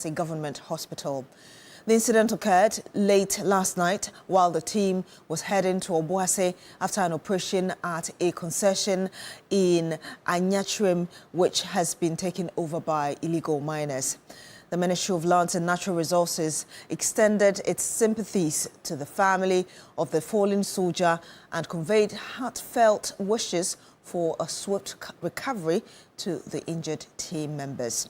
a government hospital. The incident occurred late last night while the team was heading to Obuasi after an operation at a concession in Anyatrim, which has been taken over by illegal miners. The Ministry of Lands and Natural Resources extended its sympathies to the family of the fallen soldier and conveyed heartfelt wishes for a swift recovery to the injured team members.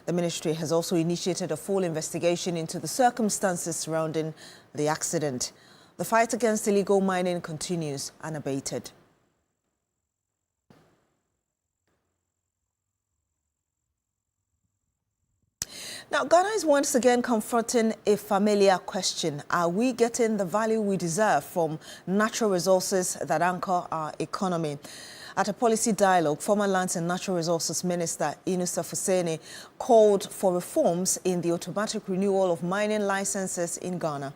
The ministry has also initiated a full investigation into the circumstances surrounding the accident. The fight against illegal mining continues unabated. Now, Ghana is once again confronting a familiar question. Are we getting the value we deserve from natural resources that anchor our economy? At a policy dialogue, former Lands and Natural Resources Minister Inusa Fuseni called for reforms in the automatic renewal of mining licenses in Ghana.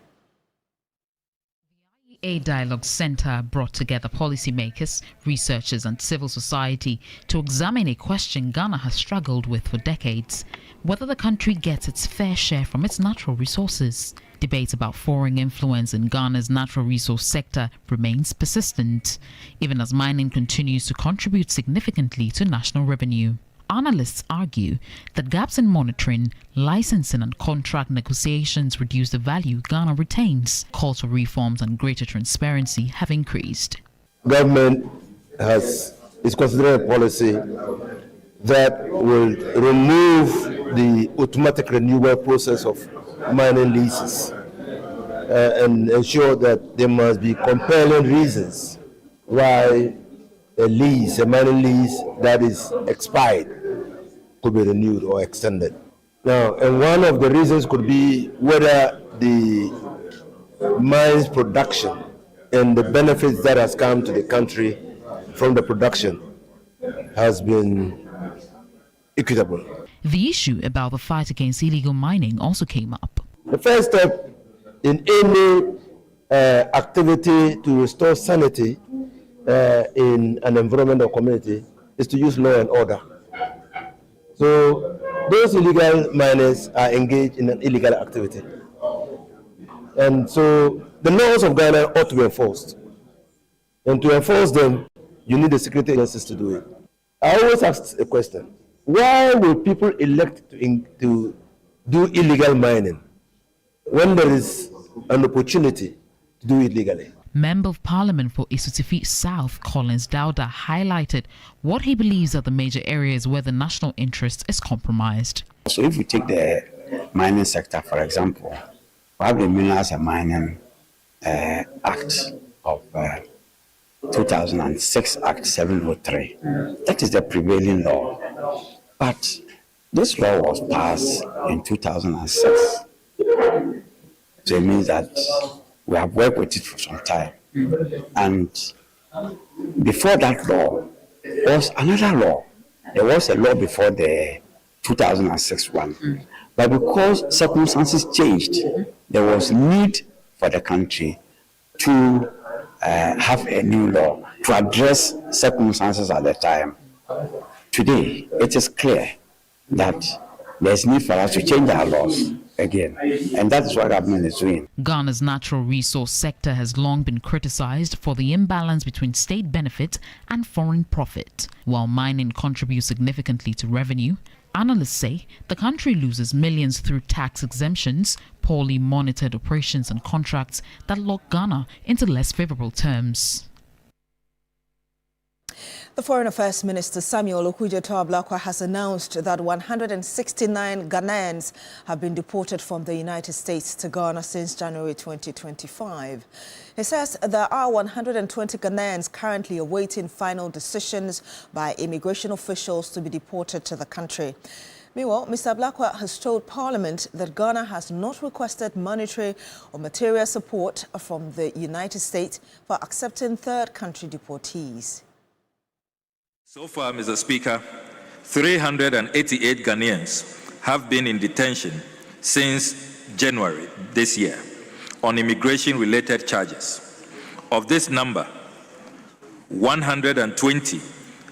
A Dialogue Center brought together policymakers, researchers and civil society to examine a question Ghana has struggled with for decades: whether the country gets its fair share from its natural resources. Debate about foreign influence in Ghana's natural resource sector remains persistent, even as mining continues to contribute significantly to national revenue. Analysts argue that gaps in monitoring, licensing and contract negotiations reduce the value Ghana retains. Calls for reforms and greater transparency have increased. Government is considering a policy that will remove the automatic renewal process of mining leases and ensure that there must be compelling reasons why a mining lease that is expired could be renewed or extended. Now, and one of the reasons could be whether the mine's production and the benefits that has come to the country from the production has been equitable. The issue about the fight against illegal mining also came up. The first step in any activity to restore sanity in an environment or community is to use law and order. So those illegal miners are engaged in an illegal activity. And so the laws of Ghana ought to be enforced. And to enforce them, you need the security agencies to do it. I always ask a question: why will people elect to do illegal mining when there is an opportunity to do it legally? Member of Parliament for Isutifi South, Collins Dauda, highlighted what he believes are the major areas where the national interest is compromised. So if we take the mining sector, for example, we have the Minerals and Mining Act of 2006, Act 703. That is the prevailing law. But this law was passed in 2006. So it means that we have worked with it for some time. And before that law was another law. There was a law before the 2006 one. But because circumstances changed, there was need for the country to have a new law to address circumstances at the time. Today, it is clear that there's need for us to change our laws again, and that is what government is doing. Ghana's natural resource sector has long been criticized for the imbalance between state benefit and foreign profit. While mining contributes significantly to revenue, analysts say the country loses millions through tax exemptions, poorly monitored operations and contracts that lock Ghana into less favorable terms. The Foreign Affairs Minister Samuel Okudzeto-Ablakwa has announced that 169 Ghanaians have been deported from the United States to Ghana since January 2025. He says there are 120 Ghanaians currently awaiting final decisions by immigration officials to be deported to the country. Meanwhile, Mr. Ablakwa has told Parliament that Ghana has not requested monetary or material support from the United States for accepting third country deportees. So far, Mr. Speaker, 388 Ghanaians have been in detention since January this year on immigration-related charges. Of this number, 120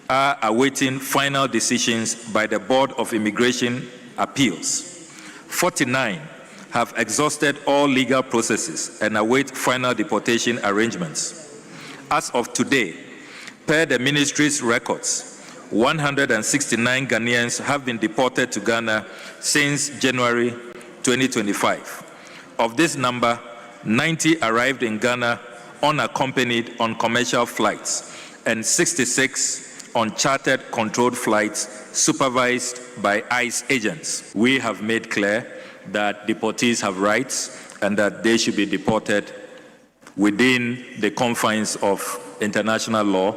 are awaiting final decisions by the Board of Immigration Appeals. 49 have exhausted all legal processes and await final deportation arrangements. As of today, per the ministry's records, 169 Ghanaians have been deported to Ghana since January 2025. Of this number, 90 arrived in Ghana unaccompanied on commercial flights and 66 on chartered controlled flights supervised by ICE agents. We have made clear that deportees have rights and that they should be deported within the confines of international law.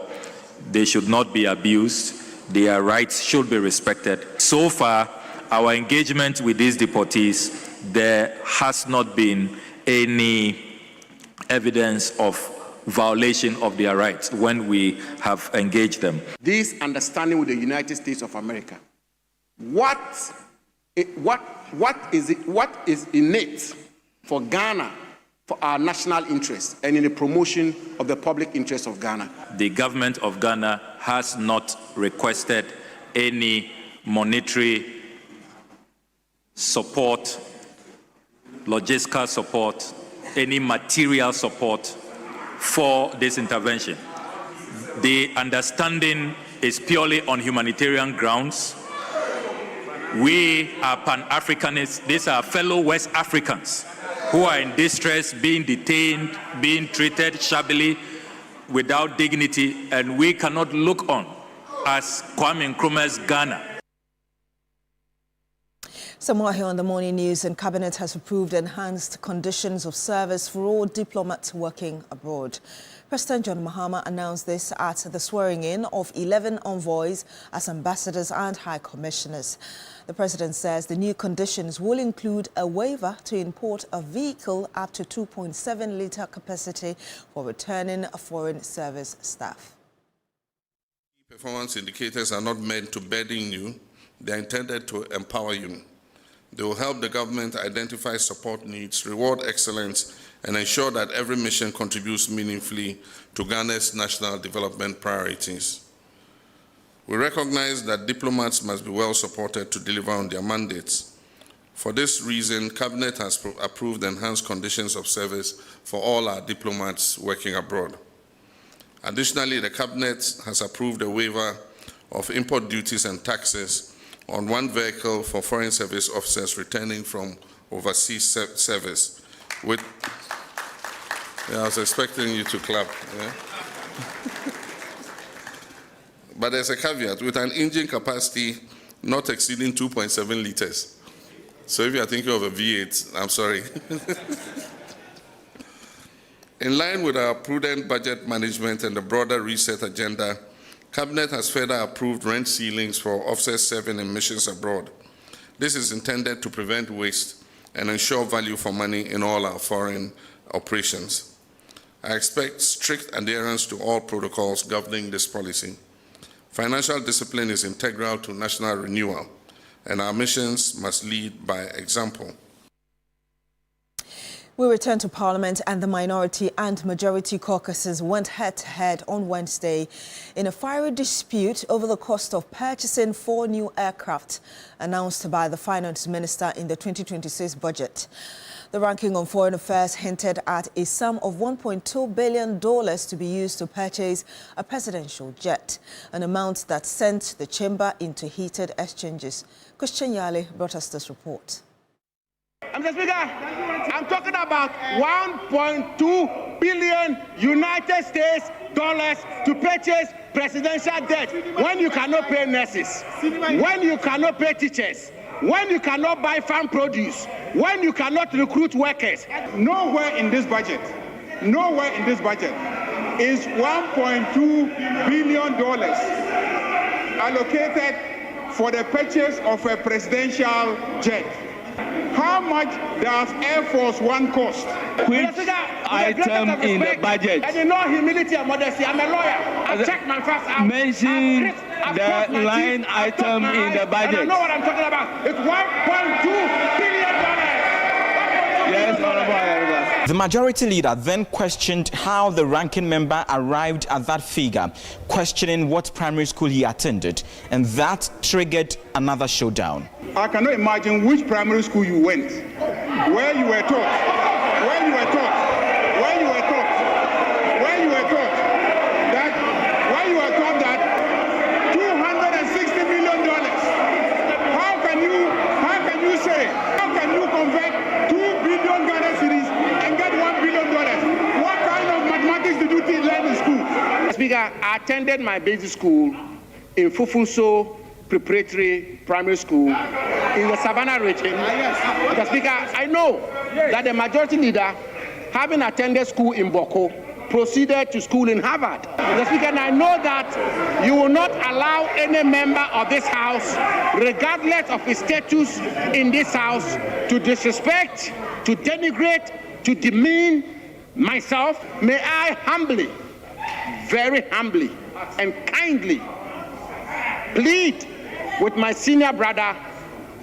They should not be abused. Their rights should be respected. So far, our engagement with these deportees, there has not been any evidence of violation of their rights when we have engaged them. This understanding with the United States of America, what is in it for Ghana, for our national interest, and in the promotion of the public interest of Ghana? The government of Ghana has not requested any monetary support, logistical support, any material support for this intervention. The understanding is purely on humanitarian grounds. We are Pan-Africanists. These are fellow West Africans who are in distress, being detained, being treated shabbily, without dignity, and we cannot look on as Kwame Nkrumah's Ghana. Some more here on the morning news, and Cabinet has approved enhanced conditions of service for all diplomats working abroad. President John Mahama announced this at the swearing-in of 11 envoys as ambassadors and high commissioners. The president says the new conditions will include a waiver to import a vehicle up to 2.7-litre capacity for returning foreign service staff. Performance indicators are not meant to burden you. They are intended to empower you. They will help the government identify support needs, reward excellence, and ensure that every mission contributes meaningfully to Ghana's national development priorities. We recognize that diplomats must be well supported to deliver on their mandates. For this reason, Cabinet has approved enhanced conditions of service for all our diplomats working abroad. Additionally, the Cabinet has approved a waiver of import duties and taxes on one vehicle for foreign service officers returning from overseas service. I was expecting you to clap. Yeah? But there's a caveat, with an engine capacity not exceeding 2.7 liters. So if you're thinking of a V8, I'm sorry. In line with our prudent budget management and the broader reset agenda, Cabinet has further approved rent ceilings for officers serving in missions abroad. This is intended to prevent waste and ensure value for money in all our foreign operations. I expect strict adherence to all protocols governing this policy. Financial discipline is integral to national renewal, and our missions must lead by example. We return to Parliament, and the minority and majority caucuses went head-to-head on Wednesday in a fiery dispute over the cost of purchasing 4 new aircraft announced by the Finance Minister in the 2026 budget. The ranking on Foreign Affairs hinted at a sum of $1.2 billion to be used to purchase a presidential jet, an amount that sent the chamber into heated exchanges. Christian Yale brought us this report. Mr. Speaker, I'm talking about $1.2 billion United States dollars to purchase presidential debt when you cannot pay nurses, when you cannot pay teachers, when you cannot buy farm produce, when you cannot recruit workers. Nowhere in this budget is $1.2 billion allocated for the purchase of a presidential jet. How much does Air Force One cost? Which item in the budget? And you know humility and modesty. I'm a lawyer. I checked my facts out. Mention the line item in the budget. And I know what I'm talking about. It's $1.2 billion. Yes, Honorable. The majority leader then questioned how the ranking member arrived at that figure, questioning what primary school he attended, and that triggered another showdown. I cannot imagine which primary school you went, where you were taught, where you were taught, where you were taught, where you were taught that, where you were taught that $260 million. How can you say, how can you convert 2 billion Ghana cedis and get $1 billion? What kind of mathematics did you learn in school? Speaker, I attended my basic school in Fufunso Preparatory Primary School in the Savannah region. Mr. Speaker, I know that the majority leader, having attended school in Boko, proceeded to school in Harvard. Mr. Speaker, and I know that you will not allow any member of this House, regardless of his status in this House, to disrespect, to denigrate, to demean myself. May I humbly, very humbly and kindly plead with my senior brother,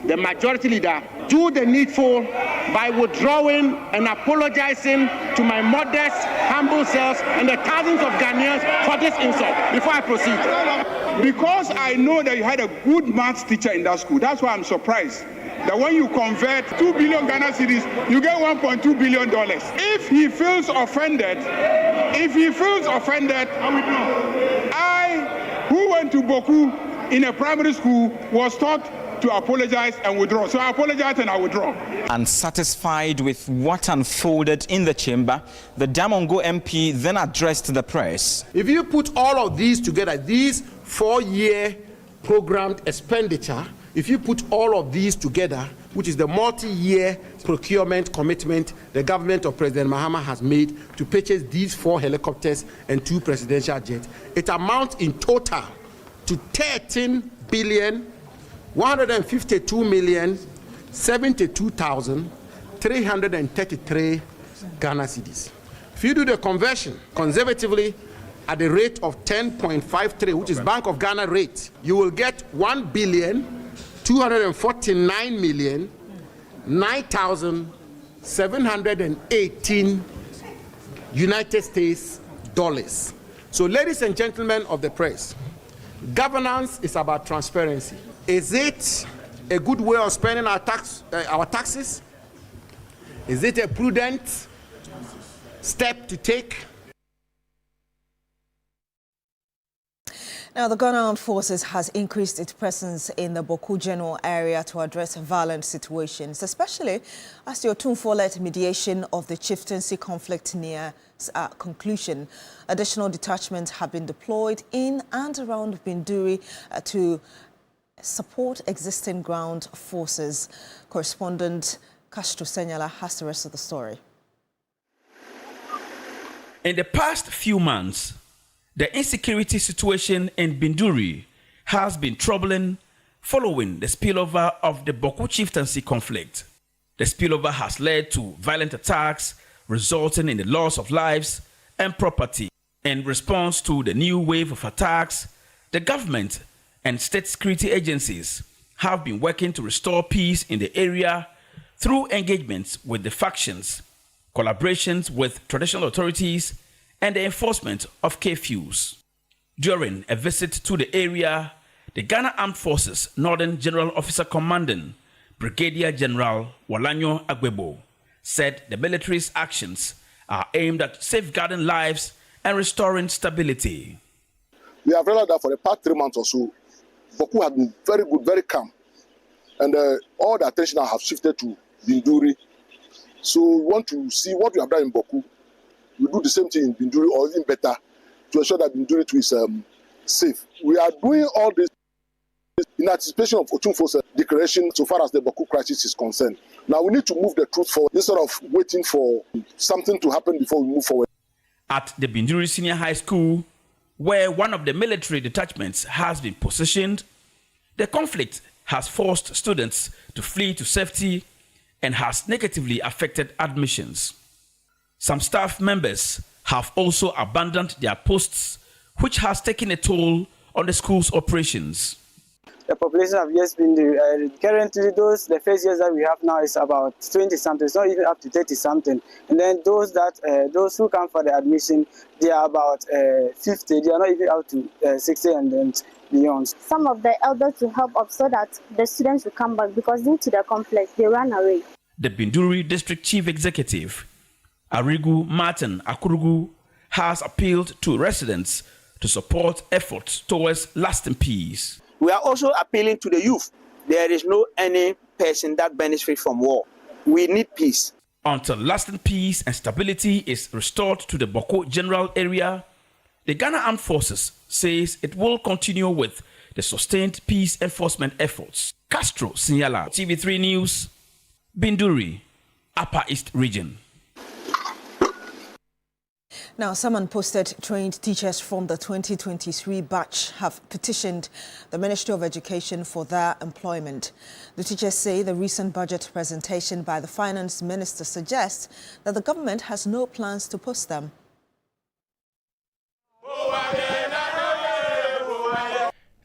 the majority leader, do the needful by withdrawing and apologizing to my modest, humble self and the thousands of Ghanaians for this insult before I proceed. Because I know that you had a good maths teacher in that school, that's why I'm surprised that when you convert 2 billion Ghana cedis, you get $1.2 billion. If he feels offended, I, who went to Boku in a primary school, was taught to apologize and withdraw. So I apologize and I withdraw. Unsatisfied with what unfolded in the chamber, the Damongo MP then addressed the press. If you put all of these together, these 4-year programmed expenditure, if you put all of these together, which is the multi-year procurement commitment the government of President Mahama has made to purchase these 4 helicopters and 2 presidential jets, it amounts in total to 13,152,072,333 Ghana cedis. If you do the conversion conservatively at the rate of 10.53, which is Bank of Ghana rate, you will get 1,249,009,718 United States dollars. So, ladies and gentlemen of the press, governance is about transparency. Is it a good way of spending our taxes? Is it a prudent step to take? Now, the Ghana Armed Forces has increased its presence in the Boku General area to address violent situations, especially as the Otumfuo-led mediation of the chieftaincy conflict nears conclusion. Additional detachments have been deployed in and around Binduri to support existing ground forces. Correspondent Castro Senyala has the rest of the story. In the past few months, the insecurity situation in Binduri has been troubling following the spillover of the Boku chieftaincy conflict. The spillover has led to violent attacks, resulting in the loss of lives and property. In response to the new wave of attacks, the government and state security agencies have been working to restore peace in the area through engagements with the factions, collaborations with traditional authorities, and the enforcement of curfews. During a visit to the area, the Ghana Armed Forces Northern General Officer Commanding Brigadier General Walanyo Agbebo said the military's actions are aimed at safeguarding lives and restoring stability. We have realized that for the past 3 months or so, Boku has been very good, very calm, and all the attention now have shifted to Binduri. So we want to see what we have done in Boku. We do the same thing in Binduri, or even better, to ensure that Binduri too is safe. We are doing all this in anticipation of Otumfuo's declaration so far as the Boku crisis is concerned. Now we need to move the truth forward instead of waiting for something to happen before we move forward. At the Binduri Senior High School, where one of the military detachments has been positioned, the conflict has forced students to flee to safety and has negatively affected admissions. Some staff members have also abandoned their posts, which has taken a toll on the school's operations. the population of yes Binduri. Currently, the first years that we have now is about 20-something. It's not even up to 30-something. And then those who come for the admission, they are about 50. They are not even up to 60 and then beyond. Some of the elders to help up so that the students will come back because due to the complex, they ran away. The Binduri District Chief Executive, Arigu Martin Akurugu, has appealed to residents to support efforts towards lasting peace. We are also appealing to the youth. There is no any person that benefits from war. We need peace. Until lasting peace and stability is restored to the Boko General area, the Ghana Armed Forces says it will continue with the sustained peace enforcement efforts. Castro Sinyala, TV3 News, Binduri, Upper East Region. Now, some unposted trained teachers from the 2023 batch have petitioned the Ministry of Education for their employment. The teachers say the recent budget presentation by the Finance Minister suggests that the government has no plans to post them.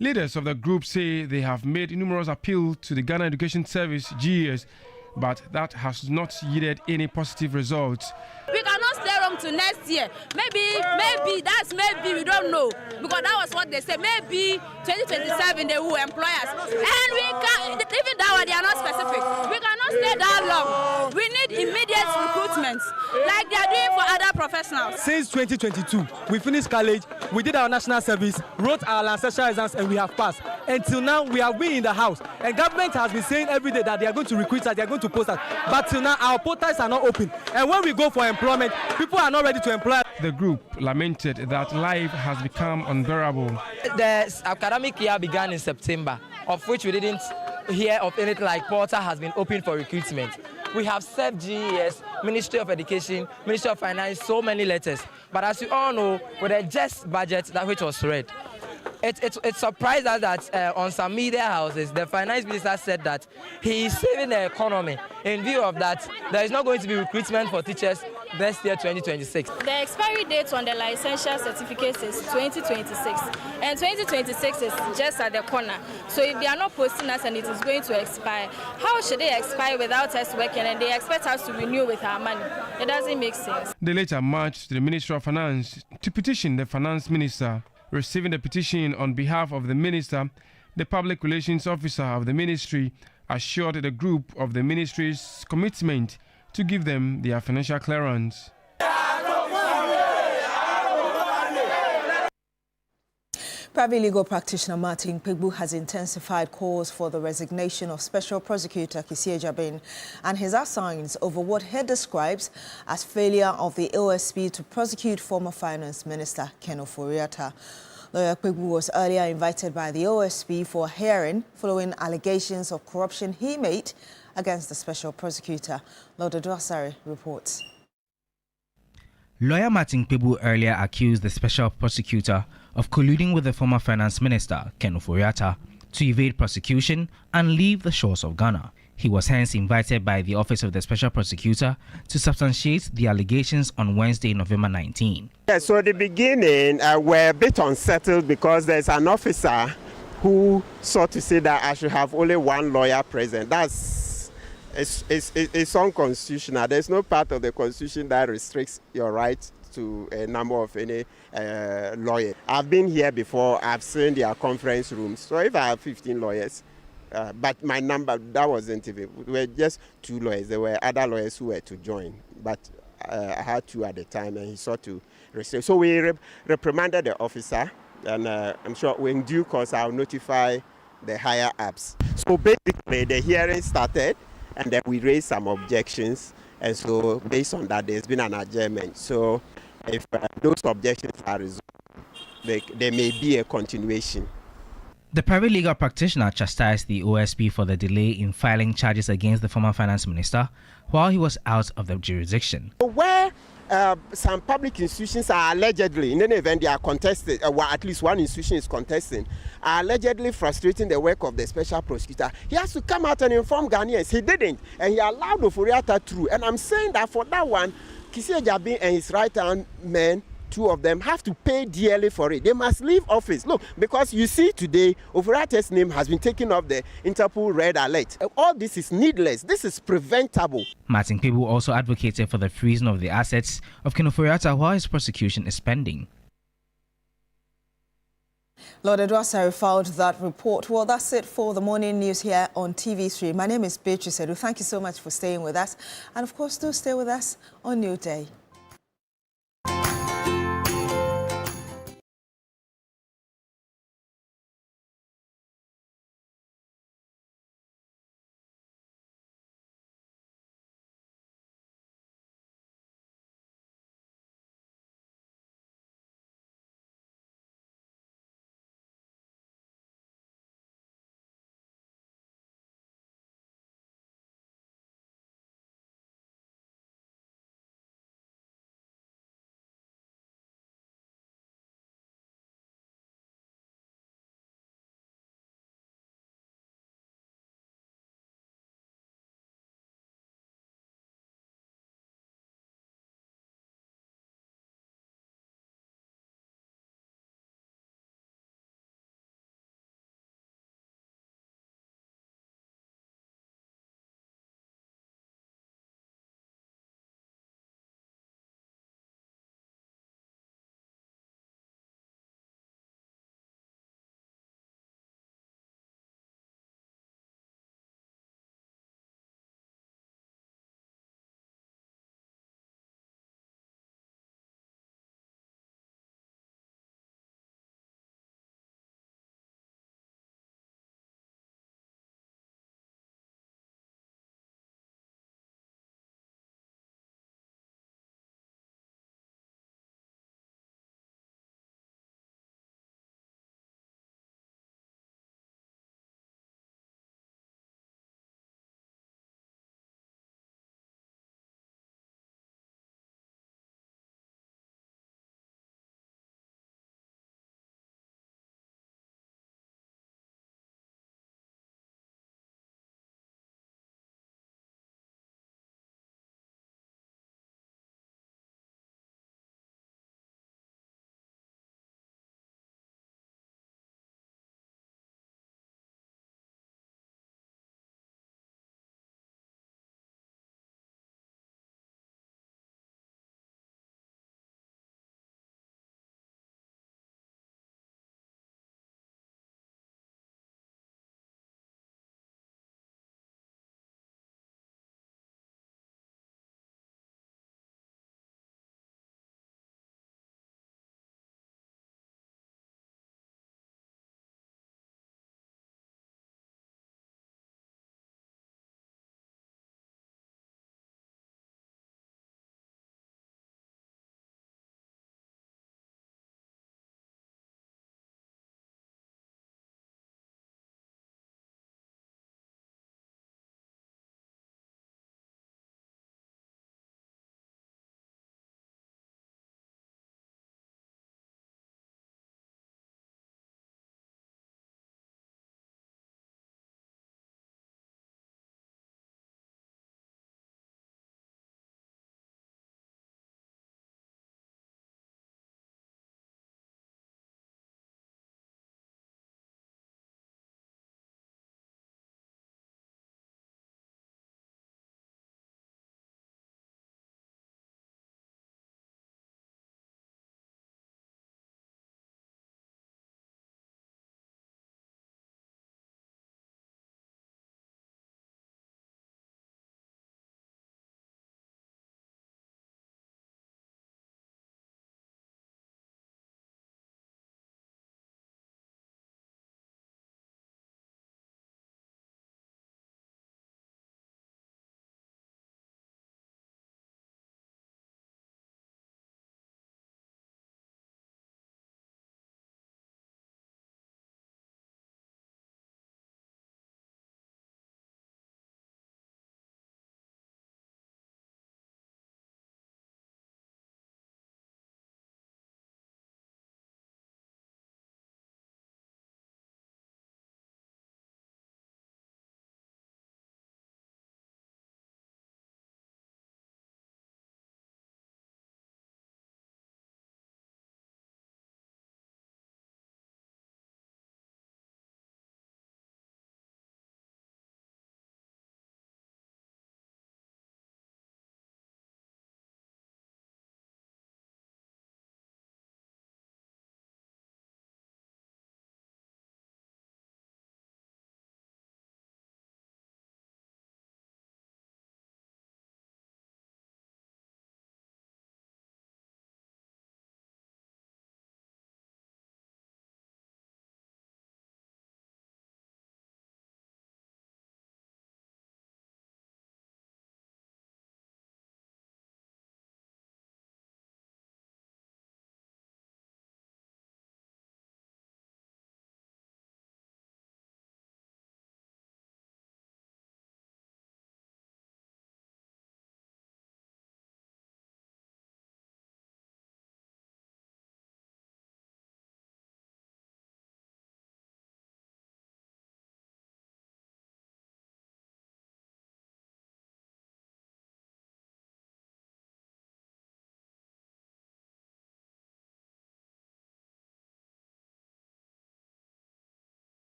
Leaders of the group say they have made numerous appeals to the Ghana Education Service, GES, but that has not yielded any positive results. We cannot stay wrong to next year. Maybe, we don't know. Because that was what they said. Maybe 2027 they will employ us. And we can, even that one, they are not specific. We cannot stay that long. We need immediate recruitment, like they are doing for other professionals. Since 2022, we finished college, we did our national service, wrote our ancestral exams, and we have passed. Until now, we have been in the house. And government has been saying every day that they are going to recruit us, they are going to post us. But till now, our portals are not open. And when we go for employment, people are not ready to employ. The group lamented that life has become unbearable. The academic year began in September, of which we didn't hear of anything like portal has been open for recruitment. We have served GES, Ministry of Education, Ministry of Finance, so many letters. But as you all know, with the just budget that which was read, it surprised us that on some media houses, the finance minister said that he is saving the economy. In view of that, there is not going to be recruitment for teachers this year, 2026. The expiry date on the licensure certificates is 2026, and 2026 is just at the corner. So if they are not posting us and it is going to expire, how should they expire without us working and they expect us to renew with our money? It doesn't make sense. They later marched to the Ministry of Finance to petition the Finance Minister. Receiving the petition on behalf of the Minister, the Public Relations Officer of the Ministry assured the group of the Ministry's commitment to give them their financial clearance. Private legal practitioner Martin Pegbu has intensified calls for the resignation of Special Prosecutor Kisia Jabin and his assigns over what he describes as failure of the OSP to prosecute former Finance Minister Ken Ofori-Atta. Lawyer Pegbu was earlier invited by the OSP for a hearing following allegations of corruption he made against the Special Prosecutor. Lord Adwasari reports. Lawyer Martin Pegbu earlier accused the Special Prosecutor of colluding with the former Finance Minister, Ken Ofori-Atta, to evade prosecution and leave the shores of Ghana. He was hence invited by the Office of the Special Prosecutor to substantiate the allegations on Wednesday, November 19. Yeah, so at the beginning, we're a bit unsettled because there's an officer who sought to say that I should have only one lawyer present. It's unconstitutional. There's no part of the Constitution that restricts your right to a number of any lawyer. I've been here before. I've seen their conference rooms. So if I have 15 lawyers, but my number, that wasn't even, we were just 2 lawyers. There were other lawyers who were to join, but I had 2 at the time, and he sought to restrict. So we reprimanded the officer, and I'm sure in due course I'll notify the higher ups. So basically the hearing started, and then we raised some objections, and so based on that there's been an adjournment. So if those objections are resolved, there may be a continuation. The private legal practitioner chastised the OSP for the delay in filing charges against the former Finance Minister while he was out of the jurisdiction. Where some public institutions are allegedly, in any event they are contested, or at least one institution is contesting, are allegedly frustrating the work of the Special Prosecutor, he has to come out and inform Ghanaians. He didn't, and he allowed Ofori-Atta through. And I'm saying that for that one, Kisia Jabin and his right-hand men two of them have to pay dearly for it. They must leave office. Look, because you see today, Oforiatta's name has been taken off the Interpol Red Alert. All this is needless. This is preventable. Martin Kpebu also advocated for the freezing of the assets of Ken Oforiatta while his prosecution is pending. Lord Edwasari filed that report. Well, that's it for the morning news here on TV3. My name is Beatrice Edu. Thank you so much for staying with us. And of course, do stay with us on New Day.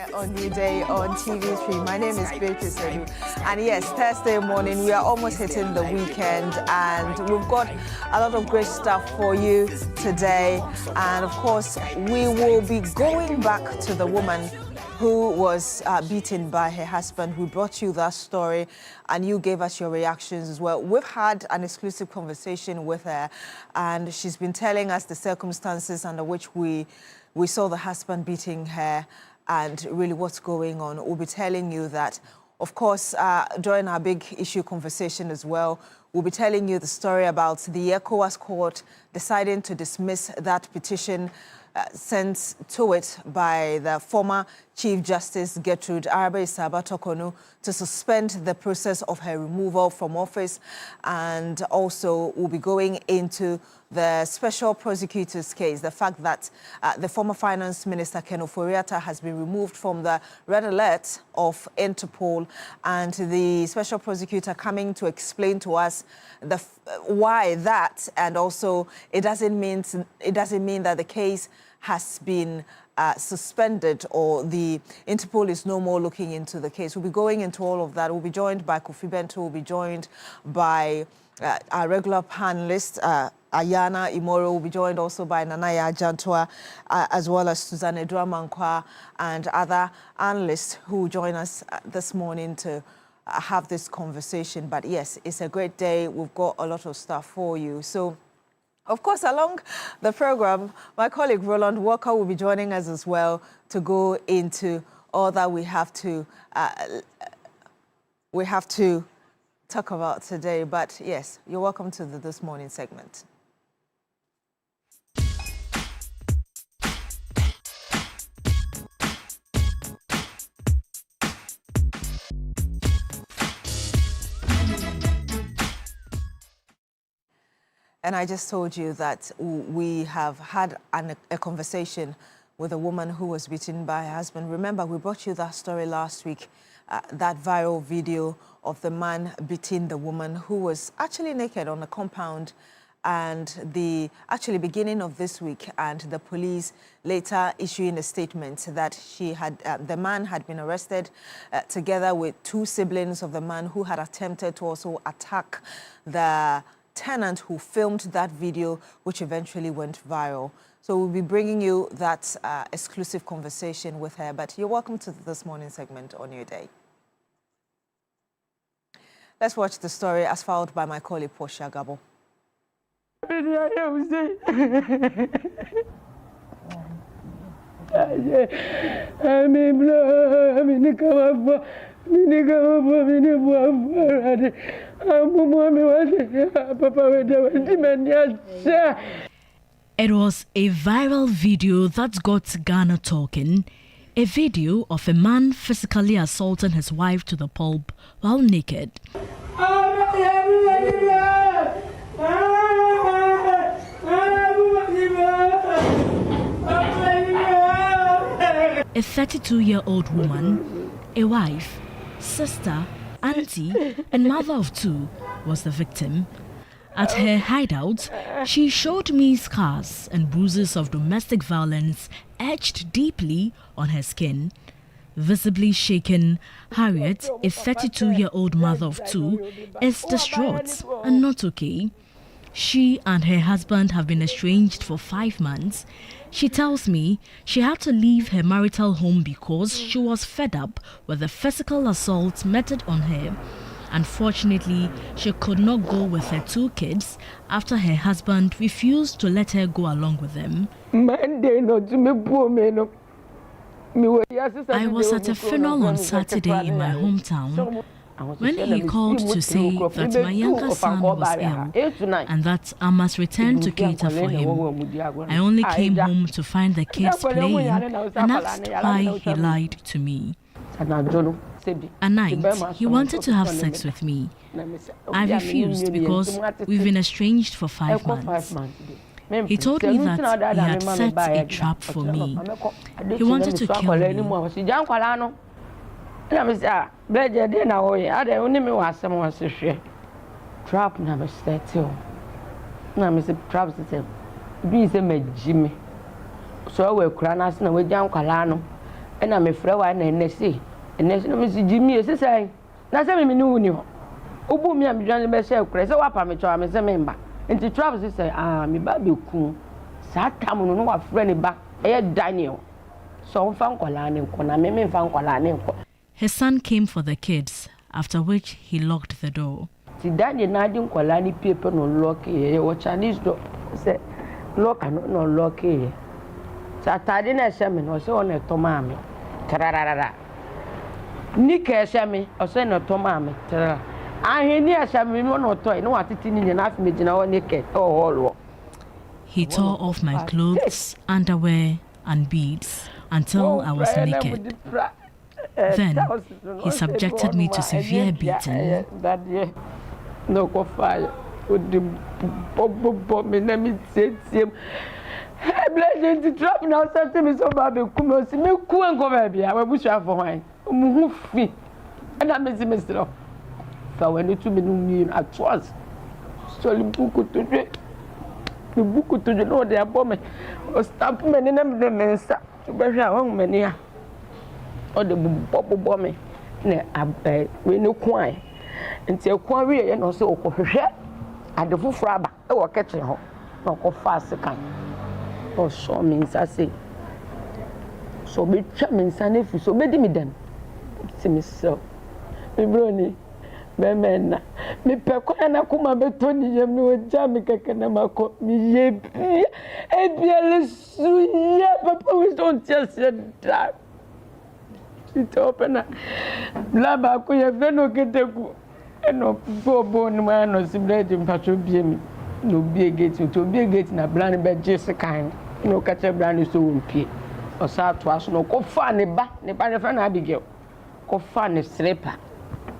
here on Newday on TV3. My name is Beatrice Edu. And yes, Thursday morning, we are almost hitting the weekend and we've got a lot of great stuff for you today. And of course, we will be going back to the woman who was beaten by her husband. We brought you that story and you gave us your reactions as well. We've had an exclusive conversation with her and she's been telling us the circumstances under which we saw the husband beating her and really what's going on. We'll be telling you that, of course, during our big issue conversation as well, we'll be telling you the story about the ECOWAS court deciding to dismiss that petition sent to it by the former Chief Justice Gertrude Arabe-Isaba-Tokonu to suspend the process of her removal from office. And also we'll be going into the special prosecutor's case, the fact that the former Finance Minister Ken Ofori-Atta has been removed from the red alert of Interpol, and the special prosecutor coming to explain to us why that, and also it doesn't mean that the case has been suspended or the Interpol is no more looking into the case. We'll be going into all of that. We'll be joined by Kofi Bento. We'll be joined by our regular panelist, Ayana Imoro. Will be joined also by Nanaya Jantua, as well as Susanne Dramankwa and other analysts who will join us this morning to have this conversation. But yes, it's a great day. We've got a lot of stuff for you. So, of course, along the program, my colleague Roland Walker will be joining us as well to go into all that we have to talk about today. But yes, you're welcome to the This Morning segment. And I just told you that we have had a conversation with a woman who was beaten by her husband. Remember, we brought you that story last week, that viral video of the man beating the woman who was actually naked on a compound, and the beginning of this week, and the police later issuing a statement that the man had been arrested together with two siblings of the man who had attempted to also attack the tenant who filmed that video, which eventually went viral. So we'll be bringing you that exclusive conversation with her. But you're welcome to This Morning segment on your day. Let's watch the story as filed by my colleague Portia Gabo. It was a viral video that got Ghana talking. A video of a man physically assaulting his wife to the pulp while naked. A 32-year-old woman, a wife, sister, auntie, and mother of two was the victim. At her hideout, she showed me scars and bruises of domestic violence etched deeply on her skin. Visibly shaken, Harriet, a 32-year-old mother of two, is distraught and not okay. She and her husband have been estranged for 5 months. She tells me she had to leave her marital home because she was fed up with the physical assault meted on her. Unfortunately, she could not go with her 2 kids after her husband refused to let her go along with them. I was at a funeral on Saturday in my hometown when he called to say that my younger son was ill and that I must return to cater for him. I only came home to find the kids playing and asked why he lied to me. At night, he wanted to have sex with me. I refused because we've been estranged for 5 months. He told me that he had set a trap for me. He wanted to kill me. Trap na settle. Na me say trap settle. Bi say me Jimmy. So we kura na se na we jan kwala no. and I'm a friend and NSC. And National Jimmy is saying, Nasam Minu. Ubu me am Johnny Bessel, Cressa Wapamicho, I'm a member. And the Travis say, me baby coon. Satam no a friend back, Daniel. So found Colani, Coname found Colani. His son came for the kids, after which he locked the door. Si Daniel Nadine Colani paper no lock here, or Chinese door. Say, lock and no lock here. Satadina Shaman or so on a tomami. Tarara. Nika Shami or so no tomami. I hear near Shami no toy, no attitude in half midnight naked or all. He tore off my clothes, underwear, and beads until I was naked. Then he subjected me to severe beating. No go fire. With the bob me name it him. I bless to drop now something me so bad be come see me ku and go baby. I will show for wine. Mu fi. And I miss Mr. So when you 2 minutes at once. So buku to do. The buku to do no they above me. O stamp me name the mensa. To be wrong many. Or the bob me. Ne abai we no kwan. Nti ekwan we ye no so okohwehwe adefo fraba e wo kitchen ho na okofa sekan o so me nsa se so be twa me nsa na fi so be di me dem ti me so me broni be menna me pe ko na kuma be to ni yem no ja me keke na mako mi ye e biele su ye papa we don't just that it open la ba ko ye fe no keteku no bobo no man no sibrede mpacho biemi no bie gate to bie gate na brand be jese kan no kache brand so wompie o sa to aso no ko fa ne ba ne fa na Abigail ko fa ne sleeper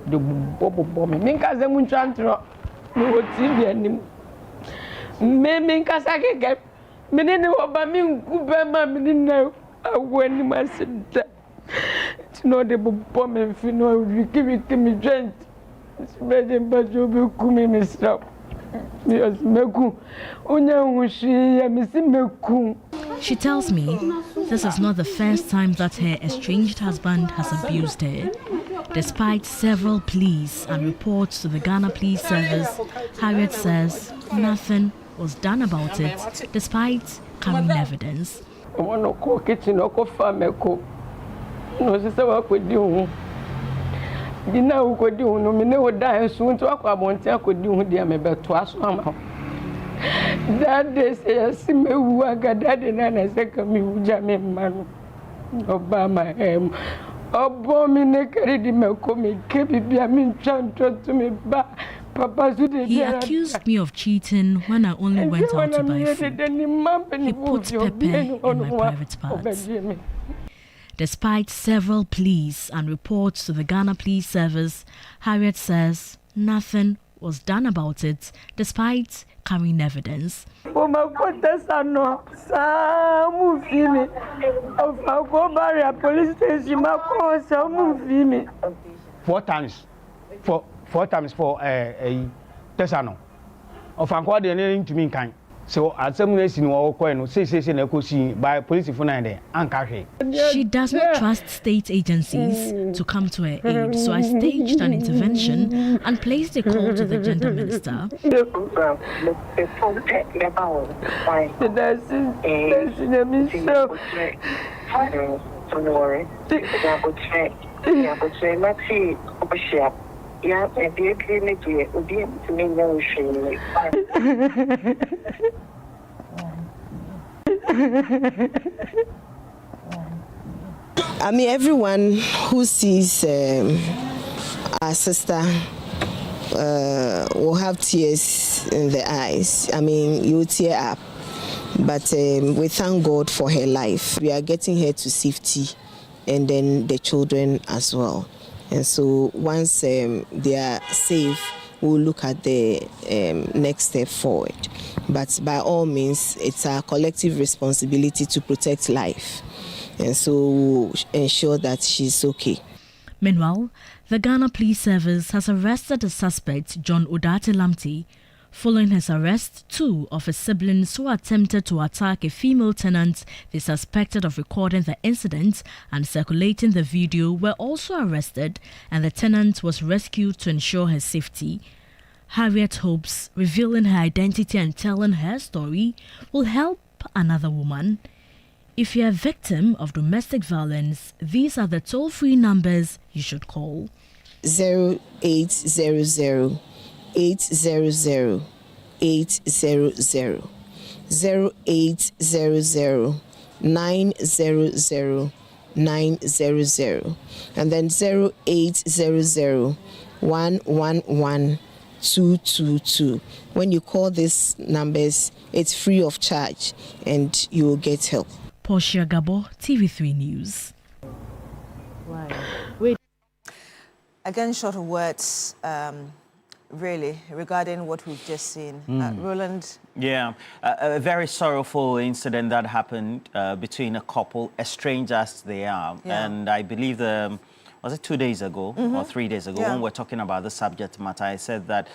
de bobo me minka ze mu ntwantro no TV anim me minka sakeke me ne oba mi nkuba ma me na awani masida no de bobo me fi no wiki me joint. She tells me this is not the first time that her estranged husband has abused her. Despite several pleas and reports to the Ghana Police Service, Harriet says nothing was done about it despite carrying evidence. Dina ukodi unu mine oda ensu nti akwa abonti akodi hu dia mebeto aso ama that day say simewu agada de na na seka mi uja me manu obama obo mi ne kari di meko mi ke bibia mi ntwanto to me ba papa su de. He accused me of cheating when I only went out to buy food. He put pepper in my private parts. Despite several pleas and reports to the Ghana Police Service, Harriet says nothing was done about it despite carrying evidence. 4 times for a Tesano. Of Uncle to me kind. So at some place in Wako, say na kosi by police for 9 days and carry. She does not trust state agencies to come to her aid, so I staged an intervention and placed a call to the gender minister. I mean, everyone who sees our sister will have tears in their eyes. I mean, you tear up. But we thank God for her life. We are getting her to safety, and then the children as well. And so once they are safe, we'll look at the next step forward. But by all means, it's our collective responsibility to protect life. And so we'll ensure that she's okay. Meanwhile, the Ghana Police Service has arrested the suspect, John Odate Lamte, Following his arrest, 2 of his siblings who attempted to attack a female tenant they suspected of recording the incident and circulating the video were also arrested, and the tenant was rescued to ensure her safety. Harriet hopes revealing her identity and telling her story will help another woman. If you're a victim of domestic violence, these are the toll-free numbers you should call. 0800 800 800 0800 900 900 and then 0800 111 222. When you call these numbers, it's free of charge and you will get help. Portia Gabo, TV3 News. Again, short of words, really, regarding what we've just seen. Roland? Yeah, a very sorrowful incident that happened between a couple, as strange as they are. Yeah. And I believe was it 2 days ago or 3 days ago, Yeah. when we're talking about the subject matter, I said that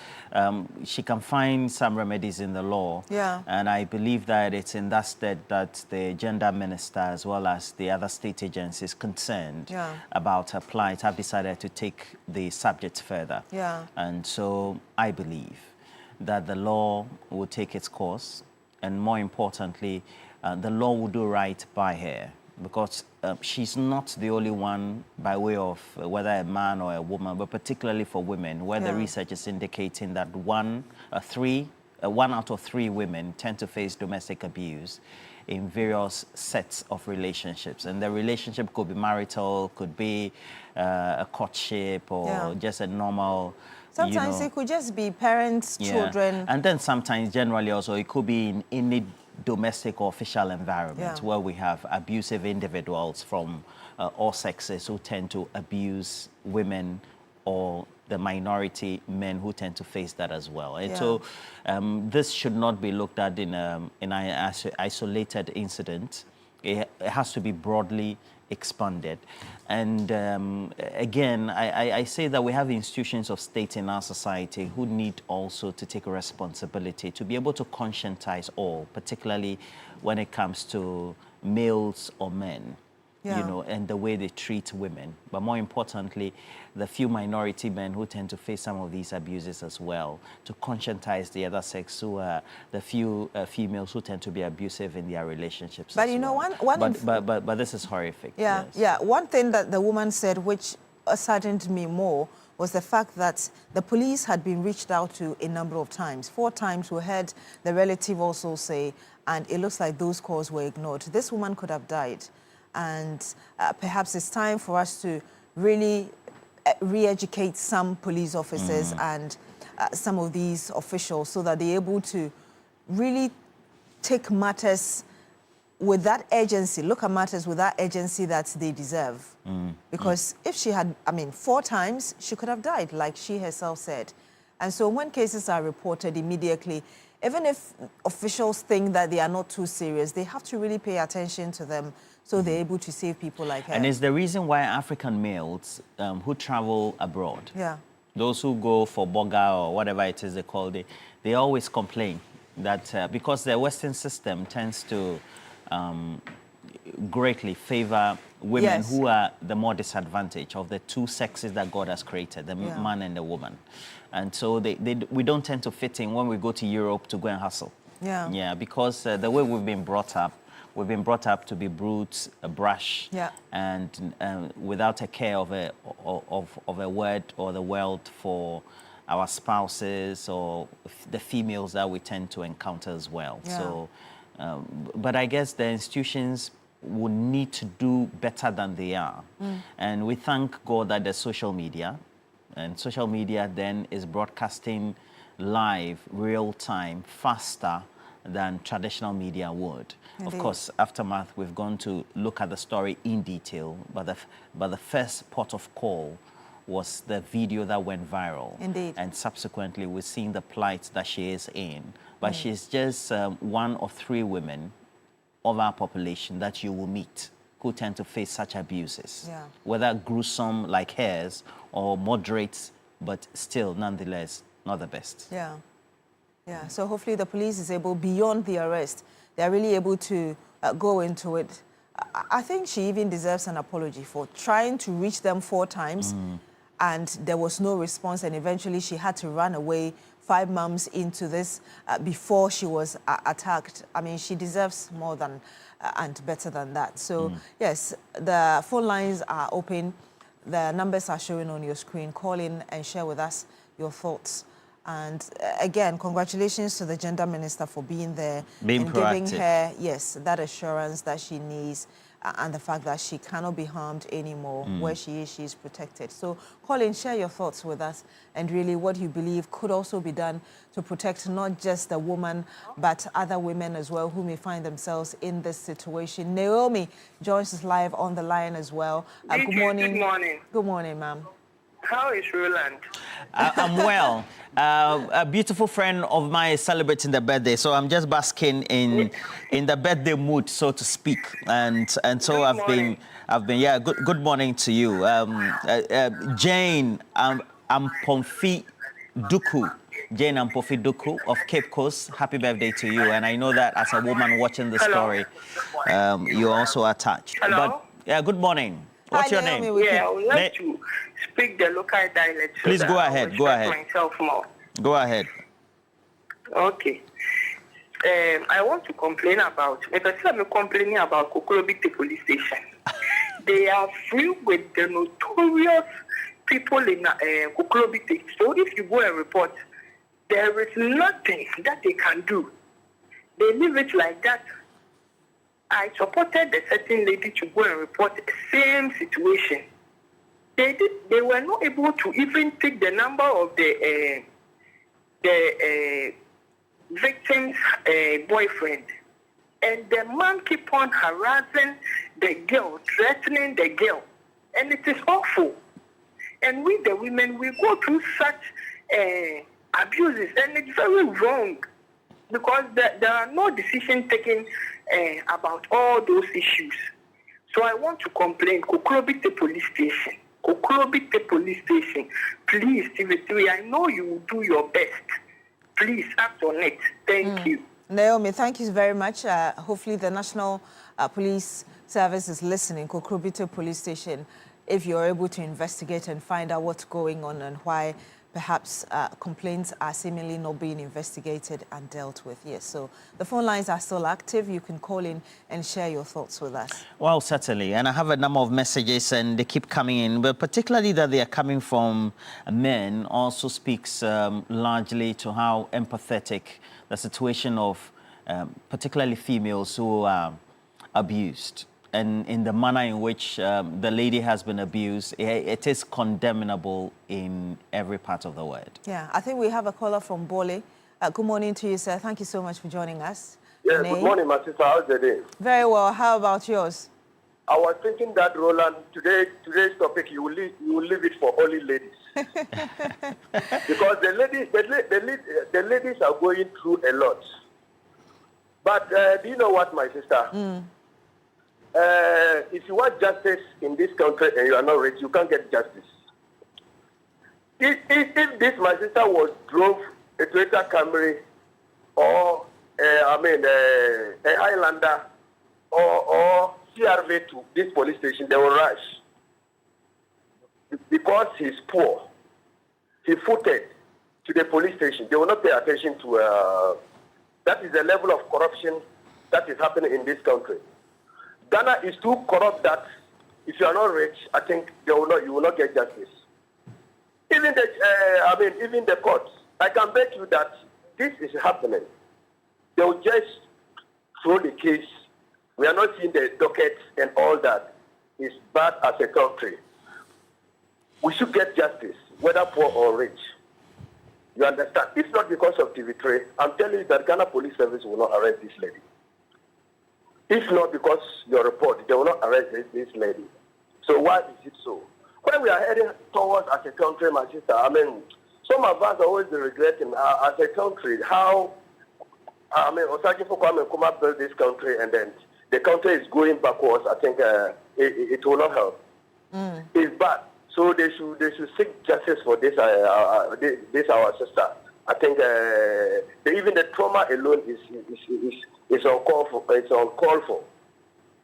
she can find some remedies in the law. Yeah. And I believe that it's in that state that the gender minister, as well as the other state agencies concerned Yeah. about her plight, have decided to take the subject further. Yeah. And so I believe that the law will take its course, and more importantly, the law will do right by her, because she's not the only one by way of whether a man or a woman, but particularly for women, where the research is indicating that 1 out of 3 women tend to face domestic abuse in various sets of relationships. And the relationship could be marital, could be a courtship, or just a normal... Sometimes it could just be parents, children. And then sometimes, generally also, it could be in any domestic or official environment where we have abusive individuals from all sexes who tend to abuse women, or the minority men who tend to face that as well. And so this should not be looked at in an isolated incident. It has to be broadly expanded. And again, I say that we have institutions of state in our society who need also to take a responsibility to be able to conscientize all, particularly when it comes to males or men, you know, and the way they treat women. But more importantly, the few minority men who tend to face some of these abuses as well, to conscientize the other sex, who are the few females who tend to be abusive in their relationships. But you know, but this is horrific. Yeah, yeah. One thing that the woman said, which saddened me more, was the fact that the police had been reached out to a number of times. 4 times we heard the relative also say, and it looks like those calls were ignored. This woman could have died. And perhaps it's time for us to really re-educate some police officers and some of these officials, so that they're able to really take matters with that urgency, look at matters with that urgency that they deserve. Because if she had, 4 times, she could have died, like she herself said. And so when cases are reported immediately, even if officials think that they are not too serious, they have to really pay attention to them, so they're able to save people like her. And it's the reason why African males who travel abroad, those who go for boga or whatever it is they call it, they always complain that because the Western system tends to greatly favor women who are the more disadvantaged of the 2 sexes that God has created, the man and the woman. And so we don't tend to fit in when we go to Europe to go and hustle. Yeah, because the way we've been brought up to be brute, brash, and without a care of a word or the world for our spouses or the females that we tend to encounter as well. So, but I guess the institutions will need to do better than they are. And we thank God that there's social media, and social media then is broadcasting live, real time, faster than traditional media would. Indeed. Of course, Aftermath, we've gone to look at the story in detail, but the first port of call was the video that went viral. Indeed. And subsequently, we've seen the plight that she is in. But she's just 1 of 3 women of our population that you will meet who tend to face such abuses, whether gruesome like hers or moderate, but still, nonetheless, not the best. Yeah. Yeah, so hopefully the police is able, beyond the arrest, they're really able to go into it. I think she even deserves an apology for trying to reach them 4 times and there was no response, and eventually she had to run away 5 months into this before she was attacked. I mean, she deserves more than and better than that. So yes, the phone lines are open. The numbers are showing on your screen. Call in and share with us your thoughts. And again, congratulations to the gender minister for being there and giving her, yes, that assurance that she needs and the fact that she cannot be harmed anymore. Where she is protected. So call in, share your thoughts with us and really what you believe could also be done to protect not just the woman, but other women as well who may find themselves in this situation. Naomi joins us live on the line as well. Good morning. Good morning. Good morning, ma'am. How is Roland? I'm well. A beautiful friend of mine is celebrating the birthday, so I'm just basking in the birthday mood, so to speak. And so I've been yeah. Good morning to you, Jane. Ampomfi Duku. Jane Ampomfi Duku of Cape Coast. Happy birthday to you. And I know that as a woman watching the story, you're also attached. Hello? But yeah, good morning. What's your name? Yeah, I would like to speak the local dialect. So please go ahead. Go ahead. Myself more. Go ahead. Okay. I want to complain about. Because I'm complaining about Kokorobite police station. They are free with the notorious people in Kokorobite. So if you go and report, there is nothing that they can do. They leave it like that. I supported the certain lady to go and report the same situation. They were not able to even take the number of the victim's boyfriend. And the man keep on harassing the girl, threatening the girl. And it is awful. And we, the women, we go through such abuses. And it's very wrong. Because there are no decisions taken about all those issues. So I want to complain, Kokorobite police station. Kokorobite police station. Please, TV3, I know you will do your best. Please act on it. Thank you. Naomi, thank you very much. Hopefully the National Police Service is listening, Kokorobite police station, if you're able to investigate and find out what's going on and why perhaps complaints are seemingly not being investigated and dealt with. Yes, so the phone lines are still active. You can call in and share your thoughts with us. Well, certainly. And I have a number of messages and they keep coming in, but particularly that they are coming from men also speaks largely to how empathetic the situation of particularly females who are abused. And in the manner in which the lady has been abused, it is condemnable in every part of the world. Yeah, I think we have a caller from Bole. Good morning to you, sir. Thank you so much for joining us. Yeah, good morning, my sister. How's the day? Very well. How about yours? I was thinking that, Roland, today's topic, you will leave it for only ladies. Because the ladies are going through a lot. But do you know what, my sister? If you want justice in this country and you are not rich, you can't get justice. If this, my sister, drove a Toyota Camry or, a Highlander or CRV to this police station, they will rush. Because he's poor, he footed to the police station. They will not pay attention to, that is the level of corruption that is happening in this country. Ghana is too corrupt that if you are not rich, I think you will not get justice. Even the courts, I can bet you that this is happening. They will just throw the case. We are not seeing the dockets and all that. It's bad as a country. We should get justice, whether poor or rich. You understand? It's not because of TV3. I'm telling you that Ghana Police Service will not arrest this lady. If not because your report, they will not arrest this lady. So why is it so? When we are heading towards as a country, my sister, some of us are always regretting as a country how, Osajifo Kwame Nkrumah built this country and then the country is going backwards. I think it will not help. It's bad. So they should seek justice for this our sister. I think even the trauma alone is uncalled for. It's uncalled for.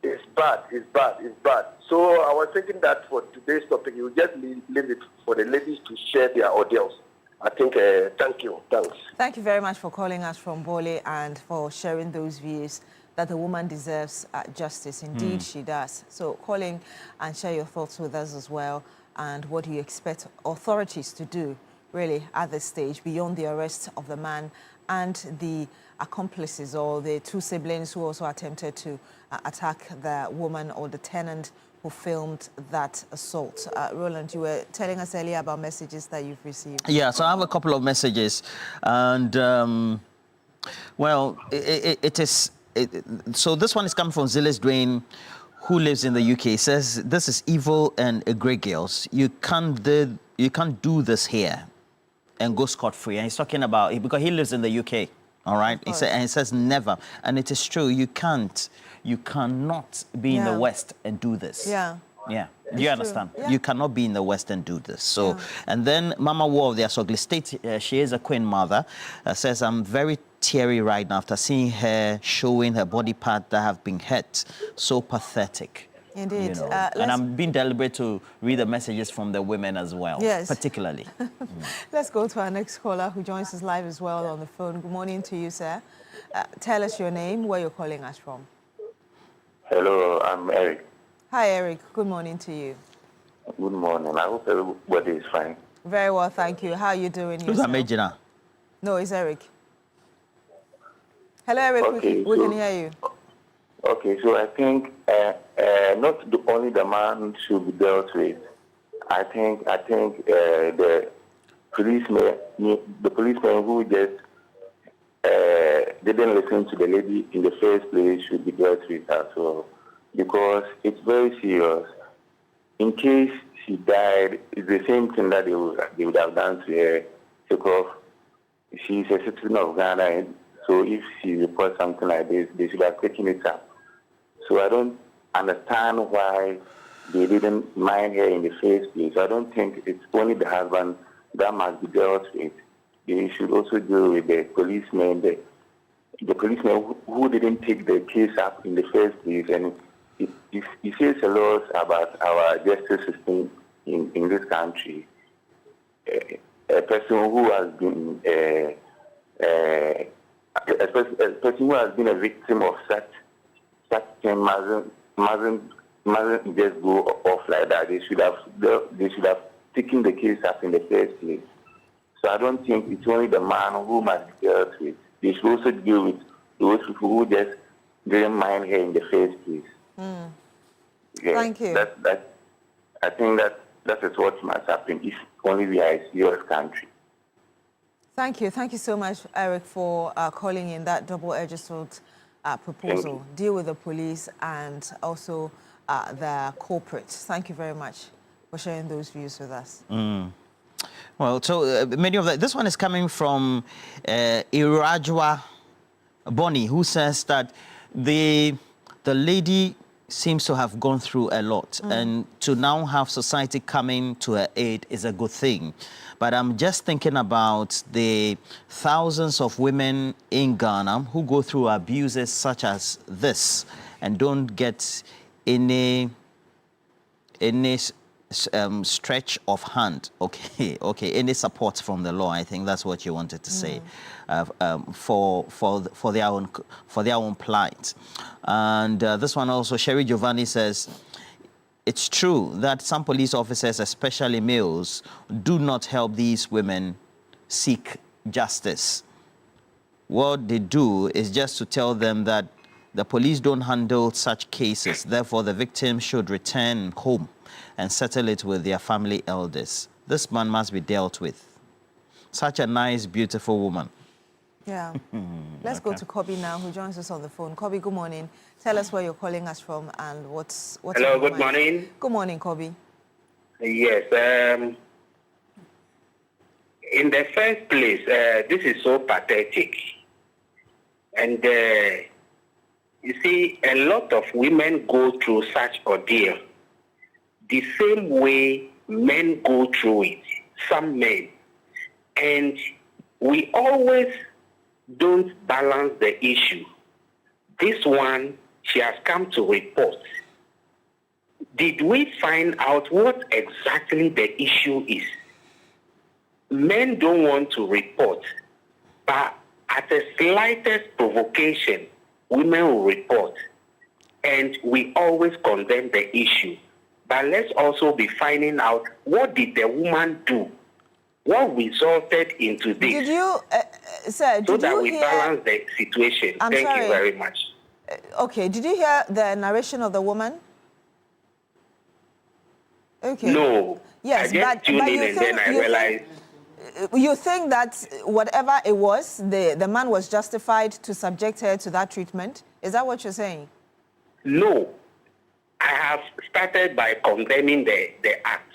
It's bad. So I was thinking that for today's topic, you just leave it for the ladies to share their ordeals. I think, thank you. Thanks. Thank you very much for calling us from Bole and for sharing those views that the woman deserves justice. Indeed, she does. So calling and share your thoughts with us as well. And what do you expect authorities to do, really, at this stage, beyond the arrest of the man and the accomplices or the two siblings who also attempted to attack the woman or the tenant who filmed that assault. Roland, you were telling us earlier about messages that you've received. Yeah, so I have a couple of messages. And, well, so this one is coming from Zilis Dwayne, who lives in the UK. He says, this is evil and a great girls. You can't do this here and go scot-free. And he's talking about, because he lives in the UK, all right? He says never. And it is true, you cannot be in the West and do this. Yeah. Do you understand? Yeah. You cannot be in the West and do this. So, and then Mama War of the Asogli State, she is a queen mother, says, I'm very teary right now after seeing her showing her body part that have been hurt. So pathetic. Indeed. You know? And I'm being deliberate to read the messages from the women as well, particularly. Let's go to our next caller who joins us live as well on the phone. Good morning to you, sir. Tell us your name, where you're calling us from. Hello, I'm Eric. Hi, Eric. Good morning to you. Good morning. I hope everybody is fine. Very well, thank you. How are you doing? Who's Amejina? No, it's Eric. Hello, Eric. Okay, we can hear you. Okay, so I think not only the man should be dealt with. I think the policeman who just didn't listen to the lady in the first place should be dealt with as well, because it's very serious. In case she died, it's the same thing that they would have done to her, because she's a citizen of Ghana, and so if she reports something like this, they should have taken it up. So I don't understand why they didn't mind her in the first place. I don't think it's only the husband that must be dealt with. They should also deal with the policeman, the policeman who didn't take the case up in the first place. And it says a lot about our justice system in this country. A person who has been a person who has been a victim of such thing mustn't just go off like that. They should have taken the case up in the first place. So I don't think it's only the man who must be dealt with. They should also deal with those people who just didn't mind her in the first place. Yeah, thank you. I think that is what must happen if only we are a serious country. Thank you. Thank you so much, Eric, for calling in that double-edged sword proposal. Deal with the police and also the corporates. Thank you very much for sharing those views with us. Well, so many of this one is coming from Irajwa Bonnie, who says that the lady seems to have gone through a lot, and to now have society coming to her aid is a good thing. But I'm just thinking about the thousands of women in Ghana who go through abuses such as this and don't get any stretch of hand, any support from the law. I think that's what you wanted to say, for their own plight. And this one also, Sherry Giovanni says, it's true that some police officers, especially males, do not help these women seek justice. What they do is just to tell them that the police don't handle such cases, therefore the victim should return home and settle it with their family elders. This man must be dealt with. Such a nice, beautiful woman. Yeah. Let's go to Kobe now, who joins us on the phone. Kobe, good morning. Tell us where you're calling us from and what's Hello, good morning. Good morning, Kobe. Yes. In the first place, this is so pathetic. And you see, a lot of women go through such ordeal the same way men go through it, some men. And we always don't balance the issue. This one, she has come to report. Did we find out what exactly the issue is? Men don't want to report, but at the slightest provocation, women will report. And we always condemn the issue. But let's also be finding out, what did the woman do? What resulted into this? Did you, sir, so that we balance the situation. Thank you very much. Okay, did you hear the narration of the woman? Okay. No. Yes, I just tuned in and then I realized. You think that whatever it was, the man was justified to subject her to that treatment? Is that what you're saying? No. I have started by condemning the act.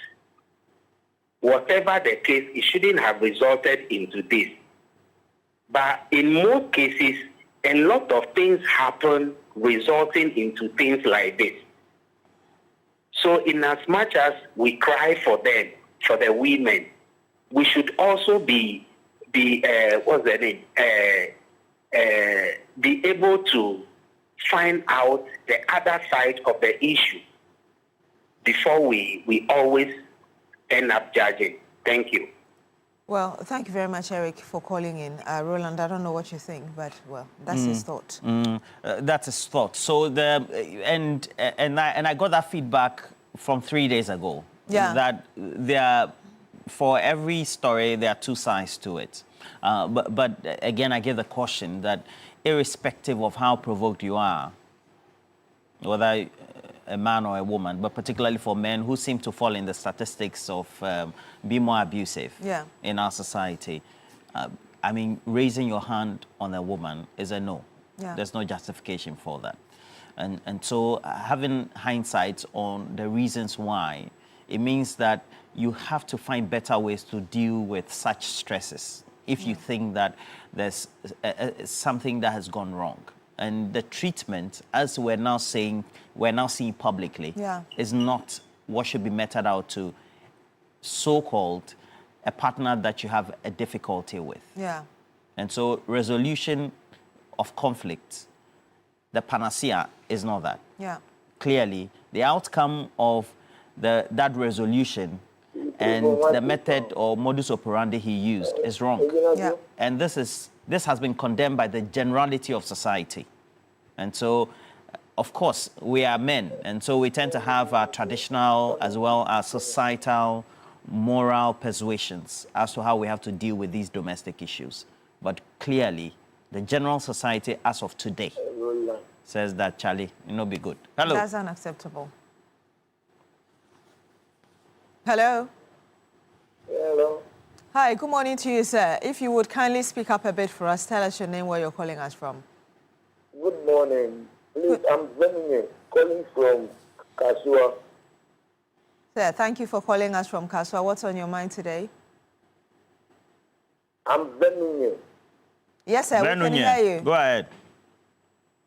Whatever the case, it shouldn't have resulted into this. But in most cases, a lot of things happen resulting into things like this. So in as much as we cry for them, for the women, we should also be able to find out the other side of the issue before we always end up judging. Thank you. Well, thank you very much, Eric, for calling in. Roland, I don't know what you think, but, well, that's his thought. That's his thought. So, and I got that feedback from 3 days ago. Yeah. That for every story, there are two sides to it. But again, I give the caution that irrespective of how provoked you are, whether a man or a woman, but particularly for men who seem to fall in the statistics of being more abusive in our society, I mean, raising your hand on a woman is a no. Yeah. There's no justification for that. And so having hindsight on the reasons why, it means that you have to find better ways to deal with such stresses if you think that there's something that has gone wrong. And the treatment, as we're now seeing publicly, is not what should be meted out to so-called a partner that you have a difficulty with. Yeah. And so resolution of conflict, the panacea is not that. Yeah. Clearly, the outcome of that resolution and the method or modus operandi he used is wrong. Yeah. And this has been condemned by the generality of society. And so, of course, we are men, and so we tend to have our traditional as well as societal, moral persuasions as to how we have to deal with these domestic issues. But clearly, the general society as of today says that, Charlie, you know, be good. Hello. That's unacceptable. Hello. Hello. Hi, good morning to you, sir. If you would kindly speak up a bit for us, tell us your name, where you're calling us from. Good morning. Please, I'm Benjamin, calling from Kasua. Sir, thank you for calling us from Kasua. What's on your mind today? I'm Benjamin. Yes, sir, we can hear you. Go ahead.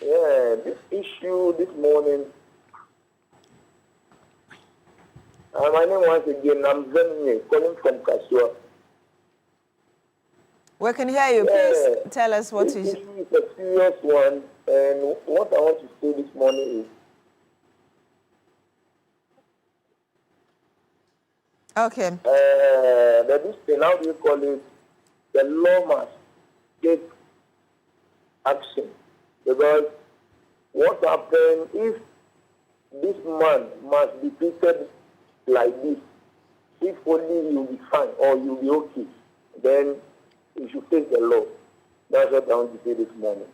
Yeah, this issue this morning. My name once again, I'm Benjamin, calling from Kasua. We can hear you. Please tell us what is... This issue is a serious one, and what I want to say this morning is... Okay. This thing, how do you call it? The law must take action. Because what happens if this man must be treated like this, if only you'll be fine or you'll be okay, then you should face the law. That's what I want to say this morning.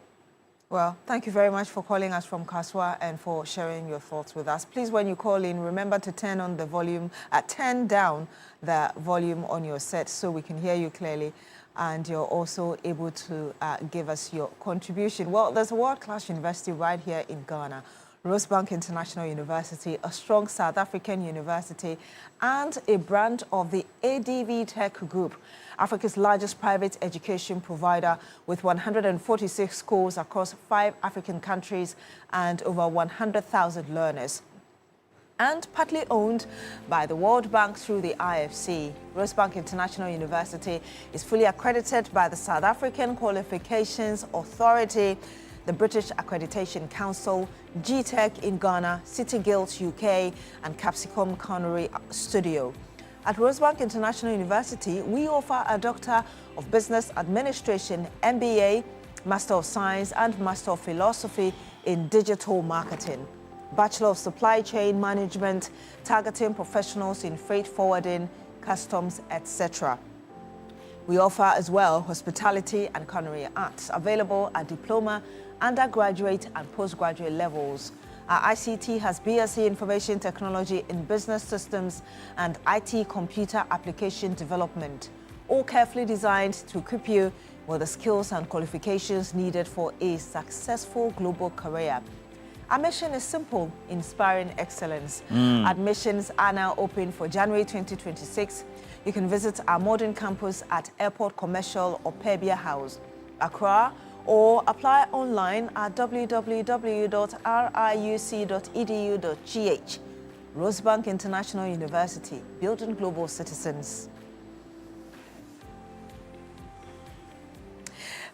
Well, thank you very much for calling us from Kaswa and for sharing your thoughts with us. Please, when you call in, remember to turn on the volume, turn down the volume on your set so we can hear you clearly, and you're also able to give us your contribution. Well, there's a world-class university right here in Ghana, Rosebank International University, a strong South African university, and a branch of the ADV Tech Group, Africa's largest private education provider with 146 schools across 5 African countries and over 100,000 learners. and partly owned by the World Bank through the IFC. Rosebank International University is fully accredited by the South African Qualifications Authority, the British Accreditation Council, GTEC in Ghana, City Guilds UK, and Capsicum Culinary Studio. At Rosebank International University, we offer a Doctor of Business Administration, MBA, Master of Science, and Master of Philosophy in Digital Marketing, Bachelor of Supply Chain Management, targeting professionals in freight forwarding, customs, etc. We offer as well hospitality and culinary arts, available at diploma, undergraduate and postgraduate levels. Our ICT has BSc Information Technology in Business Systems and IT Computer Application Development, all carefully designed to equip you with the skills and qualifications needed for a successful global career. Our mission is simple: inspiring excellence. Admissions are now open for January 2026. You can visit our modern campus at Airport Commercial or Pebia House, Accra, or apply online at www.riuc.edu.gh. Rosebank International University, building global citizens.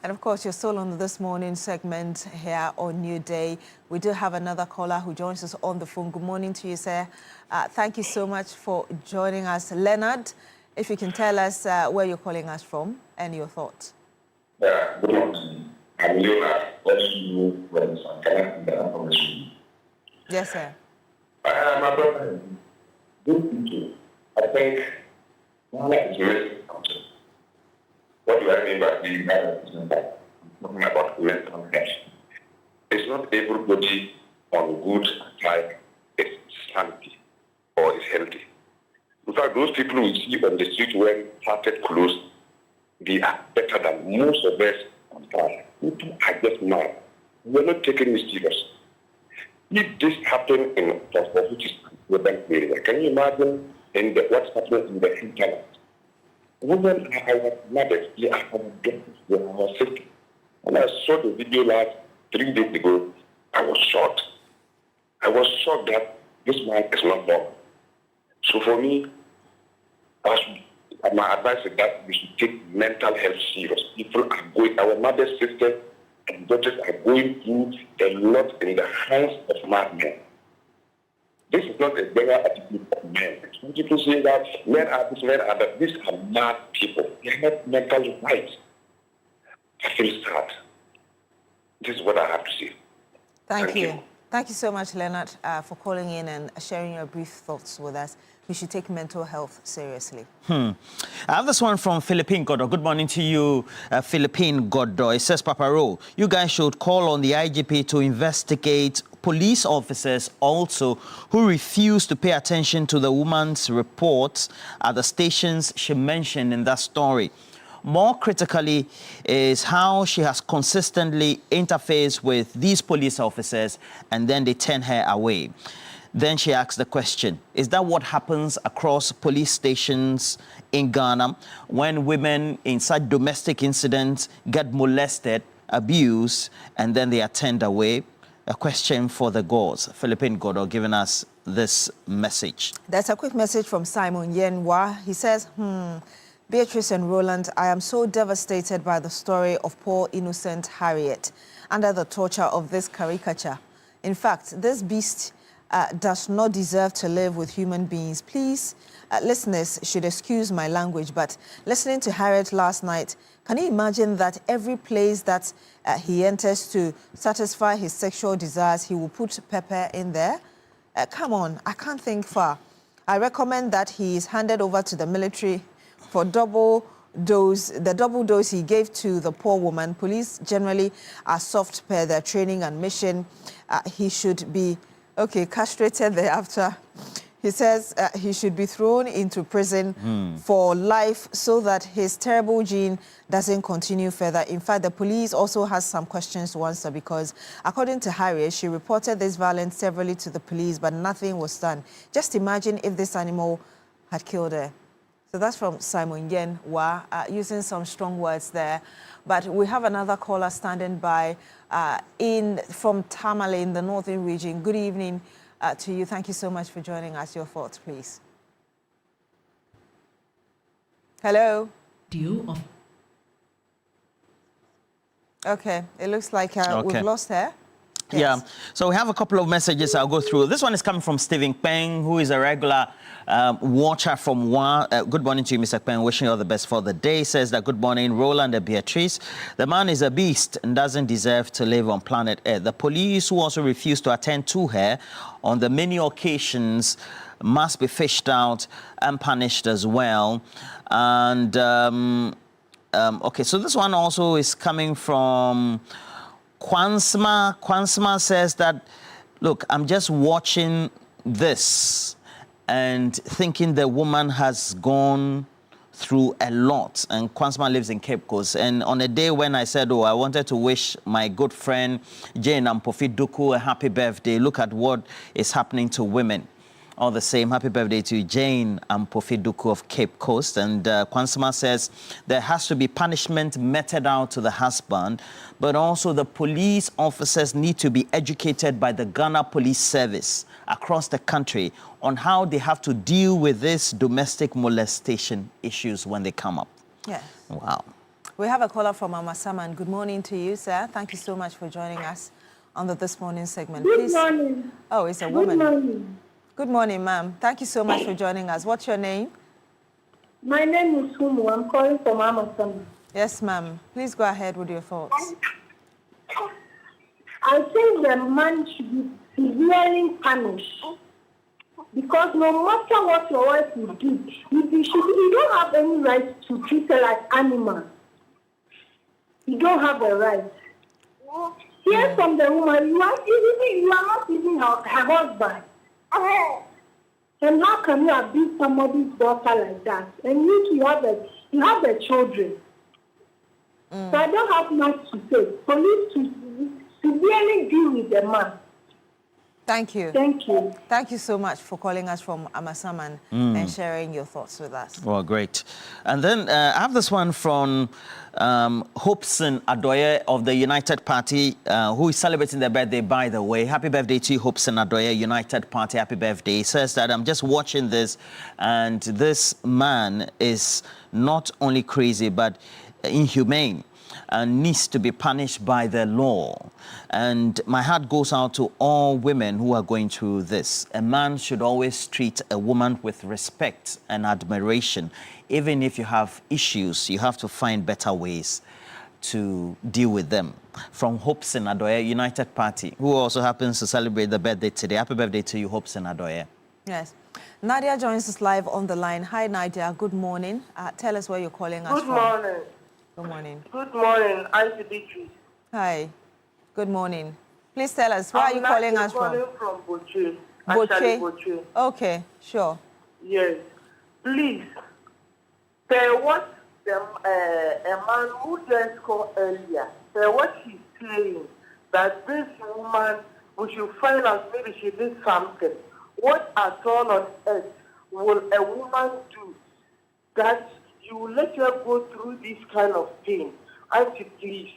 And of course, you're still on this morning segment here on New Day. We do have another caller who joins us on the phone. Good morning to you, sir. Thank you so much for joining us. Leonard, if you can tell us where you're calling us from and your thoughts. Good morning. I'm Leonard. Yes, sir. My brother, I think Ghana is very country. What do I mean by being Ghana? I'm talking about mental health. It's not everybody on good side is sanity or is healthy. In fact, those people we see on the street when started closed, they are better than most of us on fire. People are just mad. We are not taking it serious. If this happened in transport, which is the bank area, can you imagine what's happening in the hinterland? Women are our mothers, they are our daughters, they are our sisters. When I saw the video last 3 days ago, I was shocked. I was shocked that this man is not born. So for me, my advice is that we should take mental health serious. People are going, our mothers, sisters, and daughters are going through a lot in the hands of madmen. This is not a general attitude of men. Some people say that men are this, men are that. These are mad people. They are not mentally right. I feel sad. This is what I have to say. Thank you. Thank you so much, Leonard, for calling in and sharing your brief thoughts with us. We should take mental health seriously. I have this one from Philippine Godo. Good morning to you, Philippine Godo. It says, Papa Ro, you guys should call on the IGP to investigate police officers also who refused to pay attention to the woman's reports at the stations she mentioned in that story. More critically is how she has consistently interfaced with these police officers and then they turn her away. Then she asks the question, is that what happens across police stations in Ghana when women in such domestic incidents get molested, abused, and then they are turned away? A question for the gods. Philippine Godo giving us this message. That's a quick message from Simon Yenwa. He says, Beatrice and Roland, I am so devastated by the story of poor innocent Harriet under the torture of this caricature. In fact, this beast does not deserve to live with human beings. Please, listeners should excuse my language, but listening to Harriet last night, can you imagine that every place that he enters to satisfy his sexual desires, he will put pepper in there? Come on, I can't think far. I recommend that he is handed over to the military for the double dose he gave to the poor woman. Police generally are soft per their training and mission. He should be, castrated thereafter. He says he should be thrown into prison for life so that his terrible gene doesn't continue further. In fact, the police also has some questions to answer because, according to Harriet, she reported this violence severally to the police, but nothing was done. Just imagine if this animal had killed her. So that's from Simon Yen Wa, using some strong words there. But we have another caller standing by from Tamale in the northern region. Good evening, to you. Thank you so much for joining us. Your thoughts, please. Hello? Okay, it looks like we've lost her. Yes. Yeah, so we have a couple of messages I'll go through. This one is coming from Stephen Peng, who is a regular watcher from Wa. Good morning to you, Mr. Peng. Wishing you all the best for the day. Says that good morning, Roland and Beatrice. The man is a beast and doesn't deserve to live on planet Earth. The police who also refused to attend to her on the many occasions must be fished out and punished as well. And, okay, so this one also is coming from Kwansma. Kwansma says that, look, I'm just watching this and thinking the woman has gone through a lot. And Kwansma lives in Cape Coast. And on a day when I said, I wanted to wish my good friend Jane Ampofi Duku a happy birthday, look at what is happening to women. All the same, happy birthday to Jane Ampofi Duku of Cape Coast. And Kwansma says there has to be punishment meted out to the husband, but also the police officers need to be educated by the Ghana Police Service across the country on how they have to deal with this domestic molestation issues when they come up. Yes. Wow. We have a caller from Amasaman. Good morning to you, sir. Thank you so much for joining us on the This Morning segment. Good morning. Oh, it's a woman. Good morning. Good morning, ma'am. Thank you so much for joining us. What's your name? My name is Humu. I'm calling from Amazon. Yes, ma'am. Please go ahead with your thoughts. I think the man should be severely punished because no matter what your wife will do, you don't have any right to treat her like animal. You don't have a right. Hear from the woman, you are not even her husband. And how can you abuse somebody's daughter like that? And you have the children. So I don't have much to say. Police to severely deal with the man. Thank you. Thank you. Thank you so much for calling us from Amasaman and sharing your thoughts with us. Well, great. And then I have this one from Hopeson Adoye of the United Party, who is celebrating their birthday, by the way. Happy birthday to you, Hopeson Adoye, United Party. Happy birthday. He says that I'm just watching this, and this man is not only crazy, but inhumane and needs to be punished by the law. And my heart goes out to all women who are going through this. A man should always treat a woman with respect and admiration. Even if you have issues, you have to find better ways to deal with them. From Hopeson Adoye, United Party, who also happens to celebrate the birthday today. Happy birthday to you, Hopeson Adoye. Yes. Nadia joins us live on the line. Hi, Nadia. Good morning. Tell us where you're calling us from. Good morning. Good morning. Good morning, Auntie Beatrice. Hi. Good morning. Please tell us, where are you calling us from? I'm from Boche. Boche? Okay, sure. Yes. Please, tell what a man who just called earlier, tell what she's saying, that this woman, we should find out maybe she did something. What at all on earth will a woman do that you will let her go through this kind of thing? Auntie, please,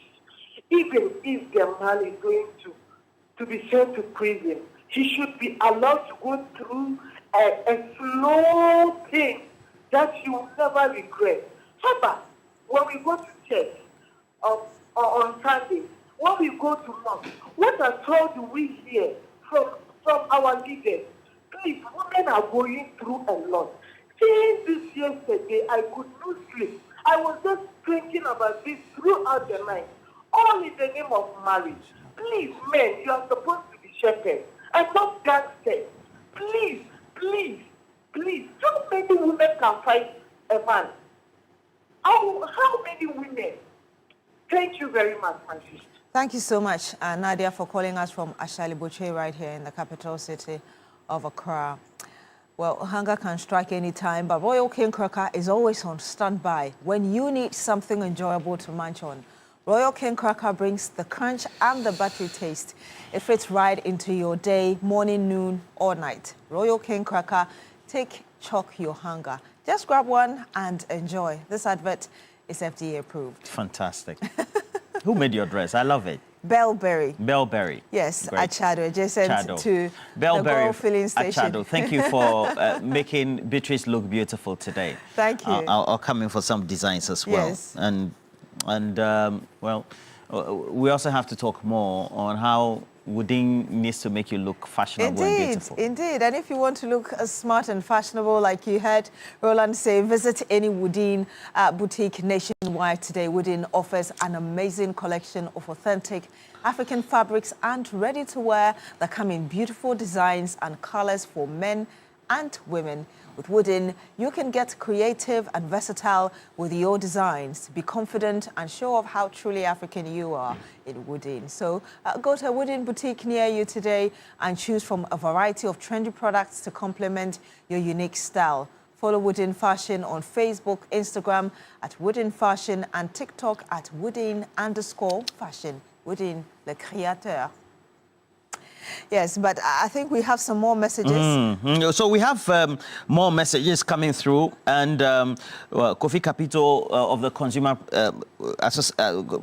even if the man is going to be sent to prison, he should be allowed to go through a slow thing that he will never regret. However, when we go to church on Sunday, when we go to mosque, what at all do we hear from our leaders? Please, women are going through a lot. Seeing this yesterday, I could not sleep. I was just thinking about this throughout the night. All in the name of marriage. Please, men, you are supposed to be shepherds and not gangsters. Please, please, please. How many women can fight a man? How many women? Thank you very much, my sister. Thank you so much, Nadia, for calling us from Ashali Boche right here in the capital city of Accra. Well, hunger can strike any time, but Royal King Cracker is always on standby when you need something enjoyable to munch on. Royal King Cracker brings the crunch and the buttery taste. It fits right into your day, morning, noon, or night. Royal King Cracker, choke your hunger. Just grab one and enjoy. This advert is FDA approved. Fantastic. Who made your dress? I love it. Bellberry. Bellberry. Yes, Great. Achado, adjacent Chado. to Bellberry, the Gold Filling Station. Achado, thank you for making Beatrice look beautiful today. Thank you. I'll come in for some designs as well. Yes. Well, we also have to talk more on how Woodin needs to make you look fashionable and beautiful. Indeed. And if you want to look smart and fashionable, like you heard Roland say, visit any Woodin boutique nationwide today. Woodin offers an amazing collection of authentic African fabrics and ready-to-wear that come in beautiful designs and colors for men and women. With Woodin, you can get creative and versatile with your designs. Be confident and show off how truly African you are in Woodin. So go to a Woodin boutique near you today and choose from a variety of trendy products to complement your unique style. Follow Woodin Fashion on Facebook, Instagram at Woodin Fashion and TikTok at Woodin_fashion. Woodin, le créateur. Yes, but I think we have some more messages. So we have more messages coming through, and Kofi Kapito of the Consumer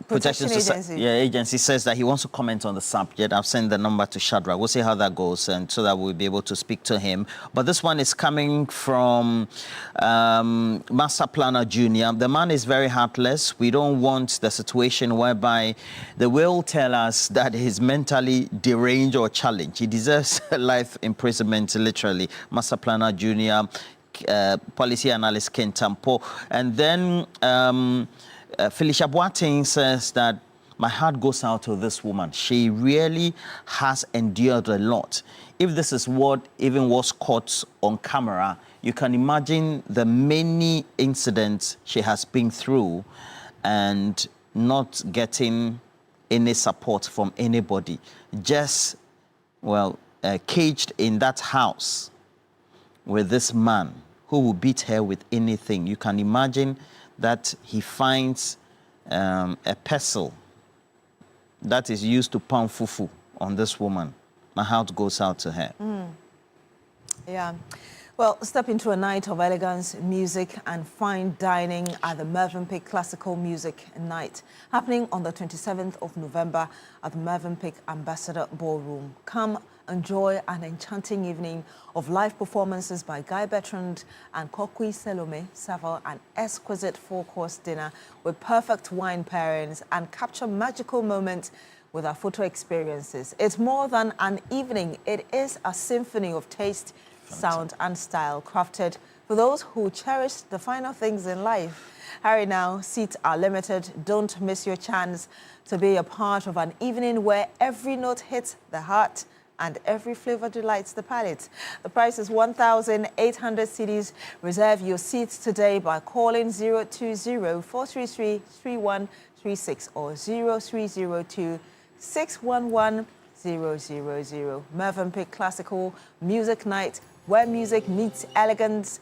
Protection Agency says that he wants to comment on the subject. I've sent the number to Shadrach. We'll see how that goes, and so that we'll be able to speak to him. But this one is coming from Master Planner Jr. The man is very heartless. We don't want the situation whereby they will tell us that he's mentally deranged or challenged. He deserves life imprisonment, literally. Master Planner Jr., policy analyst Ken Tampo. And then Felicia Boateng says that my heart goes out to this woman. She really has endured a lot. If this is what even was caught on camera, you can imagine the many incidents she has been through and not getting any support from anybody. Just, caged in that house with this man who will beat her with anything. You can imagine that he finds a pestle that is used to pound fufu on this woman. My heart goes out to her. Yeah. Well, step into a night of elegance, music and fine dining at the Mervynpike Classical Music Night, happening on the 27th of November at the Mervynpike Ambassador Ballroom. Come enjoy an enchanting evening of live performances by Guy Bertrand and Kokui Selome, serve an exquisite four-course dinner with perfect wine pairings and capture magical moments with our photo experiences. It's more than an evening. It is a symphony of taste, sound and style, crafted for those who cherish the finer things in life. Hurry now, seats are limited. Don't miss your chance to be a part of an evening where every note hits the heart and every flavor delights the palate. The price is 1,800 cedis. Reserve your seats today by calling 020-433-3136 or 0302-611-000. Mervynpike Classical Music Night, where music meets elegance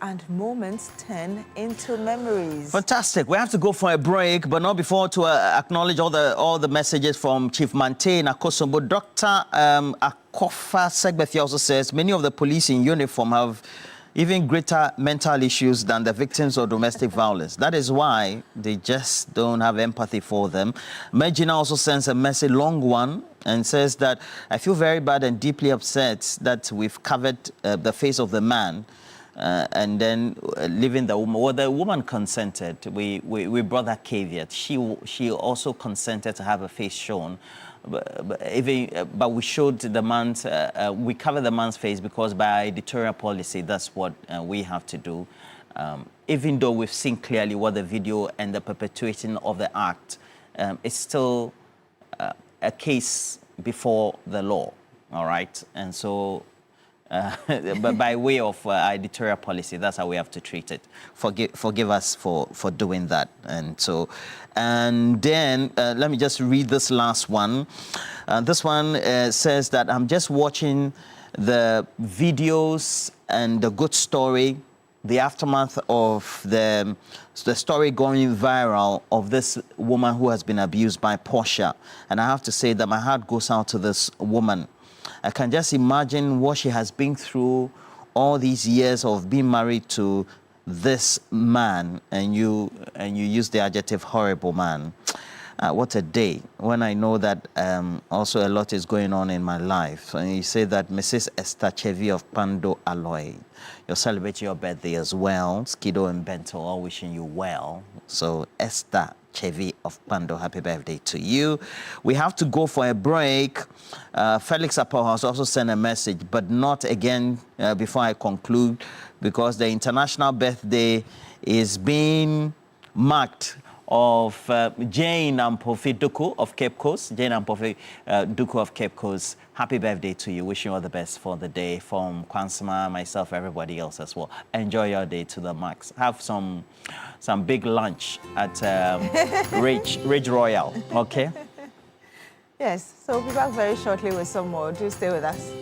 and moments turn into memories. Fantastic. We have to go for a break, but not before to acknowledge all the messages from Chief Mante Nakosombo. Dr. Akofa Segbefi also says many of the police in uniform have even greater mental issues than the victims of domestic violence. That is why they just don't have empathy for them. Megina also sends a message, long one, and says that I feel very bad and deeply upset that we've covered the face of the man and then leaving the woman. Well, the woman consented. We brought that caveat. She also consented to have her face shown. But we showed the man's, we covered the man's face because by editorial policy, that's what we have to do. Even though we've seen clearly what the video and the perpetuating of the act, it's still a case before the law, all right? And so, but by way of editorial policy, that's how we have to treat it. Forgive us for doing that. And so, and then let me just read this last one. This one says that I'm just watching the videos and the good story, the aftermath of the story going viral of this woman who has been abused by Portia. And I have to say that my heart goes out to this woman. I can just imagine what she has been through all these years of being married to this man, and you use the adjective horrible man. What a day when I know that also a lot is going on in my life. And you say that Mrs. Esther Chevy of Pando Alloy, you're celebrating your birthday as well. Skido and Bento all wishing you well. So Esther Chevy of Pando, happy birthday to you. We have to go for a break. Felix Apple has also sent a message, but not again before I conclude, because the international birthday is being marked of Jane Ampofi Duku of Cape Coast. Jane Ampofi Duku of Cape Coast, happy birthday to you. Wishing you all the best for the day from Kwansima, myself, everybody else as well. Enjoy your day to the max. Have some big lunch at Ridge Royal, okay? Yes, so we'll be back very shortly with some more. Do stay with us.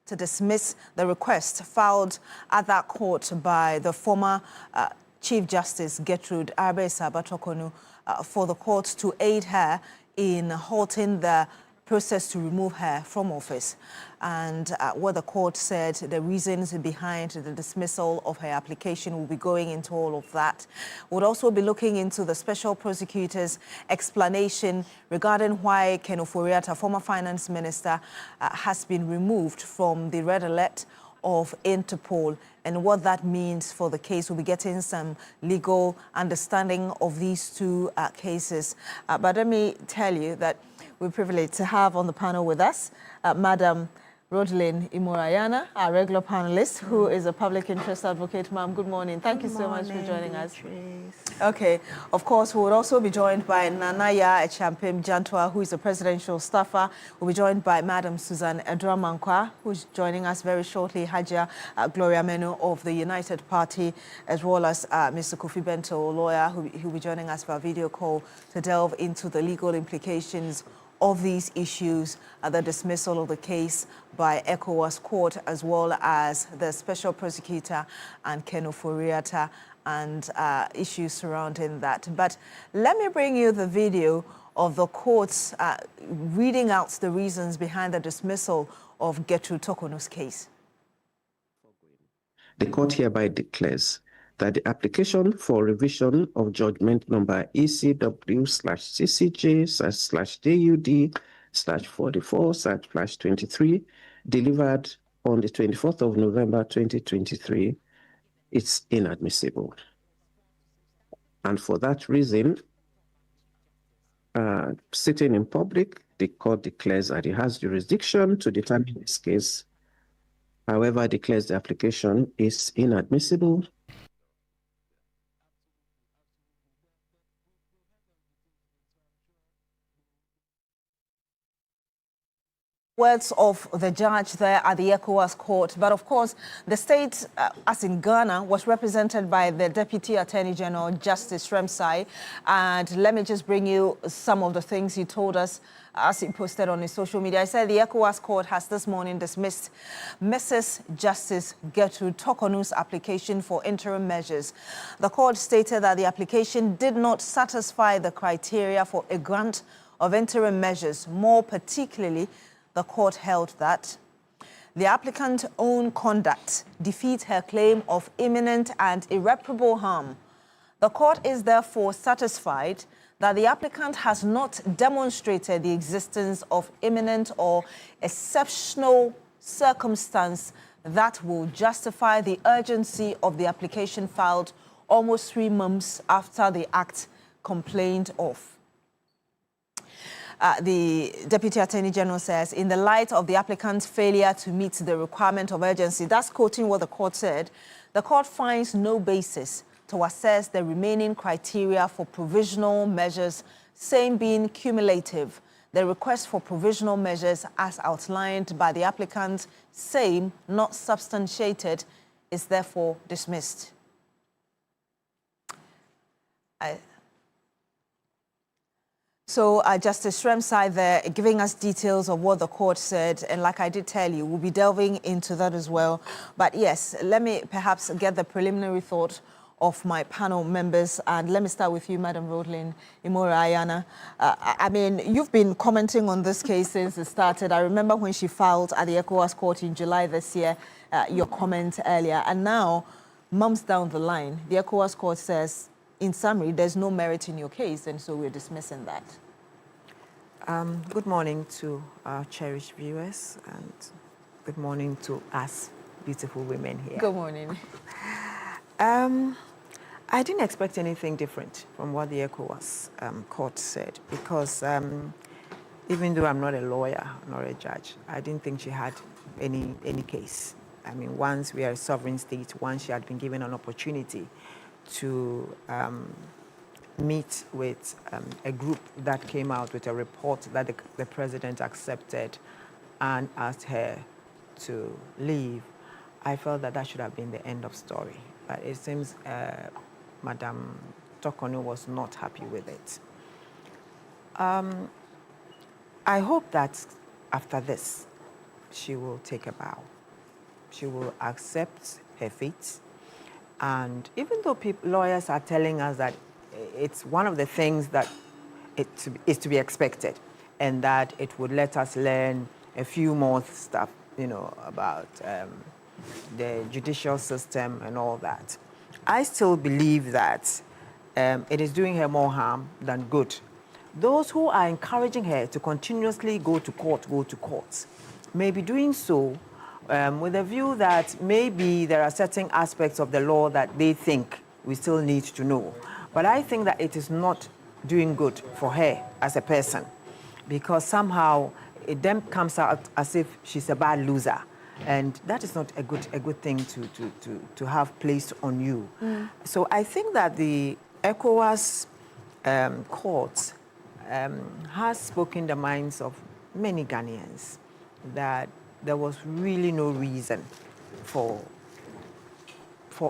to dismiss the request filed at that court by the former Chief Justice Gertrude Tokonu for the court to aid her in halting the process to remove her from office. And what the court said, the reasons behind the dismissal of her application, will be going into all of that. We'll also be looking into the special prosecutor's explanation regarding why Ken Ofori-Atta, former finance minister, has been removed from the red alert of Interpol and what that means for the case. We'll be getting some legal understanding of these two cases. But let me tell you that we're privileged to have on the panel with us Madam Rodelyn Imorayana, our regular panelist, who is a public interest advocate. Ma'am, good morning. Thank you so much for joining us. Okay, of course, we will also be joined by Nanaya Echampim Jantwa, who is a presidential staffer. We'll be joined by Madam Susan Edramankwa, who's joining us very shortly, Hajia Gloria Menu of the United Party, as well as Mr. Kofi Bento, a lawyer, who will be joining us for a video call to delve into the legal implications of these issues, the dismissal of the case by ECOWAS court, as well as the special prosecutor and Ken Ofori-Atta and issues surrounding that. But let me bring you the video of the courts reading out the reasons behind the dismissal of Gertrude Tokonu's case. The court hereby declares that the application for revision of judgment number ECW/CCJ/JUD/44/23 delivered on the 24th of November 2023 is inadmissible. And for that reason, sitting in public, the court declares that it has jurisdiction to determine this case. However, declares the application is inadmissible. Words of the judge there at the ECOWAS court. But of course, the state, as in Ghana, was represented by the Deputy Attorney General, Justice Remsai. And let me just bring you some of the things he told us as he posted on his social media. I said the ECOWAS court has this morning dismissed Mrs. Justice Gertrude Tokonu's application for interim measures. The court stated that the application did not satisfy the criteria for a grant of interim measures. More particularly, the court held that the applicant's own conduct defeats her claim of imminent and irreparable harm. The court is therefore satisfied that the applicant has not demonstrated the existence of imminent or exceptional circumstance that will justify the urgency of the application filed almost 3 months after the act complained of. The Deputy Attorney General says, in the light of the applicant's failure to meet the requirement of urgency, that's quoting what the court said, the court finds no basis to assess the remaining criteria for provisional measures, same being cumulative. The request for provisional measures as outlined by the applicant, same, not substantiated, is therefore dismissed. So Justice Remsai there giving us details of what the court said, and like I did tell you, we'll be delving into that as well. But yes, let me perhaps get the preliminary thought of my panel members, and let me start with you, Madam Rodelyn Imorayana. I mean, you've been commenting on this case since it started. I remember when she filed at the ECOWAS court in July this year, your comment earlier, and now, months down the line, the ECOWAS court says, in summary, there's no merit in your case, and so we're dismissing that. Good morning to our cherished viewers, and good morning to us beautiful women here. Good morning. I didn't expect anything different from what the ECOWAS court said, because even though I'm not a lawyer, nor a judge, I didn't think she had any case. I mean, once we are a sovereign state, once she had been given an opportunity to meet with a group that came out with a report that the president accepted and asked her to leave, I felt that that should have been the end of story. But it seems Madam Tokonu was not happy with it. I hope that after this, she will take a bow she will accept her fate. And even though lawyers are telling us that it's one of the things that is to be expected, and that it would let us learn a few more stuff, about the judicial system and all that, I still believe that it is doing her more harm than good. Those who are encouraging her to continuously go to court, may be doing so with a view that maybe there are certain aspects of the law that they think we still need to know. But I think that it is not doing good for her as a person, because somehow it then comes out as if she's a bad loser. And that is not a good thing to have placed on you. So I think that the ECOWAS court has spoken the minds of many Ghanaians that there was really no reason for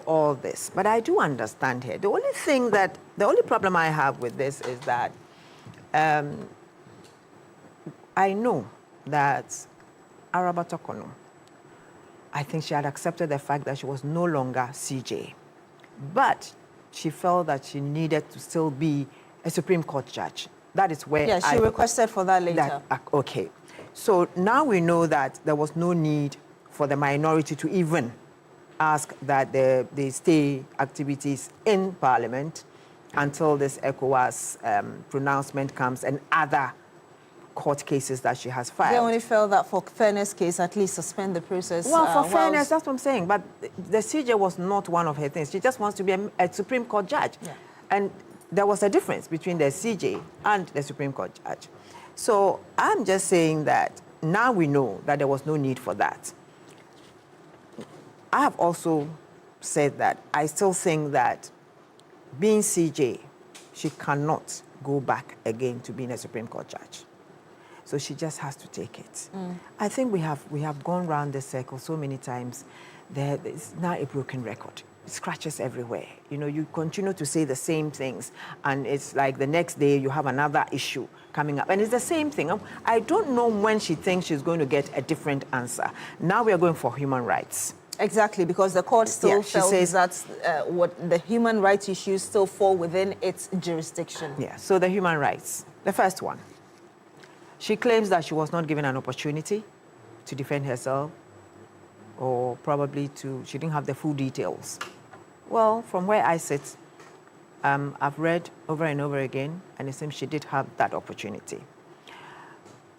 all this. But I do understand here. The only problem I have with this is that I know that Araba Tokono, I think she had accepted the fact that she was no longer CJ. But she felt that she needed to still be a Supreme Court judge. That is where yeah, she requested for that later. Okay. So now we know that there was no need for the minority to even ask that they stay activities in Parliament until this ECOWAS pronouncement comes and other court cases that she has filed. They only felt that for fairness case, at least suspend the process. Well, for fairness, that's what I'm saying. But the CJ was not one of her things. She just wants to be a Supreme Court judge. Yeah. And there was a difference between the CJ and the Supreme Court judge. So I'm just saying that now we know that there was no need for that. I have also said that I still think that being CJ, she cannot go back again to being a Supreme Court judge. So she just has to take it. I think we have gone round the circle so many times. It's now a broken record. Scratches everywhere. You continue to say the same things, and it's like the next day you have another issue coming up, and it's the same thing. I don't know when she thinks she's going to get a different answer. Now we are going for human rights. Exactly, because the court still says that what the human rights issues still fall within its jurisdiction. Yeah, so the human rights. The first one. She claims that she was not given an opportunity to defend herself, or probably she didn't have the full details. Well, from where I sit, I've read over and over again, and it seems she did have that opportunity.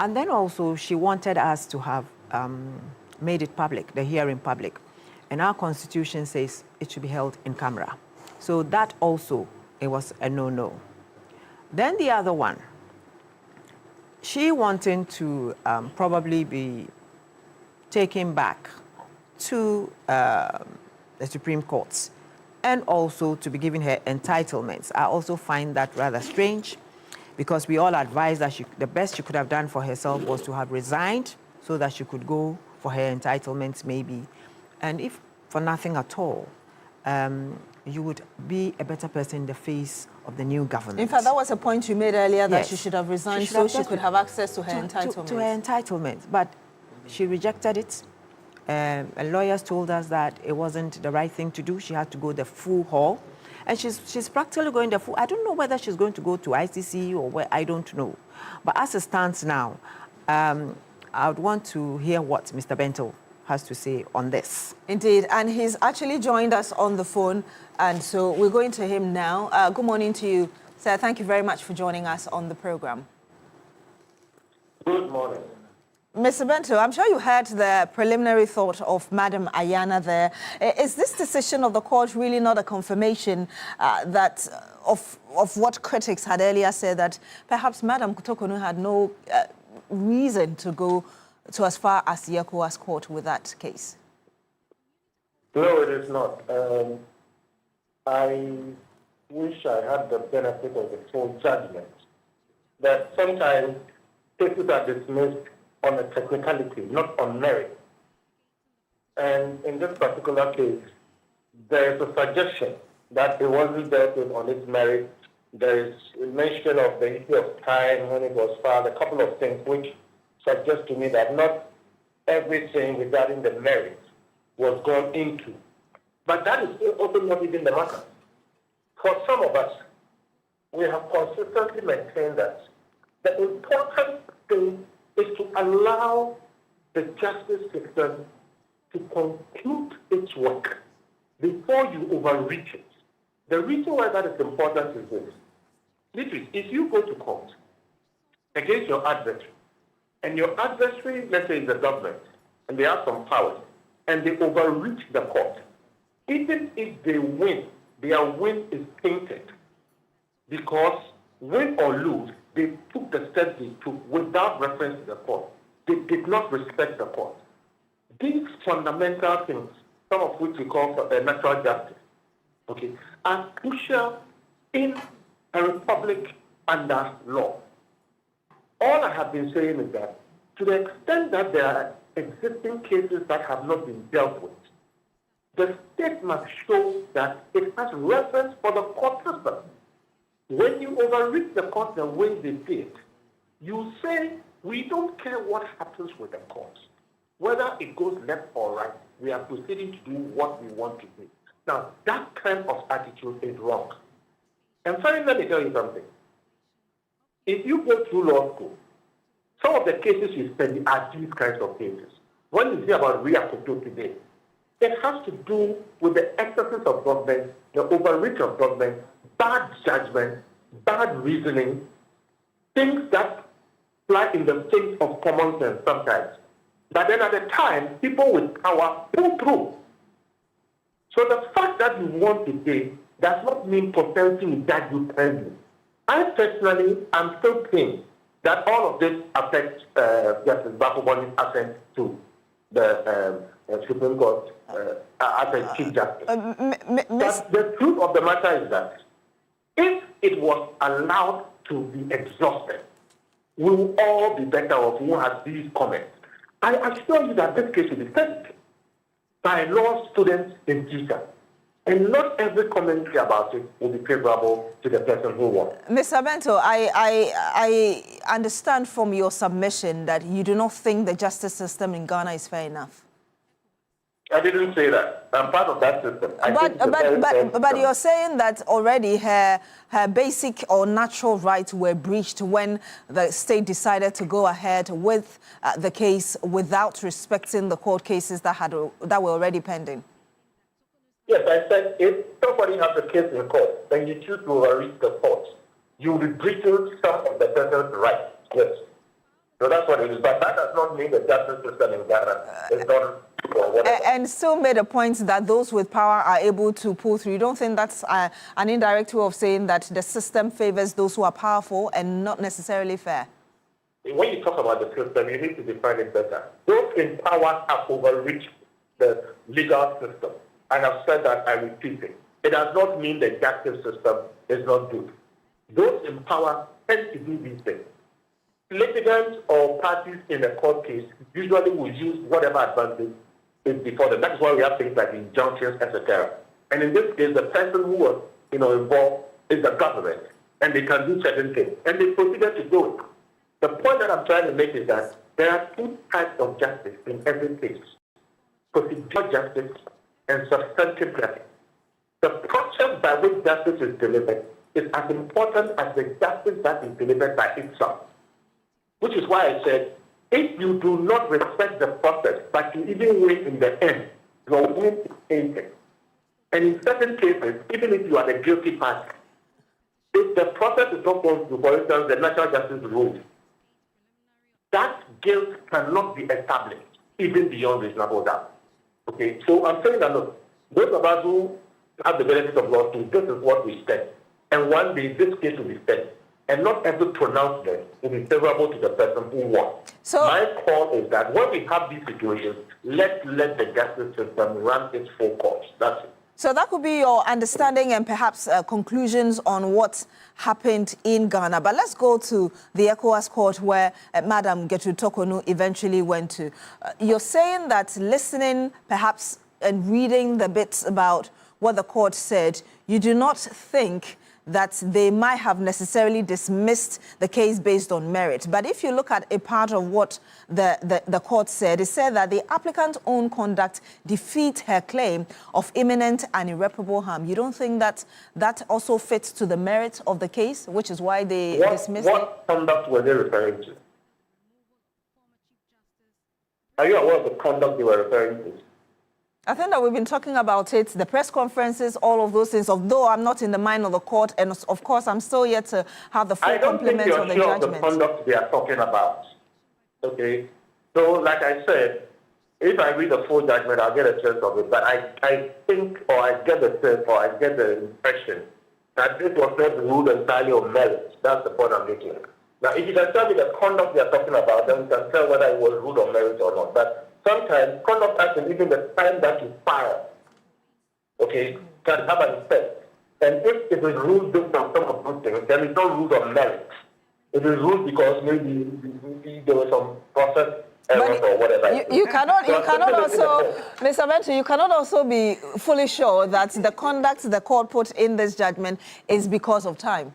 And then also, she wanted us to have made it public, the hearing public. And our constitution says it should be held in camera. So that also, it was a no-no. Then the other one, she wanting to probably be taken back to the Supreme Court and also to be given her entitlements. I also find that rather strange, because we all advised that the best she could have done for herself was to have resigned so that she could go for her entitlements maybe. And if for nothing at all, you would be a better person in the face of the new government. In fact, that was a point you made earlier, that she should have resigned so she could have access to her entitlements. To her entitlements, but she rejected it. And lawyers told us that it wasn't the right thing to do. She had to go the full haul. And she's practically going the full. I don't know whether she's going to go to ICC or where, I don't know. But as it stands now, I would want to hear what Mr. Bento has to say on this. Indeed, and he's actually joined us on the phone, and so we're going to him now. Good morning to you, sir. Thank you very much for joining us on the program. Good morning. Mr. Bento, I'm sure you heard the preliminary thought of Madam Ayana there. Is this decision of the court really not a confirmation of what critics had earlier said, that perhaps Madam Kutokonu had no reason to go to as far as the ECOWAS court with that case? No, it is not. I wish I had the benefit of the full judgment. That sometimes cases are dismissed on a technicality, not on merit. And in this particular case, there is a suggestion that it wasn't dealt with on its merit. There is a mention of the issue of time when it was filed, a couple of things which suggest to me that not everything regarding the merits was gone into. But that is also not even the matter. For some of us, we have consistently maintained that the important thing is to allow the justice system to conclude its work before you overreach it. The reason why that is important is this. Literally, if you go to court against your adversary, and your adversary, let's say, is the government, and they have some powers, and they overreach the court, even if they win, their win is tainted. Because win or lose, they took the steps they took without reference to the court. They did not respect the court. These fundamental things, some of which we call natural justice, okay, are crucial in a republic under law. All I have been saying is that to the extent that there are existing cases that have not been dealt with, the state must show that it has reference for the court system. When you overreach the court the way they did, you say, we don't care what happens with the courts. Whether it goes left or right, we are proceeding to do what we want to do. Now, that kind of attitude is wrong. And finally, let me tell you something. If you go through law school, some of the cases you study are these kinds of cases. When you hear about Riakoto today, it has to do with the excesses of government, the overreach of government, bad judgment, bad reasoning, things that fly in the face of common sense sometimes. But then at the time, people with power pull through. So the fact that you won today does not mean potentially that you can do. I personally am still saying that all of this affects Justice Bakuboni's assent to the Supreme Court as a Chief Justice. But the truth of the matter is that if it was allowed to be exhausted, we will all be better off who has these comments. I assure you that this case will be studied by law students in teachers. And not every commentary about it will be favorable to the person who won. Mr. Bento, I understand from your submission that you do not think the justice system in Ghana is fair enough. I didn't say that. I'm part of that system. But you're saying that already her basic or natural rights were breached when the state decided to go ahead with the case without respecting the court cases that were already pending. Yes, I said if somebody has a case in court, then you choose to overreach the court, you will be breaching some of the person's rights. Yes. So that's what it is. But that does not mean the justice system in Ghana is not. And still made a point that those with power are able to pull through. You don't think that's an indirect way of saying that the system favors those who are powerful and not necessarily fair? When you talk about the system, you need to define it better. Those in power have overreached the legal system. I have said that, I repeat it. It does not mean the justice system is not good. Those in power tend to do these things. Litigants or parties in a court case usually will use whatever advantage is before them. That's why we have things like injunctions, etc. And in this case, the person who was involved is the government, and they can do certain things, and they proceeded to do it. The point that I'm trying to make is that there are two types of justice in every case: procedural justice and substantive justice. The process by which justice is delivered is as important as the justice that is delivered by itself. Which is why I said, if you do not respect the process, but you even win in the end, your win is tainted. And in certain cases, even if you are the guilty party, if the process is not going through, for instance, the natural justice rules, that guilt cannot be established, even beyond reasonable doubt. Okay, so I'm saying that, look, those of us who have the benefit of law school, this is what we said. And one day, this case will be said. And not every pronouncement will be favorable to the person who won. So my call is that when we have these situations, let's let the justice system run its full course. That's it. So that could be your understanding and perhaps conclusions on what happened in Ghana. But let's go to the ECOWAS court where Madam Gertrude Tokonu eventually went to. You're saying that listening perhaps and reading the bits about what the court said, you do not think that they might have necessarily dismissed the case based on merit. But if you look at a part of what the court said, it said that the applicant's own conduct defeats her claim of imminent and irreparable harm. You don't think that that also fits to the merit of the case, which is why they dismissed it? What conduct were they referring to? Are you aware of the conduct they were referring to? I think that we've been talking about it, the press conferences, all of those things, although I'm not in the mind of the court, and of course I'm still yet to have the full complement of the judgment. I don't think you're sure of the conduct they are talking about. Okay? So, like I said, if I read the full judgment, I'll get a sense of it. But I think, or I get the sense, or I get the impression that this was not ruled entirely on merit. That's the point I'm making. Now, if you can tell me the conduct they are talking about, then we can tell whether it was ruled on merit or not. But sometimes conduct action, even the time that you file, okay, can have an effect. And if it is ruled based on some of those things, then it's not ruled on merit. It is ruled because maybe there was some process errors or whatever. You cannot also, Mr. Bento, you cannot also be fully sure that the conduct the court put in this judgment is because of time.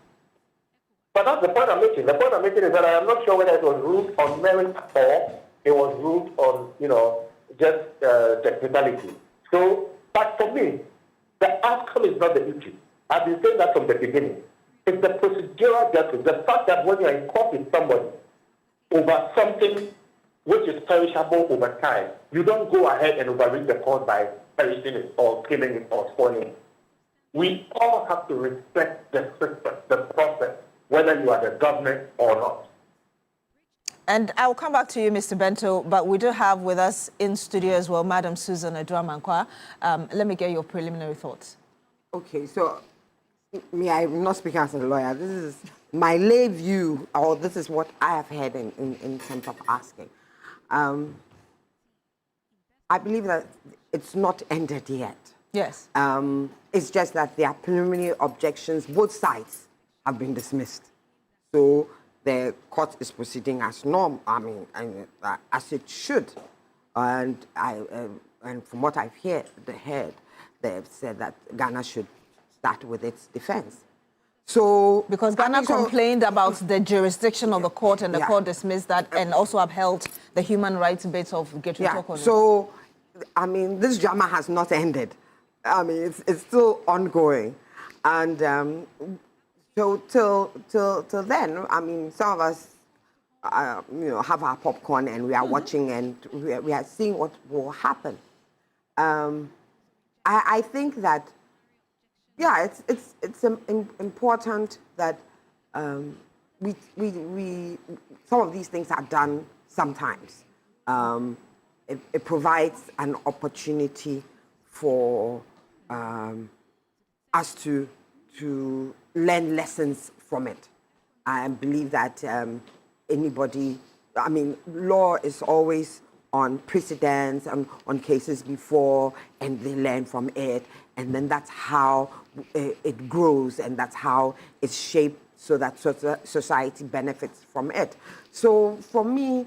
But that's the point I'm making. The point I'm making is that I am not sure whether it was ruled on merit or it was ruled on, just technicality. So, but for me, the outcome is not the issue. I've been saying that from the beginning. It's the procedural justice. The fact that when you're in court with somebody over something which is perishable over time, you don't go ahead and overreach the court by perishing it or killing it or spoiling it. We all have to respect the system, the process, whether you are the government or not. And I will come back to you, Mr. Bento, but we do have with us in studio as well, Madam Susan Adramankwa. Let me get your preliminary thoughts. Okay, so I'm not speaking as a lawyer. This is my lay view, or this is what I have heard in terms of asking. I believe that it's not ended yet. Yes. It's just that there are preliminary objections. Both sides have been dismissed. So the court is proceeding as norm. As it should. And from what I've heard, they've said that Ghana should start with its defense. So because Ghana complained about the jurisdiction of the court, and the court dismissed that, and also upheld the human rights bits of Getru Tokono. So, this drama has not ended. It's still ongoing, and so till then, some of us, have our popcorn and we are watching and we are seeing what will happen. I think that, it's important that we some of these things are done sometimes. It provides an opportunity for us to learn lessons from it. I believe that law is always on precedents and on cases before, and they learn from it, and then that's how it grows, and that's how it's shaped so that society benefits from it. So for me,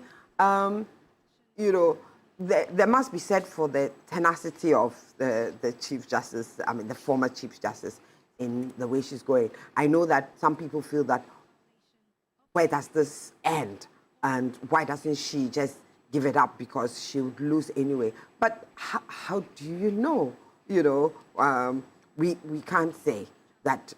there must be said for the tenacity of the Chief Justice, the former Chief Justice, in the way she's going. I know that some people feel that, where does this end? And why doesn't she just give it up because she would lose anyway? But how do you know? We can't say that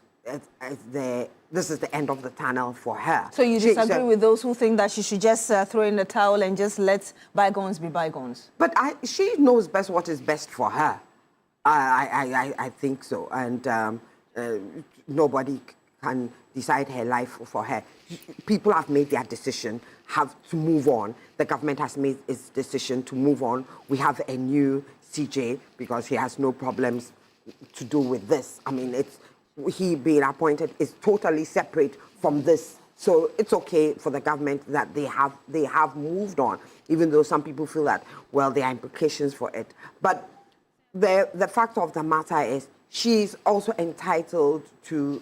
this is the end of the tunnel for her. So you disagree with those who think that she should just throw in the towel and just let bygones be bygones? But she knows best what is best for her. I think so. And nobody can decide her life for her. People have made their decision, have to move on. The government has made its decision to move on. We have a new CJ because he has no problems to do with this. He being appointed is totally separate from this. So it's okay for the government that they have moved on, even though some people feel that, well, there are implications for it. But the fact of the matter is, she's also entitled to,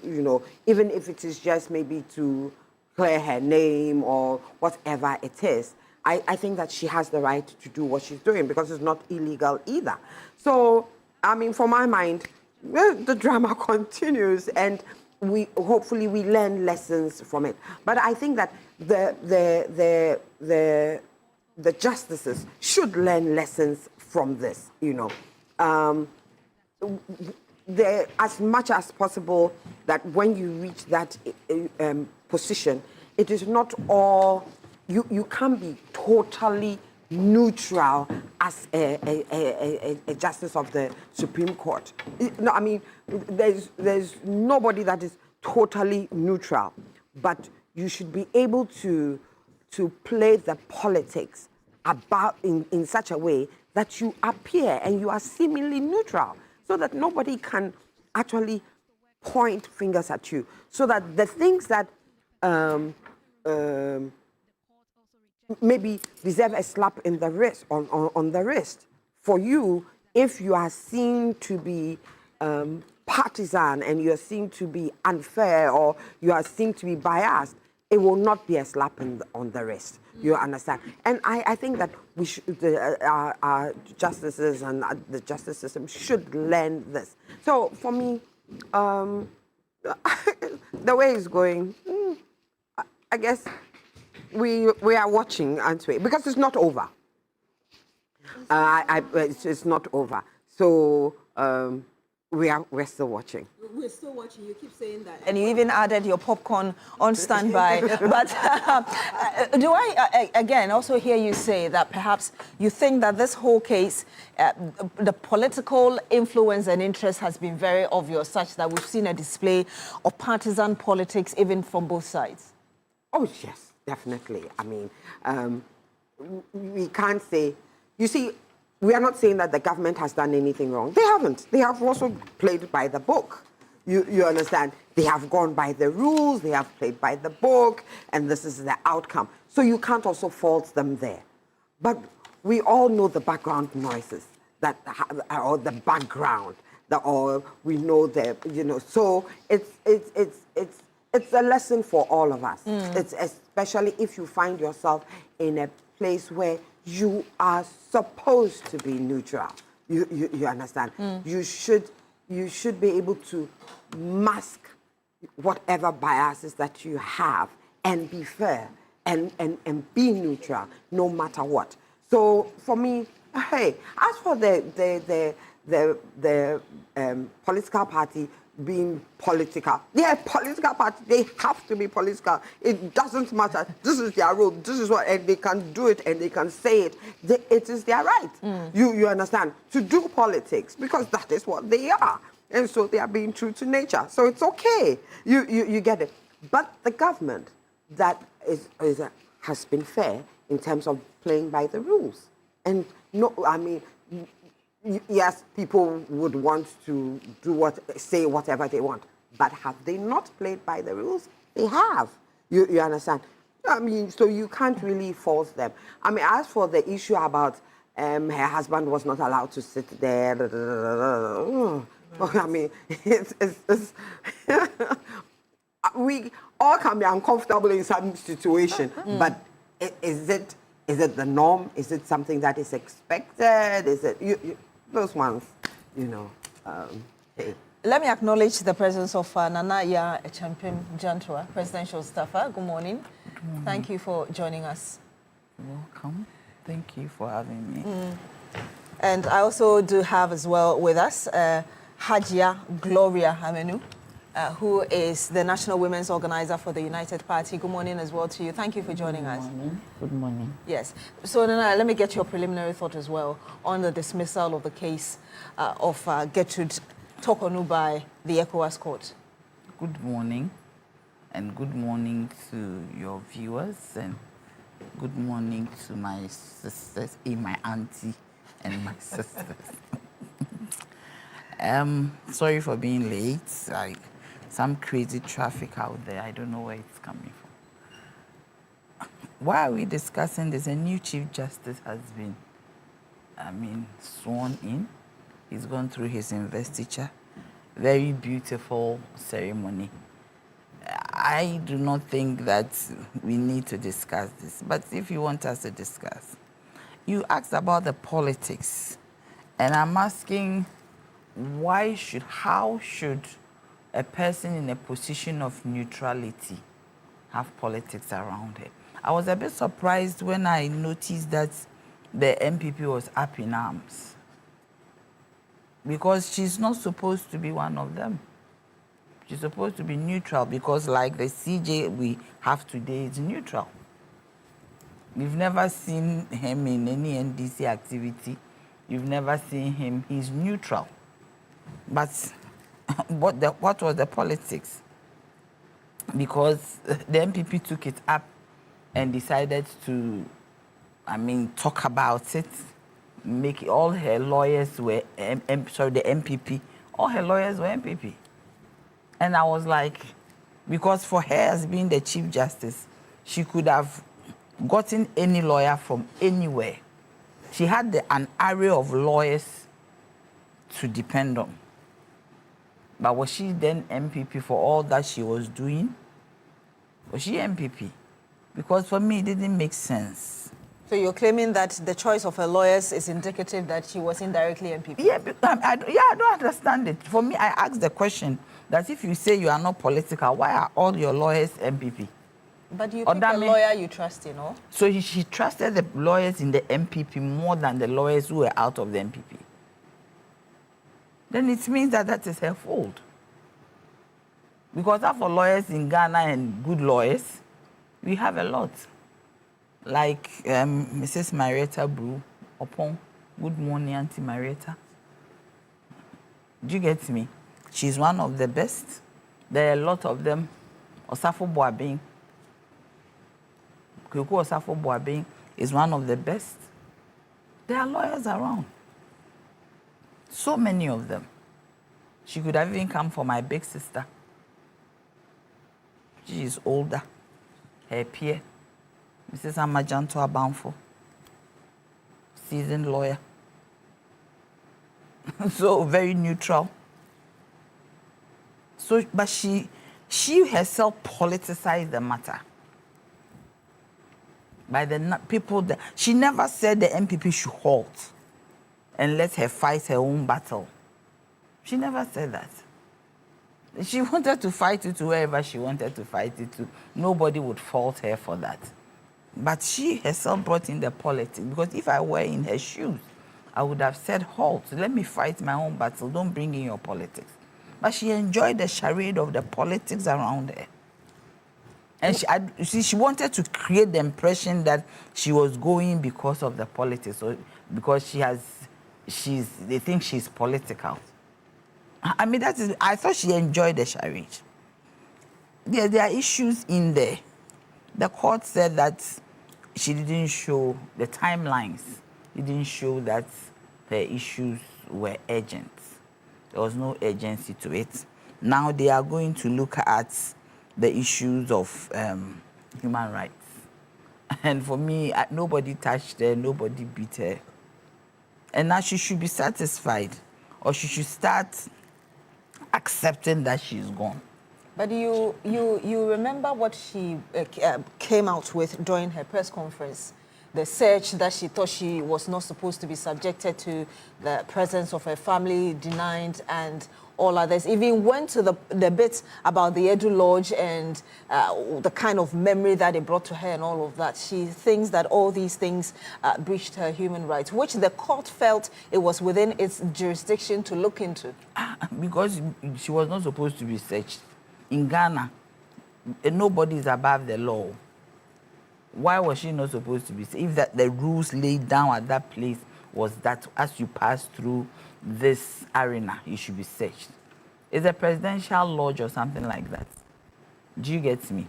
even if it is just maybe to clear her name or whatever it is, I think that she has the right to do what she's doing because it's not illegal either. So, for my mind, the drama continues, and hopefully we learn lessons from it. But I think that the justices should learn lessons from this. As much as possible, that when you reach that position, it is not all. You can't be totally neutral as a justice of the Supreme Court. No, I mean, there's nobody that is totally neutral, but you should be able to play the politics about in such a way that you appear and you are seemingly neutral, so that nobody can actually point fingers at you, so that the things that maybe deserve a slap in the wrist on the wrist for you, if you are seen to be partisan and you are seen to be unfair or you are seen to be biased, it will not be a slap on the wrist. You understand? And I think that we should, our justices and the justice system should learn this. So for me, the way it's going, I guess we are watching, aren't we? Because it's not over. It's not over. So we're still watching. We're still watching. You keep saying that. And you even added your popcorn on standby. But do I, again, also hear you say that perhaps you think that this whole case, the political influence and interest has been very obvious, such that we've seen a display of partisan politics even from both sides? Oh, yes, definitely. I mean, we can't say, you see, we are not saying that the government has done anything wrong. They haven't. They have also played by the book. You understand? They have gone by the rules, they have played by the book, and this is the outcome. So you can't also fault them there. But we all know the background noises, or the background, or we know the, so it's a lesson for all of us. It's especially if you find yourself in a place where you are supposed to be neutral. You understand? You should be able to mask whatever biases that you have and be fair and be neutral no matter what. So for me, hey, as for the political party being political, political party, they have to be political. It doesn't matter. This is their role. This is what, and they can do it and they can say it. It is their right. You understand? To do politics, because that is what they are. And so they are being true to nature. So it's okay. You get it. But the government that has been fair in terms of playing by the rules. And no, I mean, yes, people would want to say whatever they want. But have they not played by the rules? They have. You understand? I mean, so you can't really force them. I mean, as for the issue about her husband was not allowed to sit there, I mean, it's we all can be uncomfortable in some situation, but is it the norm? Is it something that is expected? Is it those ones? Hey. Let me acknowledge the presence of Nana Ya Champion Jantua, presidential staffer. Good morning. Good morning. Thank you for joining us. Welcome. Thank you for having me. And I also do have as well with us Hajia Gloria Amenu, who is the National Women's Organizer for the United Party. Good morning as well to you. Thank you for joining us. Good morning. Yes. So, Nana, let me get your preliminary thought as well on the dismissal of the case of Gertrude Tokonu by the ECOWAS court. Good morning, and good morning to your viewers, and good morning to my sisters, my auntie, and my sisters. Sorry for being late. Some crazy traffic out there. I don't know where it's coming from. Why are we discussing this? A new Chief Justice has been, sworn in. He's gone through his investiture. Very beautiful ceremony. I do not think that we need to discuss this, but if you want us to discuss, you asked about the politics, and I'm asking, how should a person in a position of neutrality have politics around her. I was a bit surprised when I noticed that the MPP was up in arms, because she's not supposed to be one of them. She's supposed to be neutral, because like the CJ we have today is neutral. We've never seen him in any NDC activity. You've never seen him. He's neutral. But what was the politics? Because the MPP took it up and decided to, talk about it. All her lawyers were, the MPP, all her lawyers were MPP. And I was like, because for her as being the Chief Justice, she could have gotten any lawyer from anywhere. She had an array of lawyers to depend on. But was she then MPP for all that she was doing? Was she MPP? Because for me, it didn't make sense. So you're claiming that the choice of her lawyers is indicative that she was indirectly MPP? Yeah, I don't understand it. For me, I asked the question that if you say you are not political, why are all your lawyers MPP? But you pick a lawyer you trust, you know? So she trusted the lawyers in the MPP more than the lawyers who were out of the MPP. Then it means that is her fault. Because for lawyers in Ghana and good lawyers, we have a lot. Like Mrs. Marietta Brew, Opon. Good morning, Auntie Marietta. Do you get me? She's one of the best. There are a lot of them. Osafo Boabeng. Kweku Osafo Boabeng is one of the best. There are lawyers around. So many of them. She could have even come for my big sister. She is older. Her peer, Mrs. Amajanto Abanfo, seasoned lawyer. So very neutral. So, but she herself politicized the matter. By the people that she never said the MPP should halt and let her fight her own battle. She never said that. She wanted to fight it to wherever she wanted to fight it to. Nobody would fault her for that. But she herself brought in the politics, because if I were in her shoes, I would have said, halt, let me fight my own battle, don't bring in your politics. But she enjoyed the charade of the politics around her. And she wanted to create the impression that she was going because of the politics, or because they think she's political. I thought she enjoyed the charade. There are issues in there. The court said that she didn't show the timelines. It didn't show that the issues were urgent. There was no urgency to it. Now they are going to look at the issues of human rights. And for me, nobody touched her, nobody beat her. And now she should be satisfied, or she should start accepting that she's gone. But you remember what she came out with during her press conference? The search that she thought she was not supposed to be subjected to, the presence of her family denied, and all others. Even went to the bit about the Edu Lodge and the kind of memory that it brought to her and all of that. She thinks that all these things breached her human rights, which the court felt it was within its jurisdiction to look into. Because she was not supposed to be searched. In Ghana, nobody is above the law. Why was she not supposed to be searched? If the rules laid down at that place was that as you pass through this arena, you should be searched. It's a presidential lodge or something like that. Do you get me?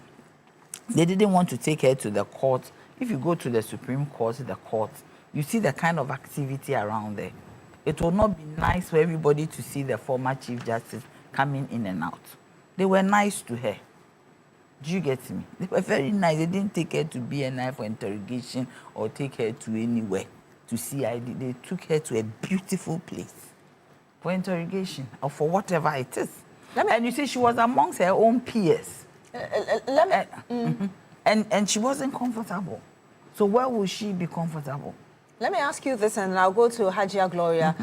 They didn't want to take her to the court. If you go to the Supreme Court, you see the kind of activity around there. It will not be nice for everybody to see the former Chief Justice coming in and out. They were nice to her. Do you get me? They were very nice. They didn't take her to BNI for interrogation or take her to anywhere to see ID. They took her to a beautiful place for interrogation or for whatever it is. And you see, she was amongst her own peers. And she wasn't comfortable. So where would she be comfortable? Let me ask you this, and I'll go to Hajia Gloria.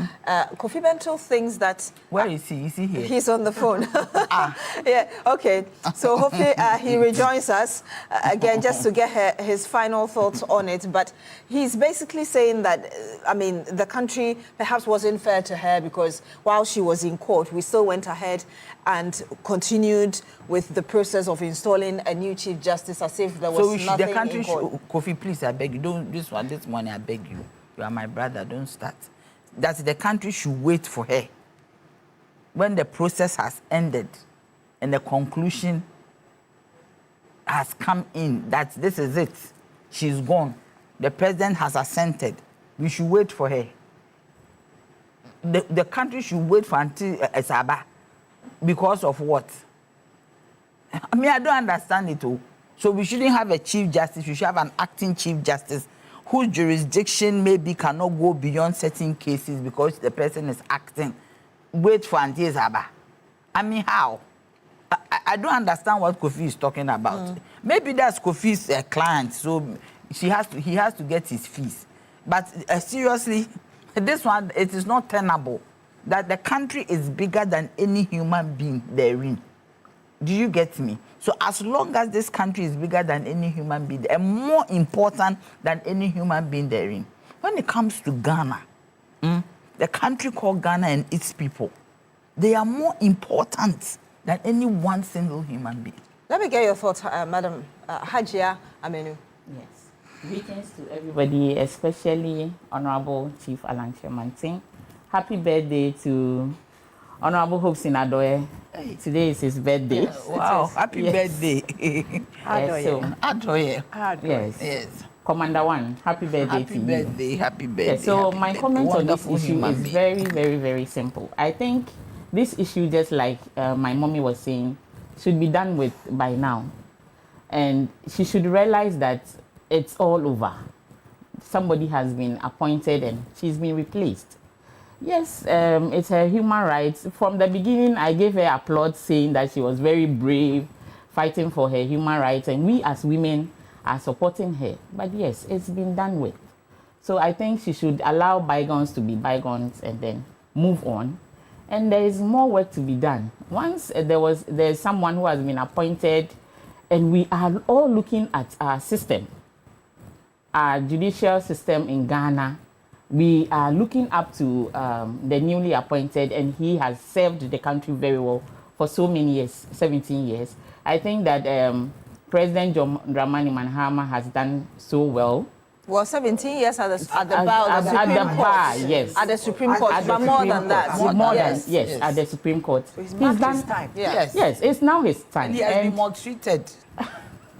Kofi Bento thinks that... Where is he? Is he here? He's on the phone. Yeah, okay. So hopefully he rejoins us again just to get his final thoughts on it. But he's basically saying that, I mean, the country perhaps wasn't fair to her because while she was in court, we still went ahead and continued with the process of installing a new Chief Justice as if there was nothing the country in court. Kofi, please, I beg you, don't, this morning, I beg you. You are my brother, don't start. That the country should wait for her. When the process has ended and the conclusion has come in, that this is it, she's gone, the president has assented, we should wait for her. The country should wait for until Esaba. Because of what? I mean, I don't understand it all. So we shouldn't have a Chief Justice, we should have an acting Chief Justice whose jurisdiction maybe cannot go beyond certain cases because the person is acting. Wait for Auntie Zaba. I mean, how? I don't understand what Kofi is talking about. Maybe that's Kofi's client, so he has to get his fees. But seriously, this one, it is not tenable that the country is bigger than any human being therein. Do you get me? So as long as this country is bigger than any human being and more important than any human being therein, when it comes to Ghana, the country called Ghana and its people, they are more important than any one single human being. Let me get your thoughts, Madam Hajia Amenu. Yes. Greetings to everybody, especially Honorable Chief Alan Shemanting. Happy birthday to Honorable Hopes in Adoye. Hey. Today is his birthday. Yes, wow, happy birthday. Adoye. Yes. Commander One, happy birthday to you. Happy birthday. Yes, so my comment on this issue is very, very, very simple. I think this issue, just like my mommy was saying, should be done with by now. And she should realize that it's all over. Somebody has been appointed and she's been replaced. Yes, it's her human rights. From the beginning, I gave her applause saying that she was very brave, fighting for her human rights, and we as women are supporting her. But yes, it's been done with. So I think she should allow bygones to be bygones and then move on. And there is more work to be done. Once there's someone who has been appointed, and we are all looking at our system, our judicial system in Ghana. We are looking up to the newly appointed, and he has served the country very well for so many years, 17 years. I think that President John Dramani Mahama has done so well. Well, 17 years at the bar, at the bar, yes. At the Supreme Court, but more than that. Yes, at the Supreme Court. So he's done his time. Yes, it's now his time. And he has been maltreated.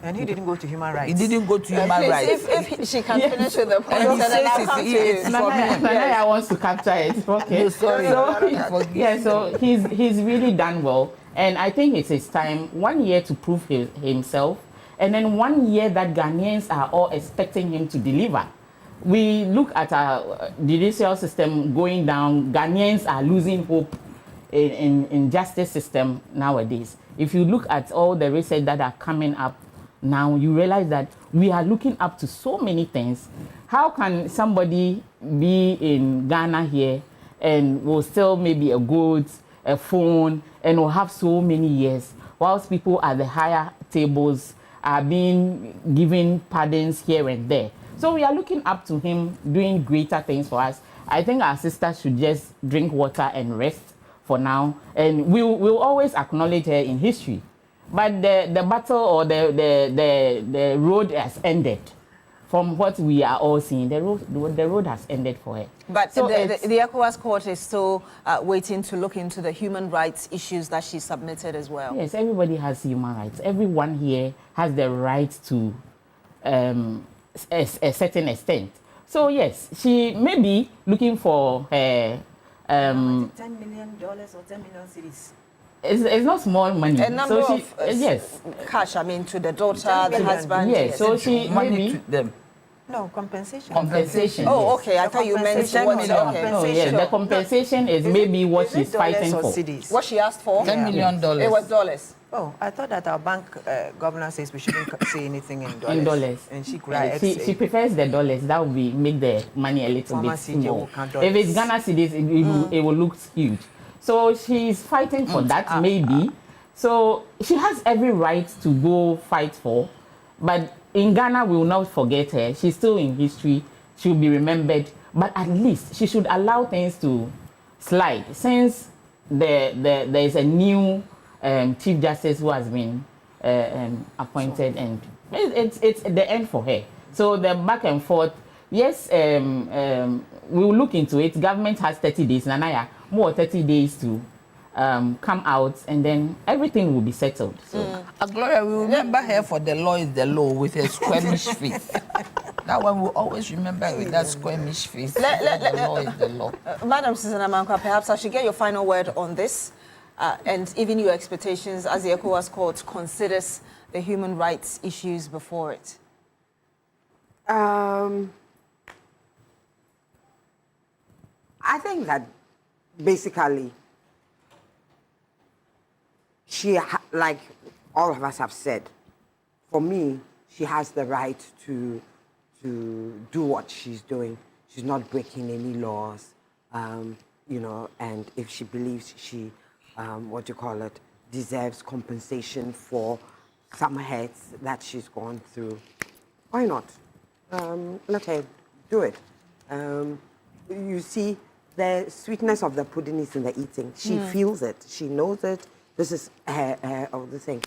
And he didn't go to human rights. He didn't go to human rights. If she can finish with the point, and then I'll come to you. Nanaya wants to capture it. Okay. No, sorry. So he's really done well. And I think it's his time, 1 year to prove himself. And then 1 year that Ghanaians are all expecting him to deliver. We look at our judicial system going down. Ghanaians are losing hope in justice system nowadays. If you look at all the research that are coming up now, you realize that we are looking up to so many things. How can somebody be in Ghana here and will still maybe a goods, a phone, and will have so many years, whilst people at the higher tables are being given pardons here and there? So we are looking up to him doing greater things for us. I think our sisters should just drink water and rest for now, and we'll always acknowledge her in history. But the battle or the road has ended. From what we are all seeing, the road has ended for her. But so the ECOWAS court is still waiting to look into the human rights issues that she submitted as well. Yes, everybody has human rights. Everyone here has the right to a certain extent. So yes, she may be looking for her $10 million or 10 million cedis. It's not small money. A number so of cash, I mean, to the daughter, the husband. Yes, so she money to them. No, compensation. Compensation. Oh, yes. okay. I thought you meant No, yes. The compensation is maybe what she's fighting for. What she asked for? $10 million. It was dollars. Oh, I thought that our bank governor says we shouldn't say anything in dollars. In dollars. And she she prefers the dollars. That would make the money a little bit small. If it's Ghana cedis, it will look huge. So she's fighting for that, maybe. So she has every right to go fight for. But in Ghana, we will not forget her. She's still in history. She will be remembered. But at least she should allow things to slide. Since there is a new Chief Justice who has been appointed, and it's the end for her. So the back and forth, yes, we will look into it. Government has 30 days, Nanaya, more 30 days to come out, and then everything will be settled. So, Gloria, we remember her for the law is the law with her squeamish face. That one will always remember with that squeamish face. The law is the law. Madam Susanna Mankwa, perhaps I should get your final word on this. And even your expectations as the ECOWAS court considers the human rights issues before it? I think that basically she, like all of us have said, for me, she has the right to do what she's doing. She's not breaking any laws, you know, and if she believes she deserves compensation for some hurts that she's gone through, why not? Let her do it. You see, the sweetness of the pudding is in the eating. She feels it. She knows it. This is her of the thing.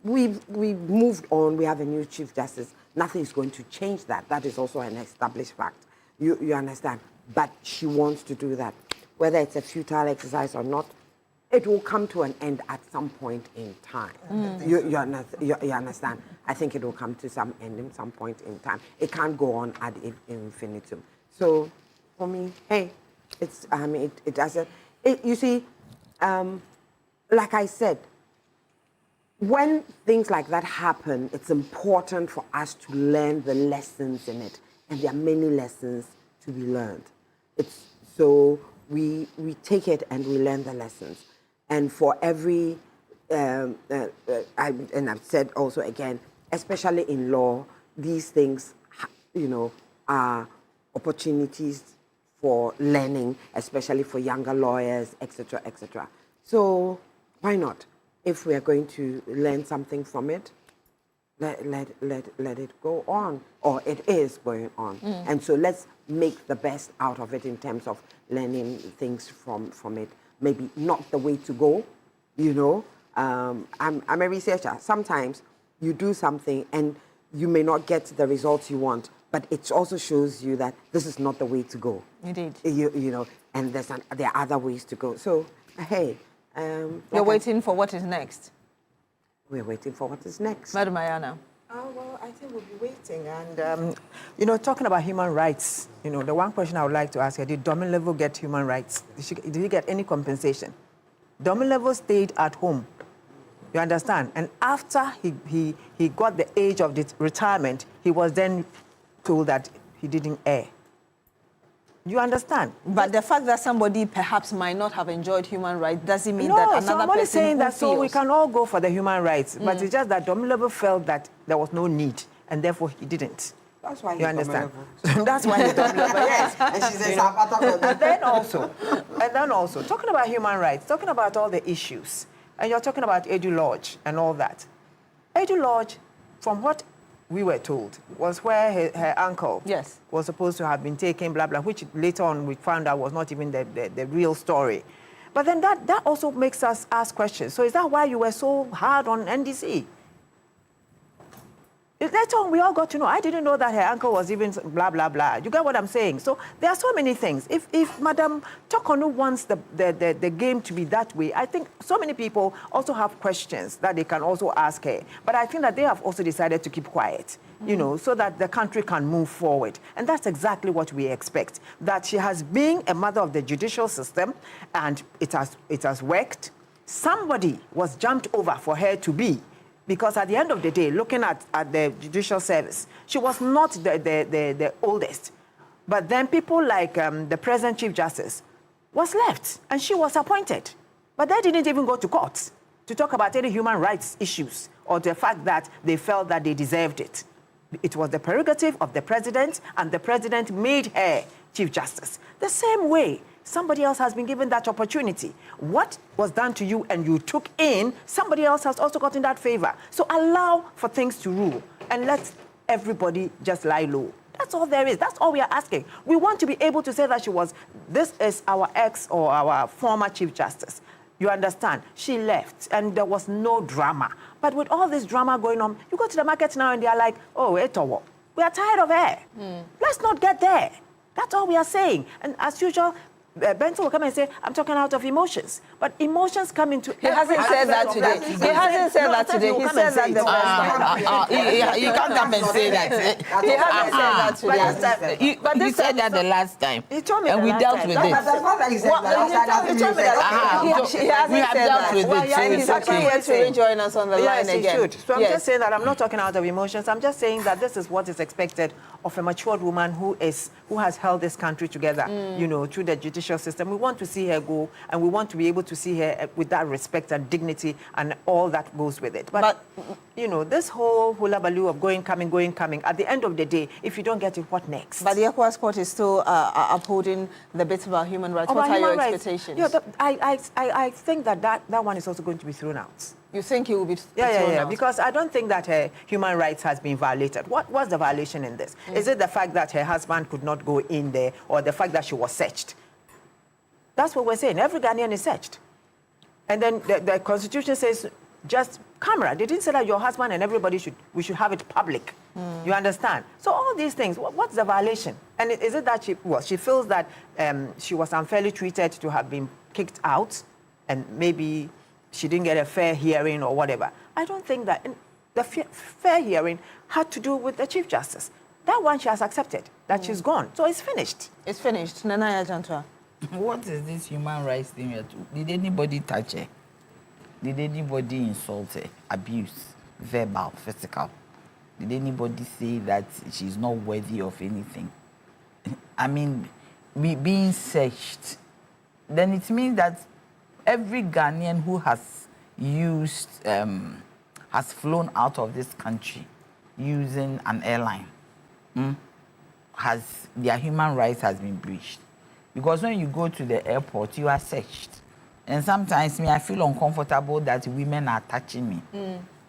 We've moved on. We have a new Chief Justice. Nothing is going to change that. That is also an established fact. You understand? But she wants to do that. Whether it's a futile exercise or not, it will come to an end at some point in time. You understand? I think it will come to some end in some point in time. It can't go on ad infinitum. So, for me, hey, it's it doesn't. You see, like I said, when things like that happen, it's important for us to learn the lessons in it, and there are many lessons to be learned. So we take it and we learn the lessons. And for every, and I've said also again, especially in law, these things, you know, are opportunities for learning, especially for younger lawyers, etc., etc. So why not? If we are going to learn something from it, let it go on, or it is going on. And so let's make the best out of it in terms of learning things from it. Maybe not the way to go, you know. I'm a researcher. Sometimes you do something and you may not get the results you want, but it also shows you that this is not the way to go. Indeed. You know, and there are other ways to go. So, hey. You're waiting for what is next? We're waiting for what is next. Madam Ayana. Oh, well, I think we'll be waiting. And, you know, talking about human rights, you know, the one question I would like to ask her, did Domin get human rights? Did he get any compensation? Domin stayed at home, you understand? And after he got the age of retirement, he was then told that he didn't err. You understand? But the fact that somebody perhaps might not have enjoyed human rights doesn't mean that another so I'm only person saying that feels. so we can all go for the human rights, but it's just that Domin felt that there was no need, and therefore he didn't. That's why you understand. That's why he's Domin. Yes. And she says, you know, and then also talking about human rights, talking about all the issues, and you're talking about Edu Lodge and all that. Edu Lodge, from what we were told, was where her uncle was supposed to have been taken, blah, blah, which later on we found out was not even the real story. But then that also makes us ask questions. So is that why you were so hard on NDC? Later on, we all got to know. I didn't know that her uncle was even blah, blah, blah. You get what I'm saying? So there are so many things. If Madam Tokonu wants the game to be that way, I think so many people also have questions that they can also ask her. But I think that they have also decided to keep quiet, you know, so that the country can move forward. And that's exactly what we expect. That she has been a mother of the judicial system, and it has worked. Somebody was jumped over for her to be. Because at the end of the day, looking at the judicial service, she was not the oldest. But then people like the present Chief Justice was left, and she was appointed. But they didn't even go to court to talk about any human rights issues or the fact that they felt that they deserved it. It was the prerogative of the president, and the president made her Chief Justice. The same way, somebody else has been given that opportunity. What was done to you and you took in, somebody else has also gotten that favor. So allow for things to rule and let everybody just lie low. That's all there is. That's all we are asking. We want to be able to say that this is our ex or our former Chief Justice. You understand? She left and there was no drama. But with all this drama going on, you go to the market now and they are like, oh, Etowo, we are tired of her. Let's not get there. That's all we are saying. And as usual, Benson will come and say, I'm talking out of emotions. But emotions come into... He hasn't said that today. He hasn't said that today. He said that the first time. You can't come and say that. He hasn't said that today. But he said that the last time. He told me and we dealt with it. He told me that. He hasn't said that. He's actually here to rejoin us on the line again. Yes, he should. So I'm just saying that I'm not talking out of emotions. I'm just saying that this is what is expected of a matured woman who has held this country together, you know, through the judicial system. We want to see her go, and we want to be able to see her with that respect and dignity and all that goes with it. But you know, this whole hula-baloo of going, coming, at the end of the day, if you don't get it, what next? But the ECOWAS court is still upholding the bits about human rights. What are your expectations? Yeah, I think that one is also going to be thrown out. You think it will be thrown out? Because I don't think that human rights has been violated. What's the violation in this? Is it the fact that her husband could not go in there, or the fact that she was searched? That's what we're saying. Every Ghanaian is searched. And then the Constitution says just camera. They didn't say that your husband and everybody we should have it public. You understand? So all these things, what's the violation? And is it that she feels that she was unfairly treated to have been kicked out, and maybe she didn't get a fair hearing or whatever? I don't think that the fair hearing had to do with the Chief Justice. That one she has accepted, that she's gone. So it's finished. It's finished. Nanaya Jantua. What is this human rights thing? Did anybody touch her? Did anybody insult her? Abuse, verbal, physical? Did anybody say that she's not worthy of anything? I mean, being searched, then it means that every Ghanaian who has has flown out of this country using an airline, their human rights has been breached. Because when you go to the airport, you are searched. And sometimes I feel uncomfortable that women are touching me.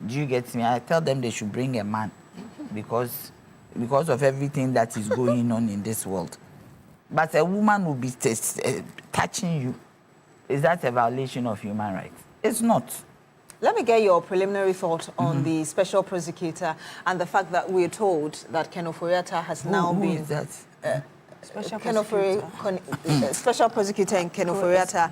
Do you get me? I tell them they should bring a man because of everything that is going on in this world. But a woman will be touching you. Is that a violation of human rights? It's not. Let me get your preliminary thought on the special prosecutor and the fact that we're told that Ken Ofori-Atta has now been... Who is that? Special prosecutor in Ken Ofori-Atta.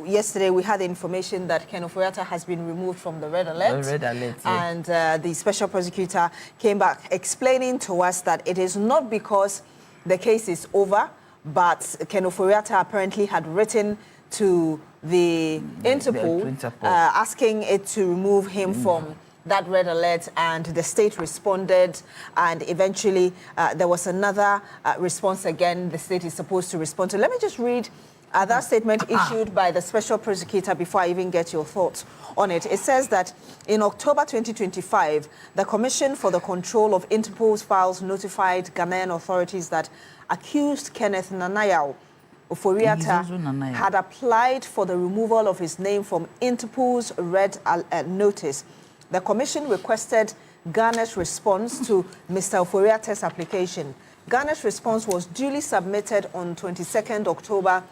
Yesterday, we had the information that Ken Ofori-Atta has been removed from the red alert. The red alert, yeah. And the special prosecutor came back explaining to us that it is not because the case is over, but Ken Ofori-Atta apparently had written to the Interpol asking it to remove him from that red alert, and the state responded, and eventually there was another response again the state is supposed to respond to. Let me just read that statement issued by the special prosecutor before I even get your thoughts on it. It says that in October 2025, the Commission for the Control of Interpol's Files notified Ghanaian authorities that accused Kenneth Nanayao Ofori-Atta had applied for the removal of his name from Interpol's red notice. The Commission requested Ghana's response to Mr. Ofori-Atta's application. Ghana's response was duly submitted on 22nd October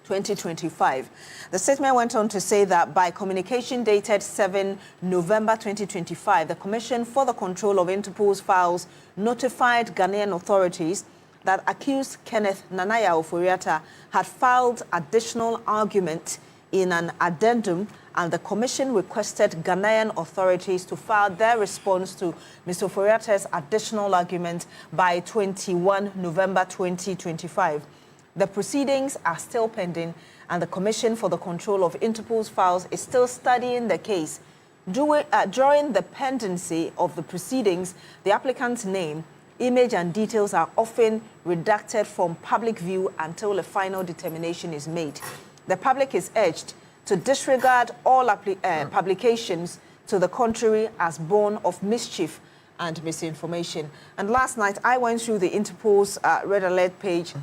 2025. The statement went on to say that by communication dated 7 November 2025, the Commission for the Control of Interpol's Files notified Ghanaian authorities that accused Kenneth Nanayao Ofori-Atta had filed additional argument in an addendum, and the Commission requested Ghanaian authorities to file their response to Mr. Ofori-Atta's additional argument by 21 November 2025. The proceedings are still pending, and the Commission for the Control of Interpol's Files is still studying the case. During the pendency of the proceedings, the applicant's name, image and details are often redacted from public view until a final determination is made. The public is urged to disregard all publications to the contrary as born of mischief and misinformation. And last night, I went through the Interpol's Red Alert page,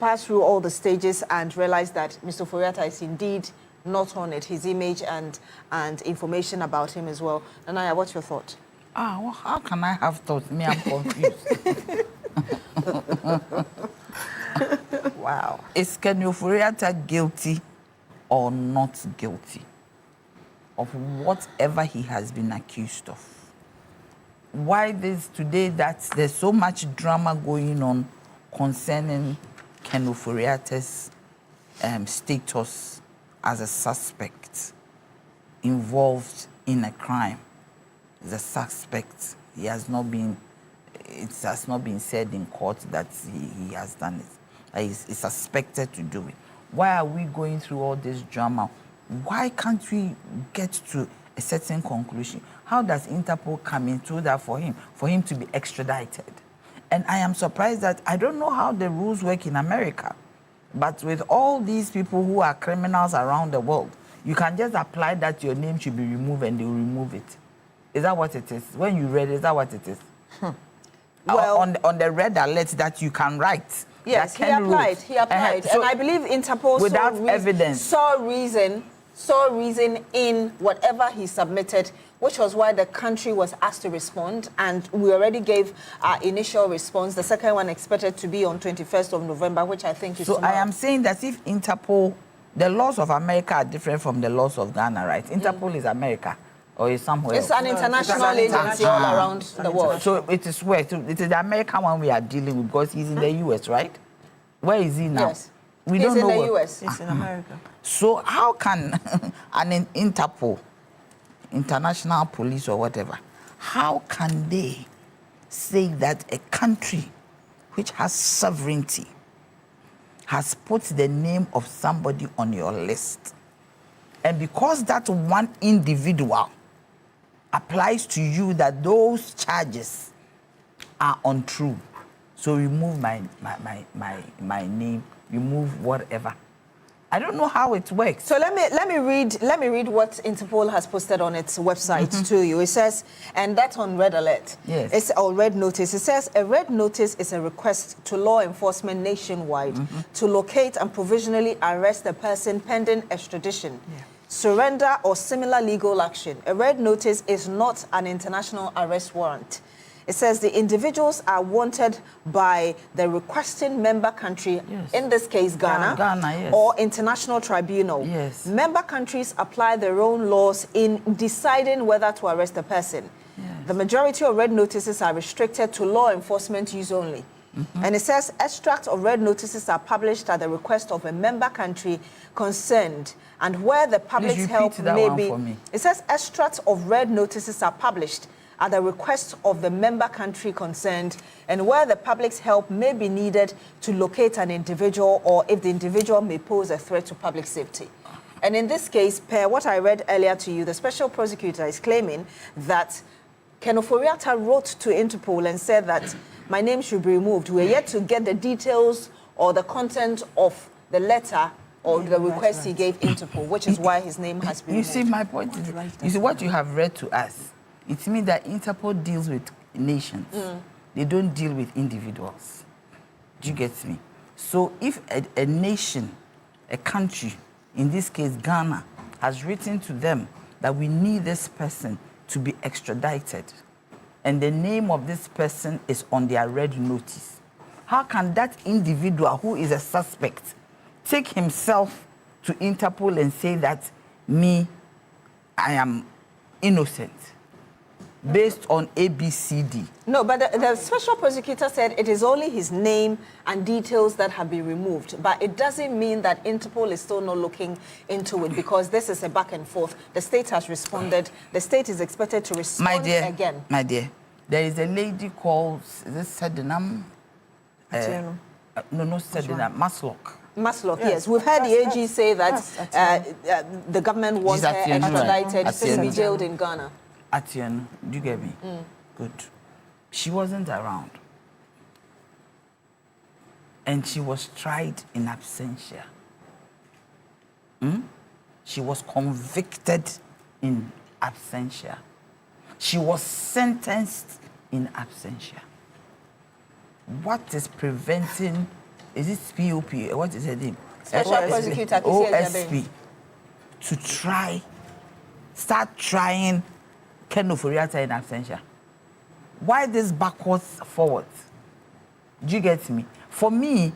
passed through all the stages, and realized that Mr. Ofori-Atta is indeed not on it, his image and information about him as well. Nanaya, what's your thought? Well, how can I have thoughts? Me, I'm confused. Wow. Is Kenny Ofori-Atta guilty or not guilty of whatever he has been accused of? Why this today that there's so much drama going on concerning Kenny Ofori-Atta's status as a suspect involved in a crime? The suspect, it has not been said in court that he has done it. He's suspected to do it. Why are we going through all this drama? Why can't we get to a certain conclusion? How does Interpol come into that for him to be extradited? And I am surprised that I don't know how the rules work in America, but with all these people who are criminals around the world, you can just apply that your name should be removed and they will remove it. Is that what it is? When you read, is that what it is? Well, on the red alert that you can write. Yes, he applied. He applied, So and I believe Interpol without evidence saw reason in whatever he submitted, which was why the country was asked to respond, and we already gave our initial response. The second one expected to be on 21st of November, which I think is so. tomorrow. I am saying that if Interpol, the laws of America are different from the laws of Ghana, right? Interpol is America. Or is somewhere it's else? an international agency all around the world. So it is where? It is the American one we are dealing with because he's in the US, right? Where is he now? Yes. We He's don't know in the US. He's in America. So how can an Interpol, international police or whatever, how can they say that a country which has sovereignty has put the name of somebody on your list, and because that one individual applies to you that those charges are untrue, so remove my name, remove whatever. I don't know how it works. So let me read what Interpol has posted on its website to you. It says, and that's on Red Alert. Yes. It's a red notice. It says a red notice is a request to law enforcement nationwide to locate and provisionally arrest a person pending extradition. Yeah. Surrender or similar legal action. A red notice is not an international arrest warrant. It says the individuals are wanted by the requesting member country, in this case Ghana, yes. or international tribunal. Yes. Member countries apply their own laws in deciding whether to arrest a person. Yes. The majority of red notices are restricted to law enforcement use only. And it says extracts of red notices are published at the request of a member country concerned, and where the public's help may be. It says extracts of red notices are published at the request of the member country concerned, and where the public's help may be needed to locate an individual, or if the individual may pose a threat to public safety. And in this case, per what I read earlier to you, the special prosecutor is claiming that Ken Ofori-Atta wrote to Interpol and said that my name should be removed. We're yet to get the details or the content of the letter or the request he gave Interpol, which is why his name has been removed. You see, my point is, you see, what you have read to us, it means that Interpol deals with nations. They don't deal with individuals. Do you get me? So if a nation, a country, in this case Ghana, has written to them that we need this person to be extradited, and the name of this person is on their red notice, how can that individual who is a suspect take himself to Interpol and say that I am innocent based on ABCD? No, but the special prosecutor said it is only his name and details that have been removed. But it doesn't mean that Interpol is still not looking into it, because this is a back and forth. The state has responded. The state is expected to respond again. My dear, there is a lady called, is this Sedinam? No, Sedinam, Maslock, yes. We've heard the AG say that the government wants her extradited to be jailed in Ghana. Atieno, do you get me? Good. She wasn't around. And she was tried in absentia. She was convicted in absentia. She was sentenced in absentia. What is preventing, is it POP, what is her name? Special Prosecutor OSP, to start trying Ken Ofori-Atta in absentia? Why this backwards, forwards? Do you get me? For me,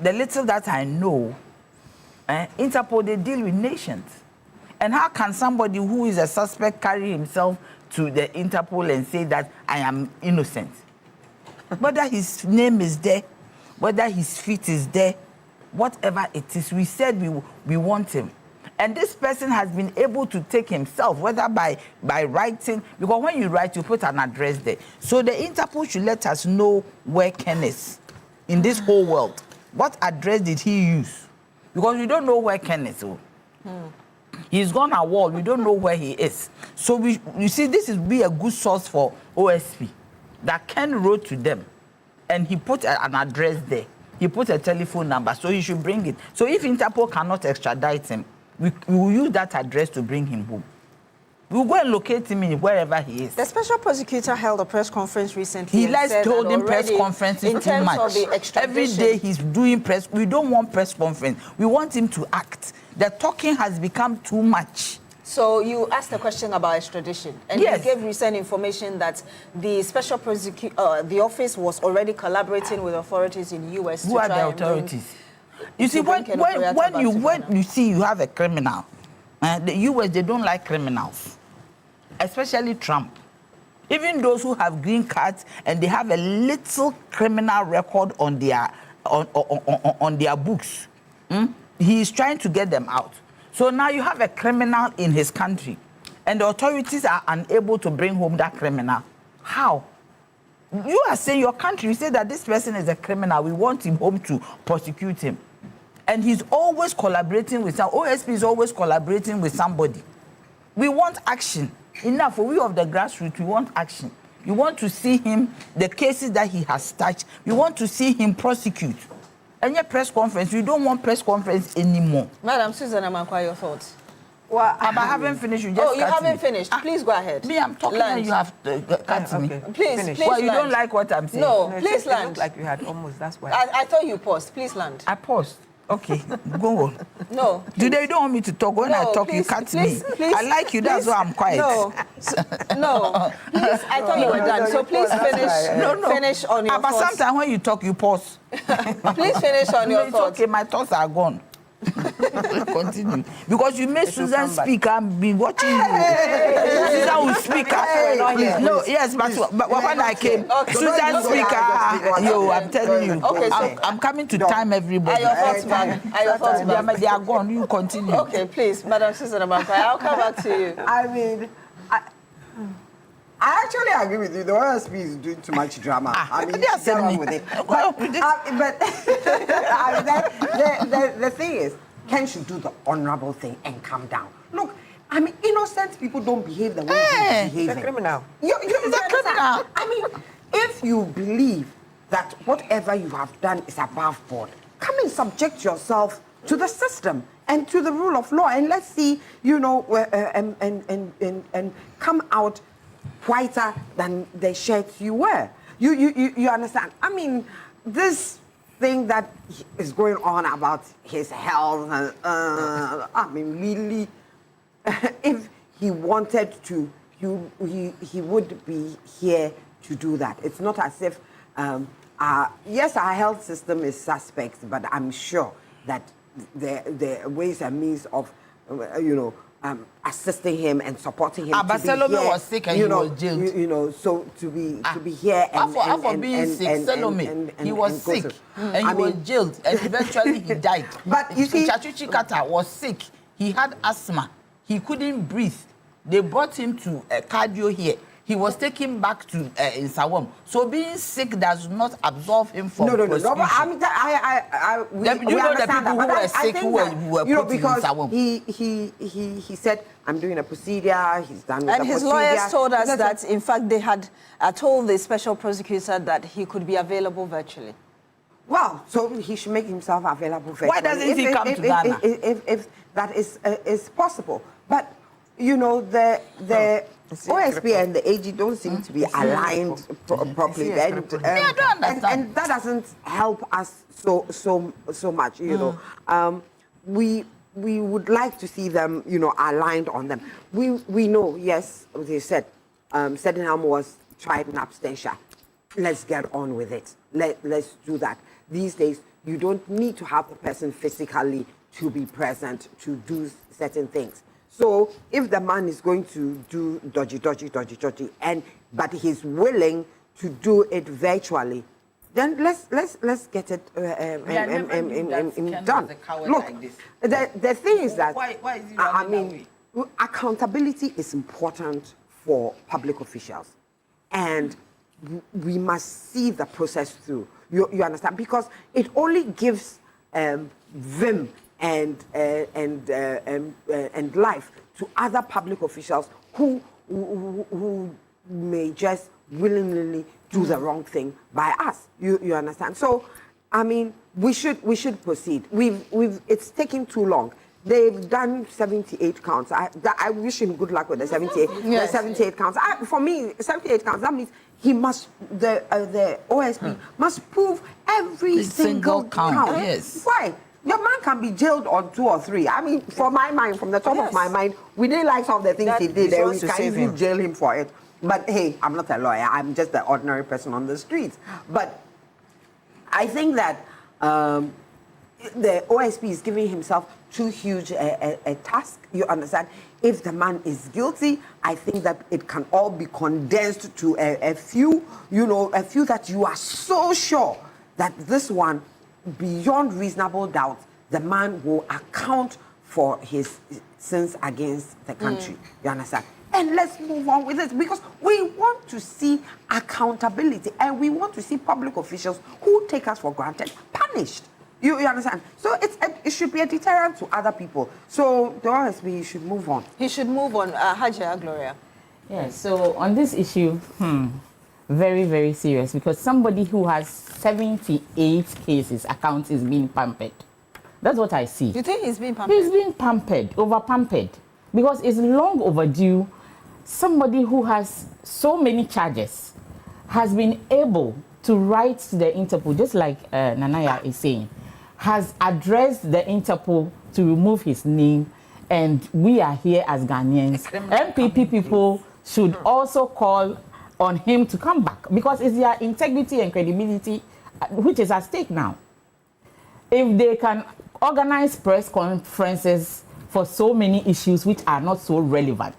the little that I know, Interpol, they deal with nations. And how can somebody who is a suspect carry himself to the Interpol and say that I am innocent? Whether his name is there, whether his feet is there, whatever it is, we said we want him. And this person has been able to take himself, whether by writing, because when you write, you put an address there. So the Interpol should let us know where Ken is in this whole world. What address did he use? Because we don't know where Ken is. He's gone a wall. We don't know where he is. So you see, this will be a good source for OSP. That Ken wrote to them, and he put an address there. He put a telephone number, so he should bring it. So if Interpol cannot extradite him, we will use that address to bring him home. We'll go and locate him in wherever he is. The special prosecutor held a press conference recently. He likes holding press conferences in too terms much. of the extradition. Every day he's doing press. We don't want press conference. We want him to act. The talking has become too much. So you asked a question about extradition, and yes, you gave recent information that the special prosecutor, the office was already collaborating with authorities in the U.S. Who are the authorities? You see, when you see you have a criminal, the U.S., they don't like criminals, especially Trump. Even those who have green cards and they have a little criminal record on their on their books, he is trying to get them out. So now you have a criminal in his country, and the authorities are unable to bring home that criminal. How? You are saying your country, you say that this person is a criminal, we want him home to prosecute him. And he's always collaborating with some, OSP is always collaborating with somebody. We want action. Enough, we of the grassroots, we want action. We want to see him, the cases that he has touched, we want to see him prosecute. And your press conference, we don't want press conference anymore. Madam Susan Amankwa, your thoughts? Well, I haven't finished. You just you haven't finished. Please go ahead. Me, I'm talking and you have to cut me. Please Well, land. you don't like what I'm saying. No, please it land. looked like you had almost, that's why. I thought you paused. Please land. I paused. Okay, go on. No. Today you don't want me to talk. When I talk, you cut me. I like you, that's why I'm quiet. No, please, I thought you were done. So please finish. Finish on your but thoughts. sometimes when you talk, you pause. Please finish on your thoughts. Okay, my thoughts are gone. Continue. Because you made Susan speak, I've been watching you. Susan will speak. No, yes, but when I came, Susan speak. I'm telling you. Okay, I'm coming to time everybody. Are your thoughts back? They are gone. You continue. Okay, please, Madam Susan Amankwa, I'll come back to you. I mean, I actually agree with you. The OSP is doing too much drama. I mean, get on with it. But the thing is, Ken should do the honorable thing and calm down. Look, I mean, innocent people don't behave the way he's behaving. He's a criminal. He's a criminal. I mean, if you believe that whatever you have done is above board, come and subject yourself to the system and to the rule of law, and let's see, you know, and come out whiter than the shirts you wear. You understand? I mean, this thing that is going on about his health, I mean, really, if he wanted to, he would be here to do that. It's not as if, yes, our health system is suspect, but I'm sure that the ways and means of, assisting him and supporting him. Salome was sick and he was jailed. So to be here and for being sick, Salome, he was sick and he was jailed and eventually he died. But you see, Chachuchi Kata was sick. He had asthma. He couldn't breathe. They brought him to cardio here. He was taken back to in Sawam. So being sick does not absolve him from prosecution. No, but I mean, we know the people that, who were sick who were put in Sawam. He said, I'm doing a procedure, he's done with and his lawyers told us that, in fact, they had told the special prosecutor that he could be available virtually. Well, so he should make himself available virtually. Why doesn't he come to Ghana? If that is possible. But, you know, the OSP and the AG don't seem to be aligned properly. And that doesn't help us so much, you know. We would like to see them, you know, aligned on them. We know, yes, they said, Sydenham was tried in absentia. Let's get on with it. Let's do that. These days, you don't need to have the person physically to be present to do certain things. So if the man is going to do dodgy, but he's willing to do it virtually, then let's get it done. Look, the thing is that why is he I mean, accountability is important for public officials, and we must see the process through. You understand? Because it only gives vim and life to other public officials who may just willingly do the wrong thing by us. You understand? So, I mean, we should proceed. It's taking too long. They've done 78 counts. I wish him good luck with the 78. Yes. The 78 counts. For me, 78 counts. That means he must. The OSP must prove every single count. Yes. Why? Your man can be jailed on 2 or 3. I mean, from my mind, from the top of my mind, we didn't like some of the things he did. And we can even jail him for it. But hey, I'm not a lawyer. I'm just an ordinary person on the streets. But I think that the OSP is giving himself too huge a task. You understand? If the man is guilty, I think that it can all be condensed to a few, you know, a few that you are so sure that this one, beyond reasonable doubt, the man will account for his sins against the country. You understand? And let's move on with it, because we want to see accountability, and we want to see public officials who take us for granted punished. You understand? So it should be a deterrent to other people. So the OSP should move on. He should move on. Hajia Gloria. Yeah, so on this issue, very, very serious, because somebody who has 78 cases, account is being pampered. That's what I see. Do you think he's being pampered? He's being pampered, over-pampered, because it's long overdue. Somebody who has so many charges has been able to write to the Interpol, just like Nanaya is saying, has addressed the Interpol to remove his name, and we are here as Ghanaians. MPP people should also call on him to come back, because it's their integrity and credibility which is at stake now. If they can organize press conferences for so many issues which are not so relevant,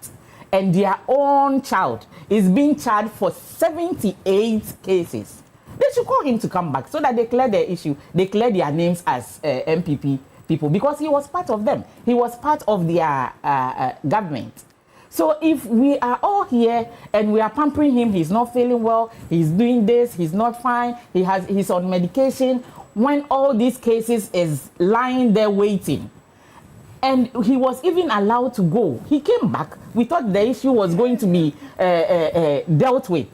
and their own child is being charged for 78 cases, they should call him to come back so that they clear their issue. They clear their names as MPP people, because he was part of them. He was part of their government. So if we are all here and we are pampering him, he's not feeling well, he's doing this, he's not fine, he's on medication, when all these cases is lying there waiting, and he was even allowed to go. He came back. We thought the issue was going to be dealt with.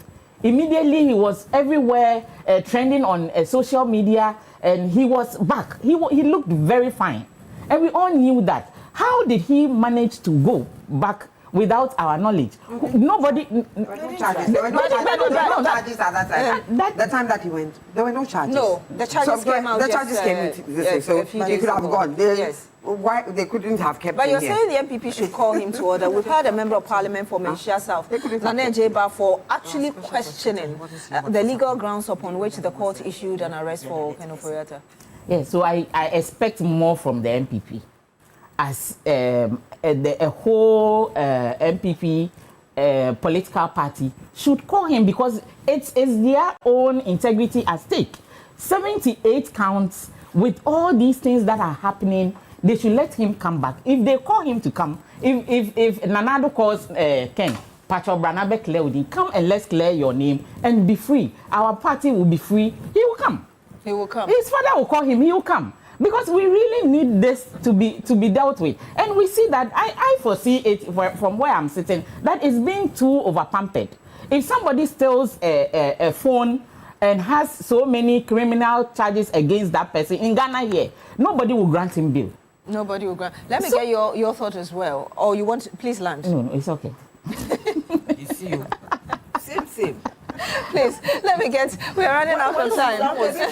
Immediately, he was everywhere, trending on social media, and he was back. He looked very fine. And we all knew that. How did he manage to go back without our knowledge? Nobody... There were no charges. There were no charges at that time. The time that he went, there were no charges. No, the charges came out. The charges came out. So they could have gone. Yes. Why they couldn't have kept but him you're here? saying the MPP should call him to order. We've had a member of parliament for Menchia South, Nana Jeba, for actually questioning the legal grounds upon which the court issued an arrest for Ken Ofori-Atta. Yeah, so I expect more from the MPP. As a whole MPP political party should call him, because it's their own integrity at stake. 78 counts with all these things that are happening. They should let him come back. If they call him to come, if Nanado calls Ken, Pacho Branabe Cleody, come and let's clear your name and be free. Our party will be free. He will come. He will come. His father will call him. He will come. Because we really need this to be dealt with. And we see that, I foresee it from where I'm sitting, that it's being too over-pampered. If somebody steals a phone and has so many criminal charges against that person in Ghana here, nobody will grant him bail. Nobody will grant. Let me get your thought as well. Or you want to, please land? No, it's okay. You see you. Same. Please, let me get. We're running out of time. When they're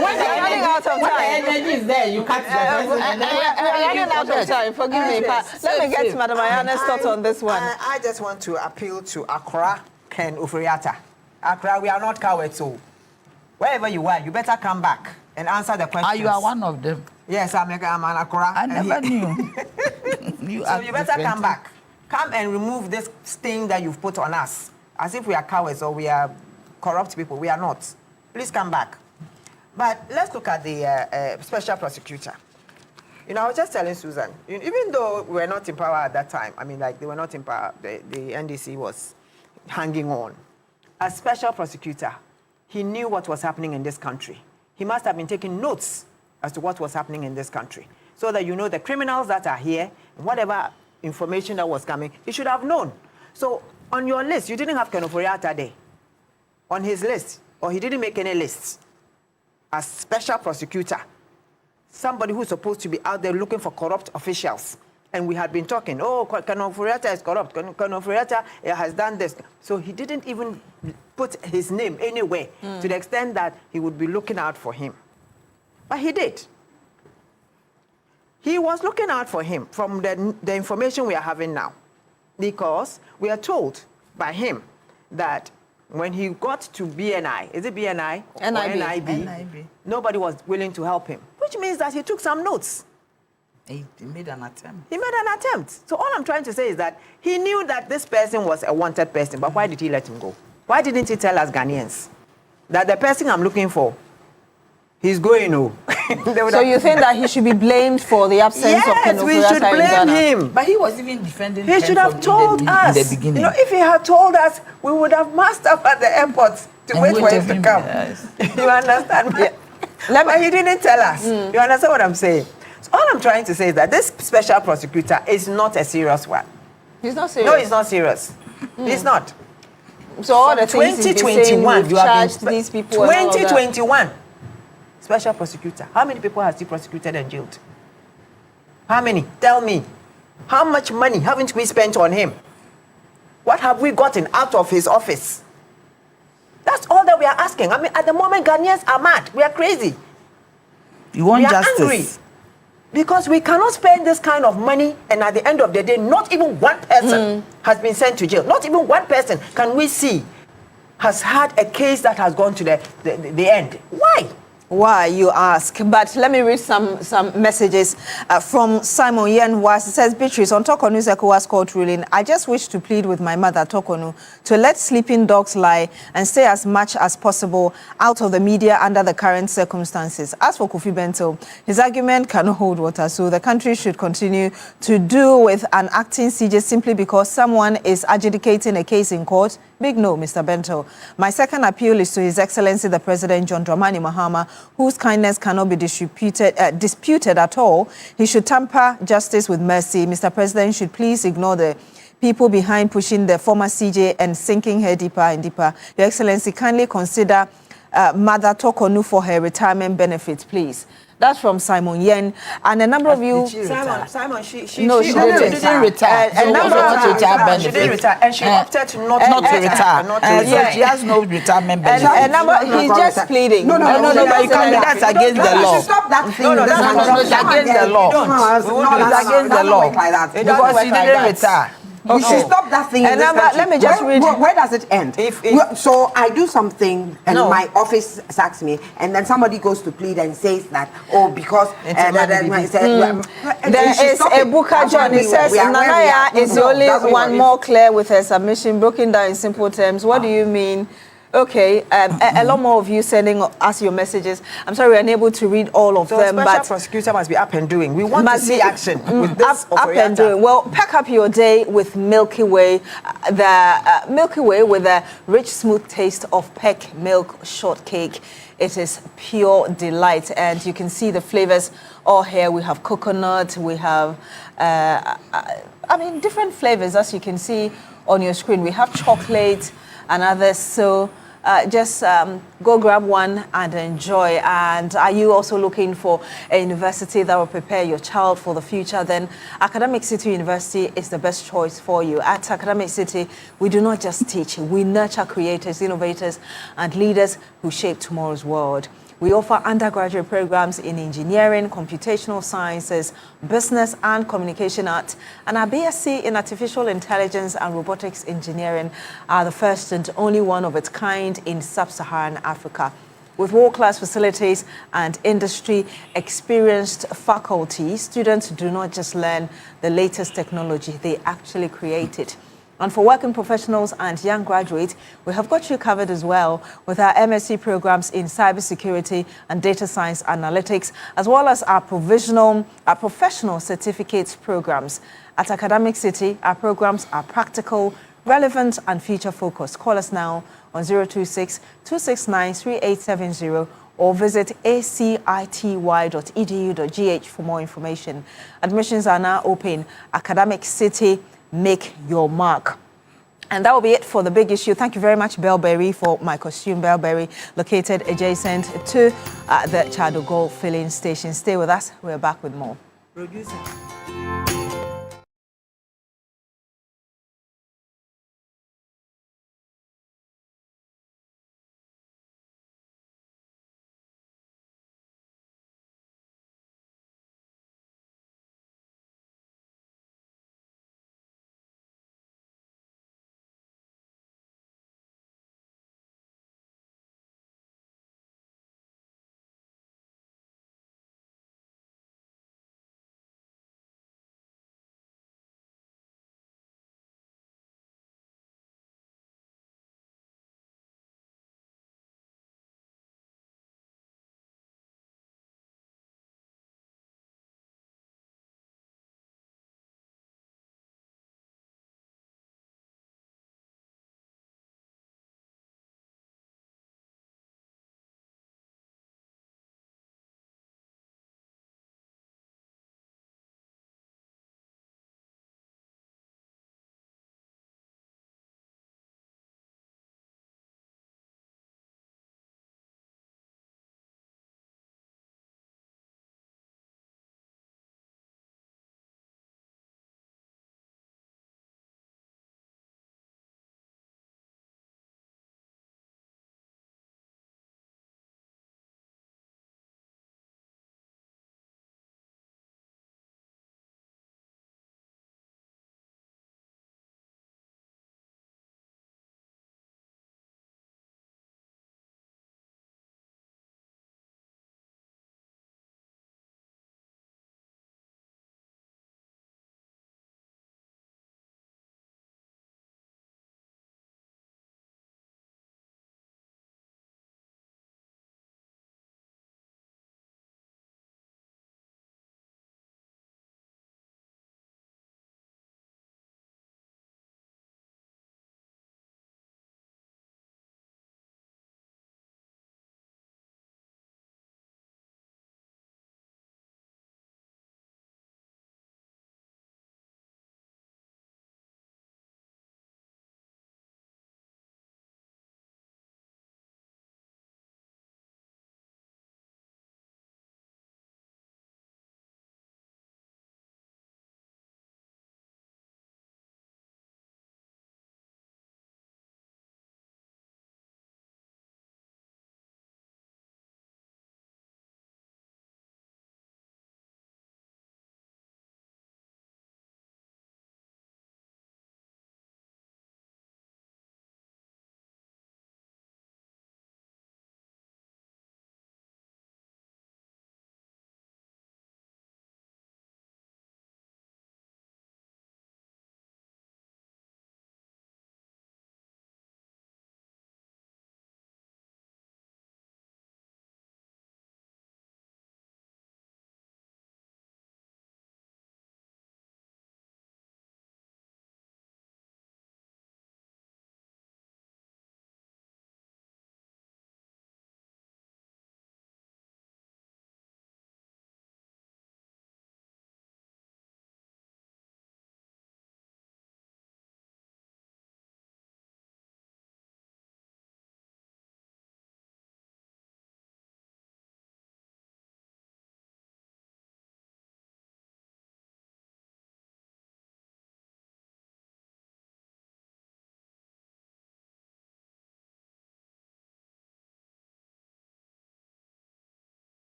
running out of time, when the energy is there, you cut the person. We're running out of time. Forgive me, but let me get Madam Ayana's thought on this one. I just want to appeal to Accra, Ken Oforiatta. Accra, we are not cowards, so wherever you are, you better come back and answer the questions. You are one of them. Yes, I'm an Accra. I never knew. So you better come back. Come and remove this stain that you've put on us. As if we are cowards or we are corrupt people. We are not. Please come back. But let's look at the special prosecutor. You know, I was just telling Susan, even though we were not in power at that time, I mean, like, they were not in power, the NDC was hanging on. As special prosecutor, he knew what was happening in this country. He must have been taking notes as to what was happening in this country, so that you know the criminals that are here, whatever information that was coming, he should have known. So, on your list, you didn't have Ken Oforiatta there. On his list, or he didn't make any lists. As special prosecutor, somebody who's supposed to be out there looking for corrupt officials. And we had been talking, oh, Ken Oforiatta is corrupt, Ken Oforiatta has done this. So he didn't even put his name anywhere to the extent that he would be looking out for him. But he did. He was looking out for him from the information we are having now. Because we are told by him that when he got to BNI, is it BNI? NIB. Nobody was willing to help him, which means that he took some notes. He made an attempt. He made an attempt. So all I'm trying to say is that he knew that this person was a wanted person, but why did he let him go? Why didn't he tell us Ghanaians that the person I'm looking for, he's going home? So you think that he should be blamed for the absence of Ken Oforiatta in Ghana? Yes, we should blame him. But he was even defending He should have told us. In the beginning. You know, if he had told us, we would have massed up at the airport to wait for him to come. Yes. You understand? But he didn't tell us. You understand what I'm saying? So all I'm trying to say is that this special prosecutor is not a serious one. He's not serious? No, he's not serious. He's not. So all the things he's been saying, you've charged these people 2021. Special prosecutor. How many people has he prosecuted and jailed? How many? Tell me. How much money haven't we spent on him? What have we gotten out of his office? That's all that we are asking. I mean, at the moment, Ghanaians are mad. We are crazy. You want justice? Angry. Because we cannot spend this kind of money, and at the end of the day, not even one person has been sent to jail. Not even one person can we see has had a case that has gone to the end. Why? Why, you ask? But let me read some messages from Simon Yen Was. It says, Beatrice, on Tokonu's ECOWAS court ruling, I just wish to plead with my mother, Tokonu, to let sleeping dogs lie and stay as much as possible out of the media under the current circumstances. As for Kofi Bento, his argument cannot hold water, so the country should continue to do with an acting CJ simply because someone is adjudicating a case in court. Big no, Mr. Bento. My second appeal is to His Excellency the President John Dramani Mahama, whose kindness cannot be disputed at all. He should temper justice with mercy. Mr. President should please ignore the people behind pushing the former CJ and sinking her deeper and deeper. Your Excellency, kindly consider Mother Tokonu for her retirement benefits, please. That's from Simon Yen. And a number of you... Simon, she didn't retire. A number of times she didn't retire. And she opted not to retire. So she has no retirement benefit. He's just pleading. No, but you can't. That's against the law. Stop that thing. No, it's against the law. It's against the law. Because she didn't retire. We should stop that thing. And let me just read. Where does it end? So I do something and my office sacks me, and then somebody goes to plead and says that, oh, because there is a Buka John. He says Nanaya is the only one more clear with her submission, broken down in simple terms. What do you mean? Okay, a lot more of you sending us your messages. I'm sorry we're unable to read all of them. So special prosecutor must be up and doing. We want to see action with this up and doing. Well, pack up your day with Milky Way, the Milky Way with a rich, smooth taste of peck milk shortcake. It is pure delight, and you can see the flavors all here. We have coconut, we have, different flavors as you can see on your screen. We have chocolate and others. So just go grab one and enjoy. And are you also looking for a university that will prepare your child for the future? Then Academic City University is the best choice for you. At Academic City, we do not just teach, we nurture creators, innovators, and leaders who shape tomorrow's world. We offer undergraduate programs in engineering, computational sciences, business and communication arts, and our BSc in artificial intelligence and robotics engineering are the first and only one of its kind in sub-Saharan Africa. With world-class facilities and industry-experienced faculty, students do not just learn the latest technology, they actually create it. And for working professionals and young graduates, we have got you covered as well with our MSc programs in cybersecurity and data science analytics, as well as our professional certificates programs. At Academic City, our programs are practical, relevant, and future-focused. Call us now on 026-269-3870 or visit acity.edu.gh for more information. Admissions are now open. Academic City, make your mark. And that will be it for the big issue. Thank you very much, Bellberry, for my costume. Bellberry, located adjacent to the Chado Gold filling station. Stay with us. We're back with more. Producer.